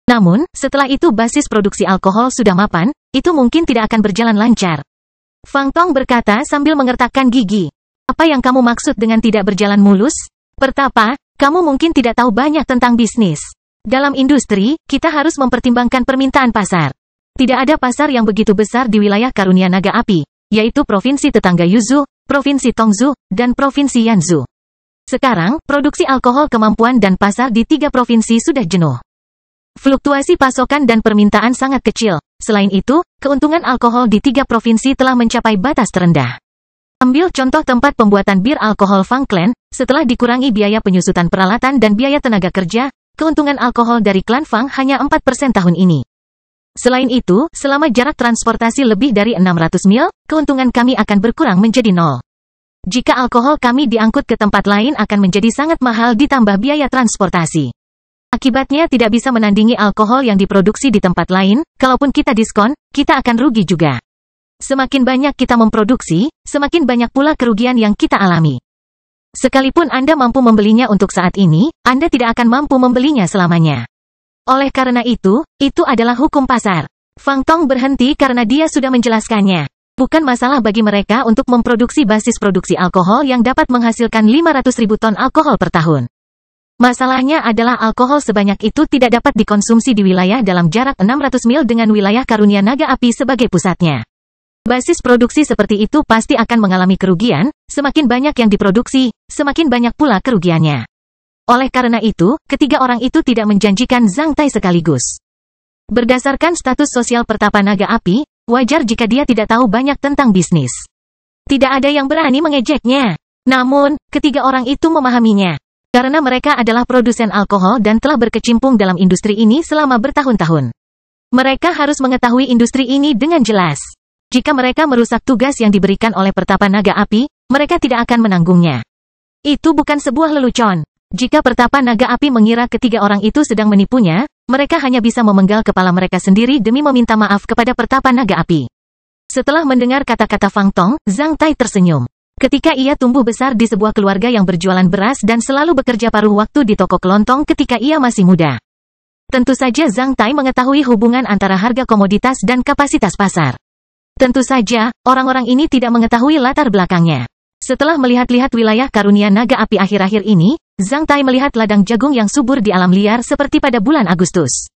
Namun, setelah itu basis produksi alkohol sudah mapan, itu mungkin tidak akan berjalan lancar. Fang Tong berkata sambil mengertakkan gigi. Apa yang kamu maksud dengan tidak berjalan mulus? Pertapa, kamu mungkin tidak tahu banyak tentang bisnis. Dalam industri, kita harus mempertimbangkan permintaan pasar. Tidak ada pasar yang begitu besar di wilayah Karunia Naga Api, yaitu Provinsi Tetangga Yuzhou, Provinsi Tongzhou, dan Provinsi Yanzhou. Sekarang, produksi alkohol kemampuan dan pasar di 3 provinsi sudah jenuh. Fluktuasi pasokan dan permintaan sangat kecil. Selain itu, keuntungan alkohol di 3 provinsi telah mencapai batas terendah. Ambil contoh tempat pembuatan bir alkohol Fang Clan, setelah dikurangi biaya penyusutan peralatan dan biaya tenaga kerja, keuntungan alkohol dari klan Fang hanya 4% tahun ini. Selain itu, selama jarak transportasi lebih dari 600 mil, keuntungan kami akan berkurang menjadi 0. Jika alkohol kami diangkut ke tempat lain akan menjadi sangat mahal ditambah biaya transportasi. Akibatnya tidak bisa menandingi alkohol yang diproduksi di tempat lain, kalaupun kita diskon, kita akan rugi juga. Semakin banyak kita memproduksi, semakin banyak pula kerugian yang kita alami. Sekalipun Anda mampu membelinya untuk saat ini, Anda tidak akan mampu membelinya selamanya. Oleh karena itu adalah hukum pasar. Fang Tong berhenti karena dia sudah menjelaskannya. Bukan masalah bagi mereka untuk memproduksi basis produksi alkohol yang dapat menghasilkan 500.000 ton alkohol per tahun. Masalahnya adalah alkohol sebanyak itu tidak dapat dikonsumsi di wilayah dalam jarak 600 mil dengan wilayah Karunia Naga Api sebagai pusatnya. Basis produksi seperti itu pasti akan mengalami kerugian, semakin banyak yang diproduksi, semakin banyak pula kerugiannya. Oleh karena itu, ketiga orang itu tidak menjanjikan Zhang Tai sekaligus. Berdasarkan status sosial Pertapa Naga Api, wajar jika dia tidak tahu banyak tentang bisnis. Tidak ada yang berani mengejeknya. Namun, ketiga orang itu memahaminya. Karena mereka adalah produsen alkohol dan telah berkecimpung dalam industri ini selama bertahun-tahun. Mereka harus mengetahui industri ini dengan jelas. Jika mereka merusak tugas yang diberikan oleh Pertapa Naga Api, mereka tidak akan menanggungnya. Itu bukan sebuah lelucon. Jika Pertapa Naga Api mengira ketiga orang itu sedang menipunya, mereka hanya bisa memenggal kepala mereka sendiri demi meminta maaf kepada Pertapa Naga Api. Setelah mendengar kata-kata Fang Tong, Zhang Tai tersenyum. Ketika ia tumbuh besar di sebuah keluarga yang berjualan beras dan selalu bekerja paruh waktu di toko kelontong ketika ia masih muda. Tentu saja Zhang Tai mengetahui hubungan antara harga komoditas dan kapasitas pasar. Tentu saja, orang-orang ini tidak mengetahui latar belakangnya. Setelah melihat-lihat wilayah Karunia Naga Api akhir-akhir ini, Zhang Tai melihat ladang jagung yang subur di alam liar seperti pada bulan Agustus.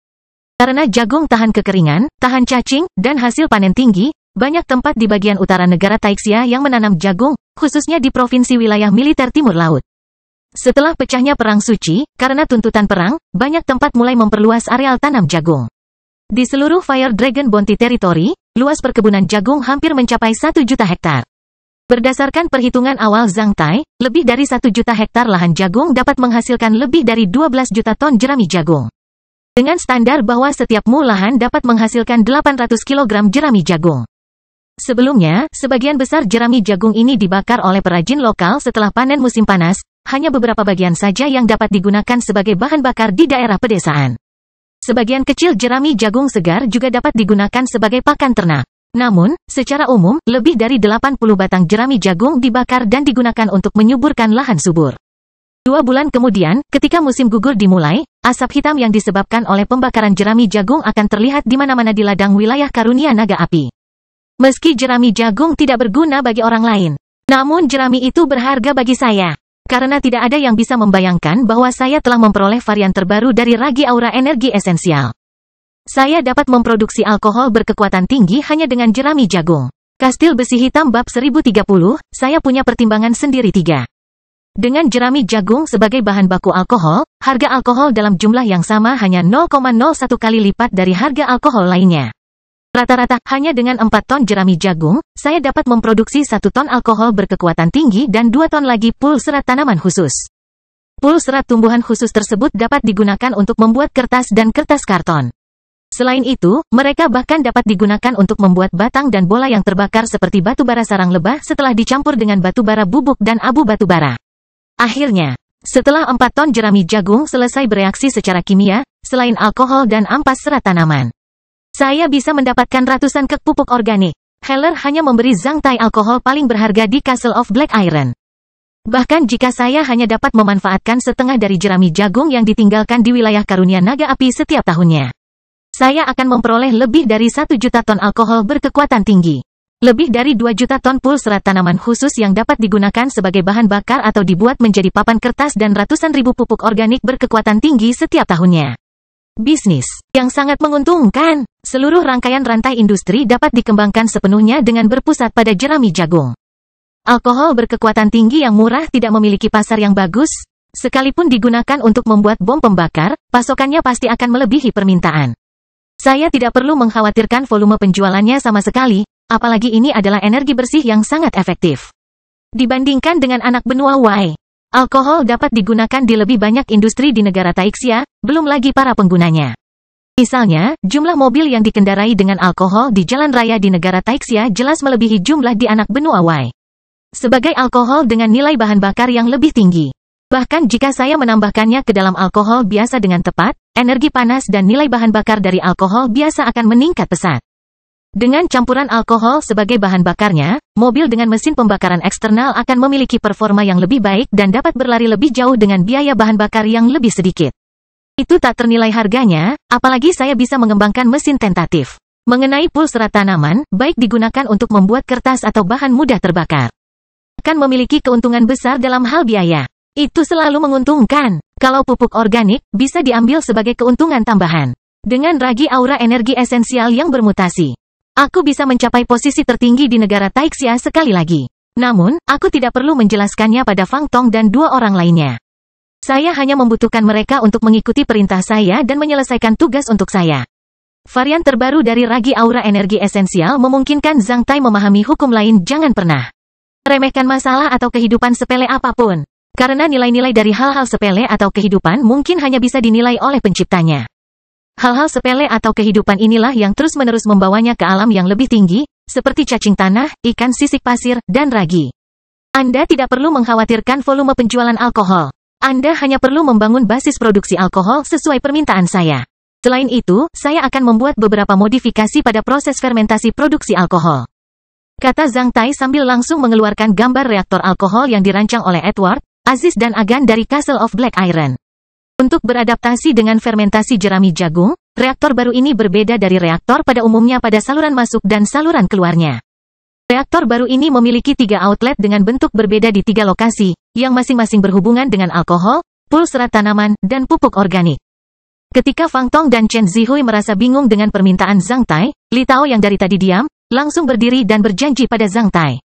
Karena jagung tahan kekeringan, tahan cacing, dan hasil panen tinggi, banyak tempat di bagian utara negara Taixia yang menanam jagung, khususnya di provinsi wilayah militer timur laut. Setelah pecahnya Perang Suci, karena tuntutan perang, banyak tempat mulai memperluas areal tanam jagung. Di seluruh Fire Dragon Bounty Territory, luas perkebunan jagung hampir mencapai 1 juta hektar. Berdasarkan perhitungan awal Zhang Tai, lebih dari 1 juta hektar lahan jagung dapat menghasilkan lebih dari 12 juta ton jerami jagung. Dengan standar bahwa setiap mulahan dapat menghasilkan 800 kg jerami jagung. Sebelumnya, sebagian besar jerami jagung ini dibakar oleh perajin lokal setelah panen musim panas, hanya beberapa bagian saja yang dapat digunakan sebagai bahan bakar di daerah pedesaan. Sebagian kecil jerami jagung segar juga dapat digunakan sebagai pakan ternak. Namun, secara umum, lebih dari 80 batang jerami jagung dibakar dan digunakan untuk menyuburkan lahan subur. 2 bulan kemudian, ketika musim gugur dimulai, asap hitam yang disebabkan oleh pembakaran jerami jagung akan terlihat di mana-mana di ladang wilayah Karunia Naga Api. Meski jerami jagung tidak berguna bagi orang lain, namun jerami itu berharga bagi saya. Karena tidak ada yang bisa membayangkan bahwa saya telah memperoleh varian terbaru dari ragi aura energi esensial. Saya dapat memproduksi alkohol berkekuatan tinggi hanya dengan jerami jagung. Kastil Besi Hitam Bab 1030, saya punya pertimbangan sendiri 3. Dengan jerami jagung sebagai bahan baku alkohol, harga alkohol dalam jumlah yang sama hanya 0,01 kali lipat dari harga alkohol lainnya. Rata-rata, hanya dengan 4 ton jerami jagung, saya dapat memproduksi 1 ton alkohol berkekuatan tinggi dan 2 ton lagi pul serat tanaman khusus. Pul serat tumbuhan khusus tersebut dapat digunakan untuk membuat kertas dan kertas karton. Selain itu, mereka bahkan dapat digunakan untuk membuat batang dan bola yang terbakar seperti batu bara sarang lebah setelah dicampur dengan batu bara bubuk dan abu batu bara. Akhirnya, setelah 4 ton jerami jagung selesai bereaksi secara kimia, selain alkohol dan ampas serat tanaman, saya bisa mendapatkan ratusan kek pupuk organik. Heller hanya memberi Zhang Tai alkohol paling berharga di Castle of Black Iron. Bahkan jika saya hanya dapat memanfaatkan setengah dari jerami jagung yang ditinggalkan di wilayah Karunia Naga Api setiap tahunnya, saya akan memperoleh lebih dari 1 juta ton alkohol berkekuatan tinggi. Lebih dari 2 juta ton pul serat tanaman khusus yang dapat digunakan sebagai bahan bakar atau dibuat menjadi papan kertas dan ratusan ribu pupuk organik berkekuatan tinggi setiap tahunnya. Bisnis yang sangat menguntungkan. Seluruh rangkaian rantai industri dapat dikembangkan sepenuhnya dengan berpusat pada jerami jagung. Alkohol berkekuatan tinggi yang murah tidak memiliki pasar yang bagus. Sekalipun digunakan untuk membuat bom pembakar, pasokannya pasti akan melebihi permintaan. Saya tidak perlu mengkhawatirkan volume penjualannya sama sekali, apalagi ini adalah energi bersih yang sangat efektif. Dibandingkan dengan anak benua Y, alkohol dapat digunakan di lebih banyak industri di negara Taixia, belum lagi para penggunanya. Misalnya, jumlah mobil yang dikendarai dengan alkohol di jalan raya di negara Taixia jelas melebihi jumlah di anak benua Y. Sebagai alkohol dengan nilai bahan bakar yang lebih tinggi. Bahkan jika saya menambahkannya ke dalam alkohol biasa dengan tepat, energi panas dan nilai bahan bakar dari alkohol biasa akan meningkat pesat. Dengan campuran alkohol sebagai bahan bakarnya, mobil dengan mesin pembakaran eksternal akan memiliki performa yang lebih baik dan dapat berlari lebih jauh dengan biaya bahan bakar yang lebih sedikit. Itu tak ternilai harganya, apalagi saya bisa mengembangkan mesin tentatif. Mengenai pool serat tanaman, baik digunakan untuk membuat kertas atau bahan mudah terbakar, akan memiliki keuntungan besar dalam hal biaya. Itu selalu menguntungkan. Kalau pupuk organik, bisa diambil sebagai keuntungan tambahan. Dengan ragi aura energi esensial yang bermutasi, aku bisa mencapai posisi tertinggi di negara Taixia sekali lagi. Namun, aku tidak perlu menjelaskannya pada Fang Tong dan dua orang lainnya. Saya hanya membutuhkan mereka untuk mengikuti perintah saya dan menyelesaikan tugas untuk saya. Varian terbaru dari ragi aura energi esensial memungkinkan Zhang Tai memahami hukum lain. Jangan pernah remehkan masalah atau kehidupan sepele apapun. Karena nilai-nilai dari hal-hal sepele atau kehidupan mungkin hanya bisa dinilai oleh penciptanya. Hal-hal sepele atau kehidupan inilah yang terus-menerus membawanya ke alam yang lebih tinggi, seperti cacing tanah, ikan sisik pasir, dan ragi. Anda tidak perlu mengkhawatirkan volume penjualan alkohol. Anda hanya perlu membangun basis produksi alkohol sesuai permintaan saya. Selain itu, saya akan membuat beberapa modifikasi pada proses fermentasi produksi alkohol, kata Zhang Tai sambil langsung mengeluarkan gambar reaktor alkohol yang dirancang oleh Edward, Aziz dan Agan dari Castle of Black Iron. Untuk beradaptasi dengan fermentasi jerami jagung, reaktor baru ini berbeda dari reaktor pada umumnya pada saluran masuk dan saluran keluarnya. Reaktor baru ini memiliki 3 outlet dengan bentuk berbeda di 3 lokasi, yang masing-masing berhubungan dengan alkohol, pool serat tanaman, dan pupuk organik. Ketika Fang Tong dan Chen Zihui merasa bingung dengan permintaan Zhang Tai, Li Tao yang dari tadi diam, langsung berdiri dan berjanji pada Zhang Tai.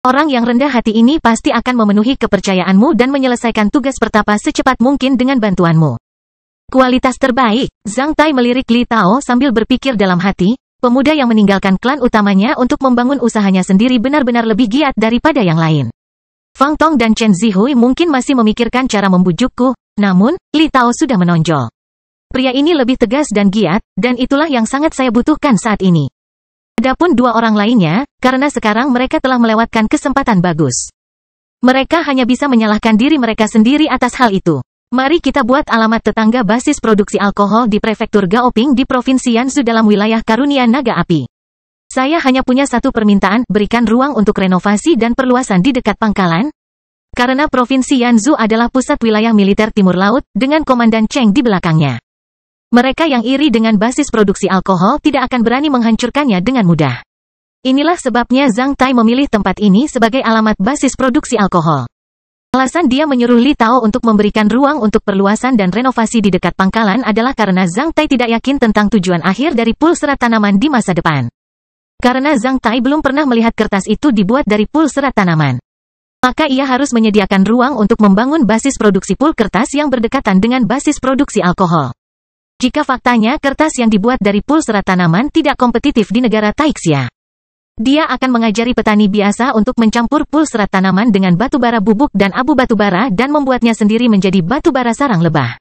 Orang yang rendah hati ini pasti akan memenuhi kepercayaanmu dan menyelesaikan tugas pertapa secepat mungkin dengan bantuanmu. Kualitas terbaik. Zhang Tai melirik Li Tao sambil berpikir dalam hati, pemuda yang meninggalkan klan utamanya untuk membangun usahanya sendiri benar-benar lebih giat daripada yang lain. Fang Tong dan Chen Zihui mungkin masih memikirkan cara membujukku, namun, Li Tao sudah menonjol. Pria ini lebih tegas dan giat, dan itulah yang sangat saya butuhkan saat ini. Adapun dua orang lainnya, karena sekarang mereka telah melewatkan kesempatan bagus. Mereka hanya bisa menyalahkan diri mereka sendiri atas hal itu. Mari kita buat alamat tetangga basis produksi alkohol di prefektur Gaoping di Provinsi Yanzhou dalam wilayah Karunia Naga Api. Saya hanya punya satu permintaan, berikan ruang untuk renovasi dan perluasan di dekat pangkalan. Karena Provinsi Yanzhou adalah pusat wilayah militer Timur Laut, dengan Komandan Cheng di belakangnya. Mereka yang iri dengan basis produksi alkohol tidak akan berani menghancurkannya dengan mudah. Inilah sebabnya Zhang Tai memilih tempat ini sebagai alamat basis produksi alkohol. Alasan dia menyuruh Li Tao untuk memberikan ruang untuk perluasan dan renovasi di dekat pangkalan adalah karena Zhang Tai tidak yakin tentang tujuan akhir dari pool serat tanaman di masa depan. Karena Zhang Tai belum pernah melihat kertas itu dibuat dari pool serat tanaman, maka ia harus menyediakan ruang untuk membangun basis produksi pool kertas yang berdekatan dengan basis produksi alkohol. Jika faktanya kertas yang dibuat dari pool serat tanaman tidak kompetitif di negara Taixia, dia akan mengajari petani biasa untuk mencampur pool serat tanaman dengan batu bara bubuk dan abu batu bara dan membuatnya sendiri menjadi batu bara sarang lebah.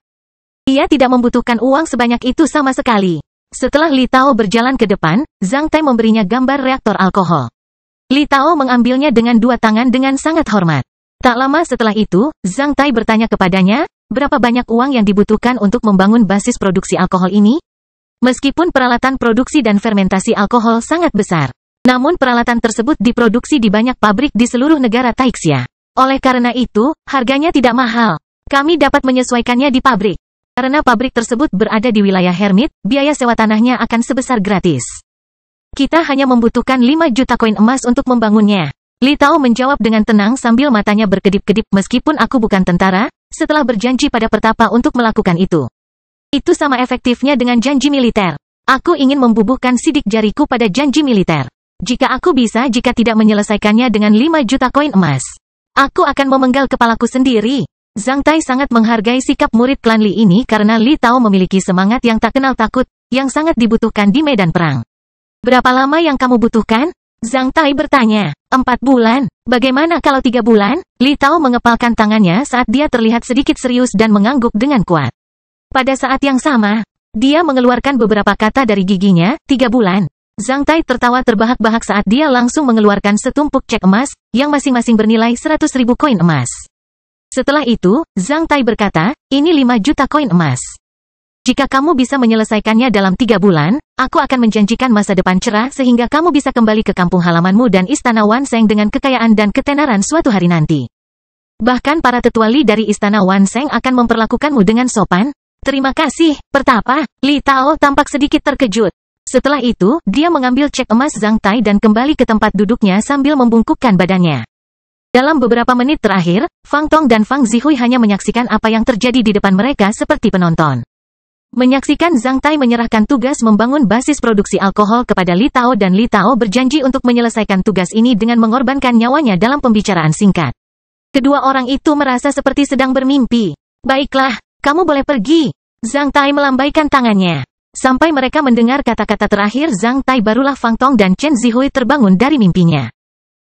Ia tidak membutuhkan uang sebanyak itu sama sekali. Setelah Li Tao berjalan ke depan, Zhang Tai memberinya gambar reaktor alkohol. Li Tao mengambilnya dengan 2 tangan dengan sangat hormat. Tak lama setelah itu, Zhang Tai bertanya kepadanya, berapa banyak uang yang dibutuhkan untuk membangun basis produksi alkohol ini? Meskipun peralatan produksi dan fermentasi alkohol sangat besar, namun peralatan tersebut diproduksi di banyak pabrik di seluruh negara Taixia. Oleh karena itu, harganya tidak mahal. Kami dapat menyesuaikannya di pabrik. Karena pabrik tersebut berada di wilayah Hermit, biaya sewa tanahnya akan sebesar gratis. Kita hanya membutuhkan 5 juta koin emas untuk membangunnya. Li Tao menjawab dengan tenang sambil matanya berkedip-kedip. Meskipun aku bukan tentara, setelah berjanji pada pertapa untuk melakukan itu. Itu sama efektifnya dengan janji militer. Aku ingin membubuhkan sidik jariku pada janji militer. Jika aku bisa jika tidak menyelesaikannya dengan 5 juta koin emas, aku akan memenggal kepalaku sendiri. Zhang Tai sangat menghargai sikap murid klan Li ini karena Li Tao memiliki semangat yang tak kenal takut, yang sangat dibutuhkan di medan perang. Berapa lama yang kamu butuhkan? Zhang Tai bertanya. 4 bulan. Bagaimana kalau 3 bulan? Li Tao mengepalkan tangannya saat dia terlihat sedikit serius dan mengangguk dengan kuat. Pada saat yang sama, dia mengeluarkan beberapa kata dari giginya, 3 bulan. Zhang Tai tertawa terbahak-bahak saat dia langsung mengeluarkan setumpuk cek emas, yang masing-masing bernilai 100.000 koin emas. Setelah itu, Zhang Tai berkata, ini 5 juta koin emas. Jika kamu bisa menyelesaikannya dalam 3 bulan, aku akan menjanjikan masa depan cerah sehingga kamu bisa kembali ke kampung halamanmu dan istana Wanseng dengan kekayaan dan ketenaran suatu hari nanti. Bahkan para tetua Li dari istana Wanseng akan memperlakukanmu dengan sopan. Terima kasih, pertapa. Li Tao tampak sedikit terkejut. Setelah itu, dia mengambil cek emas Zhang Tai dan kembali ke tempat duduknya sambil membungkukkan badannya. Dalam beberapa menit terakhir, Fang Tong dan Fang Zihui hanya menyaksikan apa yang terjadi di depan mereka seperti penonton. Menyaksikan Zhang Tai menyerahkan tugas membangun basis produksi alkohol kepada Li Tao dan Li Tao berjanji untuk menyelesaikan tugas ini dengan mengorbankan nyawanya dalam pembicaraan singkat. Kedua orang itu merasa seperti sedang bermimpi. Baiklah, kamu boleh pergi. Zhang Tai melambaikan tangannya. Sampai mereka mendengar kata-kata terakhir Zhang Tai barulah Fang Tong dan Chen Zihui terbangun dari mimpinya.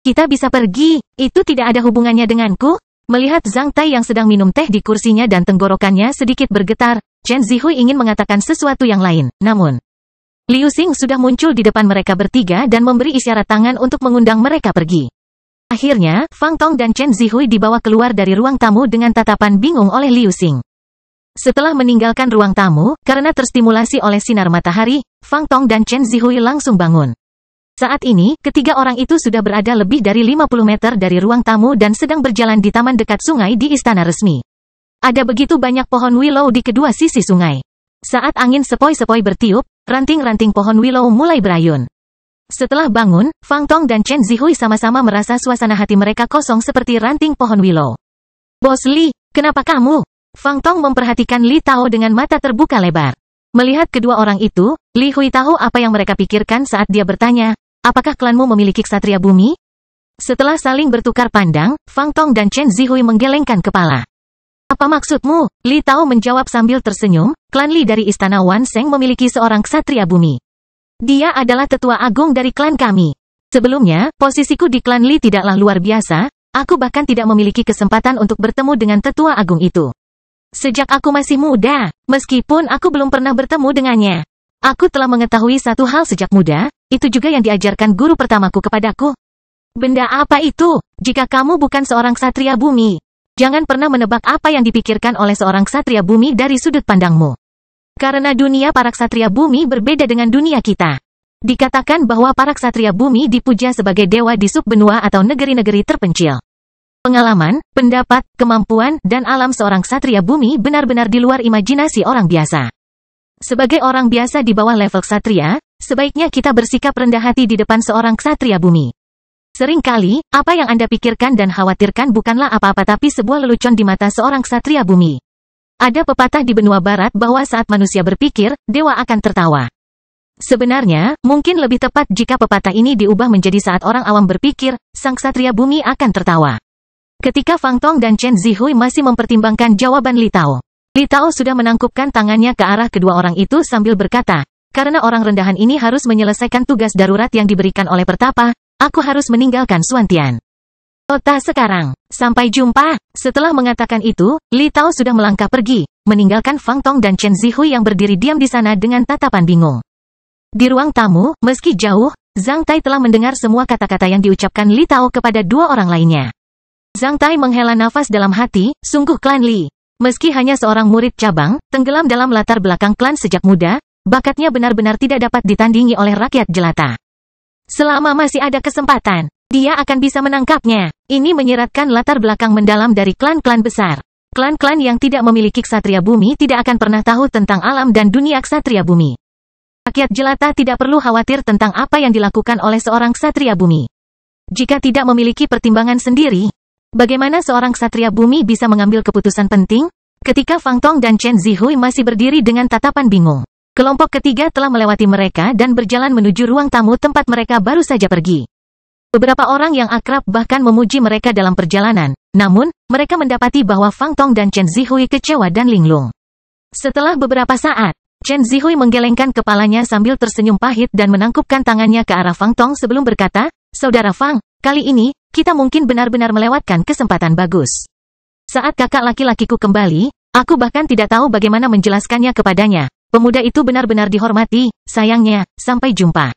Kita bisa pergi, itu tidak ada hubungannya denganku. Melihat Zhang Tai yang sedang minum teh di kursinya dan tenggorokannya sedikit bergetar, Chen Zihui ingin mengatakan sesuatu yang lain, namun Liu Xing sudah muncul di depan mereka bertiga dan memberi isyarat tangan untuk mengundang mereka pergi. Akhirnya, Fang Tong dan Chen Zihui dibawa keluar dari ruang tamu dengan tatapan bingung oleh Liu Xing. Setelah meninggalkan ruang tamu, karena terstimulasi oleh sinar matahari, Fang Tong dan Chen Zihui langsung bangun. Saat ini, ketiga orang itu sudah berada lebih dari 50 meter dari ruang tamu dan sedang berjalan di taman dekat sungai di istana resmi. Ada begitu banyak pohon willow di kedua sisi sungai. Saat angin sepoi-sepoi bertiup, ranting-ranting pohon willow mulai berayun. Setelah bangun, Fang Tong dan Chen Zihui sama-sama merasa suasana hati mereka kosong seperti ranting pohon willow. Bos Li, kenapa kamu? Fang Tong memperhatikan Li Tao dengan mata terbuka lebar. Melihat kedua orang itu, Li Hui tahu apa yang mereka pikirkan saat dia bertanya, apakah klanmu memiliki ksatria bumi? Setelah saling bertukar pandang, Fang Tong dan Chen Zihui menggelengkan kepala. Apa maksudmu? Li Tao menjawab sambil tersenyum, klan Li dari istana Wan Sheng memiliki seorang ksatria bumi. Dia adalah tetua agung dari klan kami. Sebelumnya, posisiku di klan Li tidaklah luar biasa, aku bahkan tidak memiliki kesempatan untuk bertemu dengan tetua agung itu. Sejak aku masih muda, meskipun aku belum pernah bertemu dengannya. Aku telah mengetahui satu hal sejak muda, itu juga yang diajarkan guru pertamaku kepadaku. Benda apa itu? Jika kamu bukan seorang ksatria bumi, jangan pernah menebak apa yang dipikirkan oleh seorang ksatria bumi dari sudut pandangmu. Karena dunia para ksatria bumi berbeda dengan dunia kita. Dikatakan bahwa para ksatria bumi dipuja sebagai dewa di subbenua atau negeri-negeri terpencil. Pengalaman, pendapat, kemampuan, dan alam seorang ksatria bumi benar-benar di luar imajinasi orang biasa. Sebagai orang biasa di bawah level ksatria, sebaiknya kita bersikap rendah hati di depan seorang ksatria bumi. Seringkali, apa yang Anda pikirkan dan khawatirkan bukanlah apa-apa tapi sebuah lelucon di mata seorang ksatria bumi. Ada pepatah di benua barat bahwa saat manusia berpikir, dewa akan tertawa. Sebenarnya, mungkin lebih tepat jika pepatah ini diubah menjadi saat orang awam berpikir, sang ksatria bumi akan tertawa. Ketika Fang Tong dan Chen Zihui masih mempertimbangkan jawaban Li Tao, Li Tao sudah menangkupkan tangannya ke arah kedua orang itu sambil berkata, karena orang rendahan ini harus menyelesaikan tugas darurat yang diberikan oleh pertapa, aku harus meninggalkan Suantian. Kota sekarang. Sampai jumpa. Setelah mengatakan itu, Li Tao sudah melangkah pergi, meninggalkan Fang Tong dan Chen Zihui yang berdiri diam di sana dengan tatapan bingung. Di ruang tamu, meski jauh, Zhang Tai telah mendengar semua kata-kata yang diucapkan Li Tao kepada dua orang lainnya. Zhang Tai menghela nafas dalam hati, sungguh klan Li. Meski hanya seorang murid cabang, tenggelam dalam latar belakang klan sejak muda, bakatnya benar-benar tidak dapat ditandingi oleh rakyat jelata. Selama masih ada kesempatan, dia akan bisa menangkapnya. Ini menyiratkan latar belakang mendalam dari klan-klan besar. Klan-klan yang tidak memiliki ksatria bumi tidak akan pernah tahu tentang alam dan dunia ksatria bumi. Rakyat jelata tidak perlu khawatir tentang apa yang dilakukan oleh seorang ksatria bumi. Jika tidak memiliki pertimbangan sendiri, bagaimana seorang ksatria bumi bisa mengambil keputusan penting? Ketika Fang Tong dan Chen Zihui masih berdiri dengan tatapan bingung, kelompok ketiga telah melewati mereka dan berjalan menuju ruang tamu tempat mereka baru saja pergi. Beberapa orang yang akrab bahkan memuji mereka dalam perjalanan, namun, mereka mendapati bahwa Fang Tong dan Chen Zihui kecewa dan linglung. Setelah beberapa saat, Chen Zihui menggelengkan kepalanya sambil tersenyum pahit dan menangkupkan tangannya ke arah Fang Tong sebelum berkata, Saudara Fang, kali ini, kita mungkin benar-benar melewatkan kesempatan bagus. Saat kakak laki-lakiku kembali, aku bahkan tidak tahu bagaimana menjelaskannya kepadanya. Pemuda itu benar-benar dihormati, sayangnya, sampai jumpa.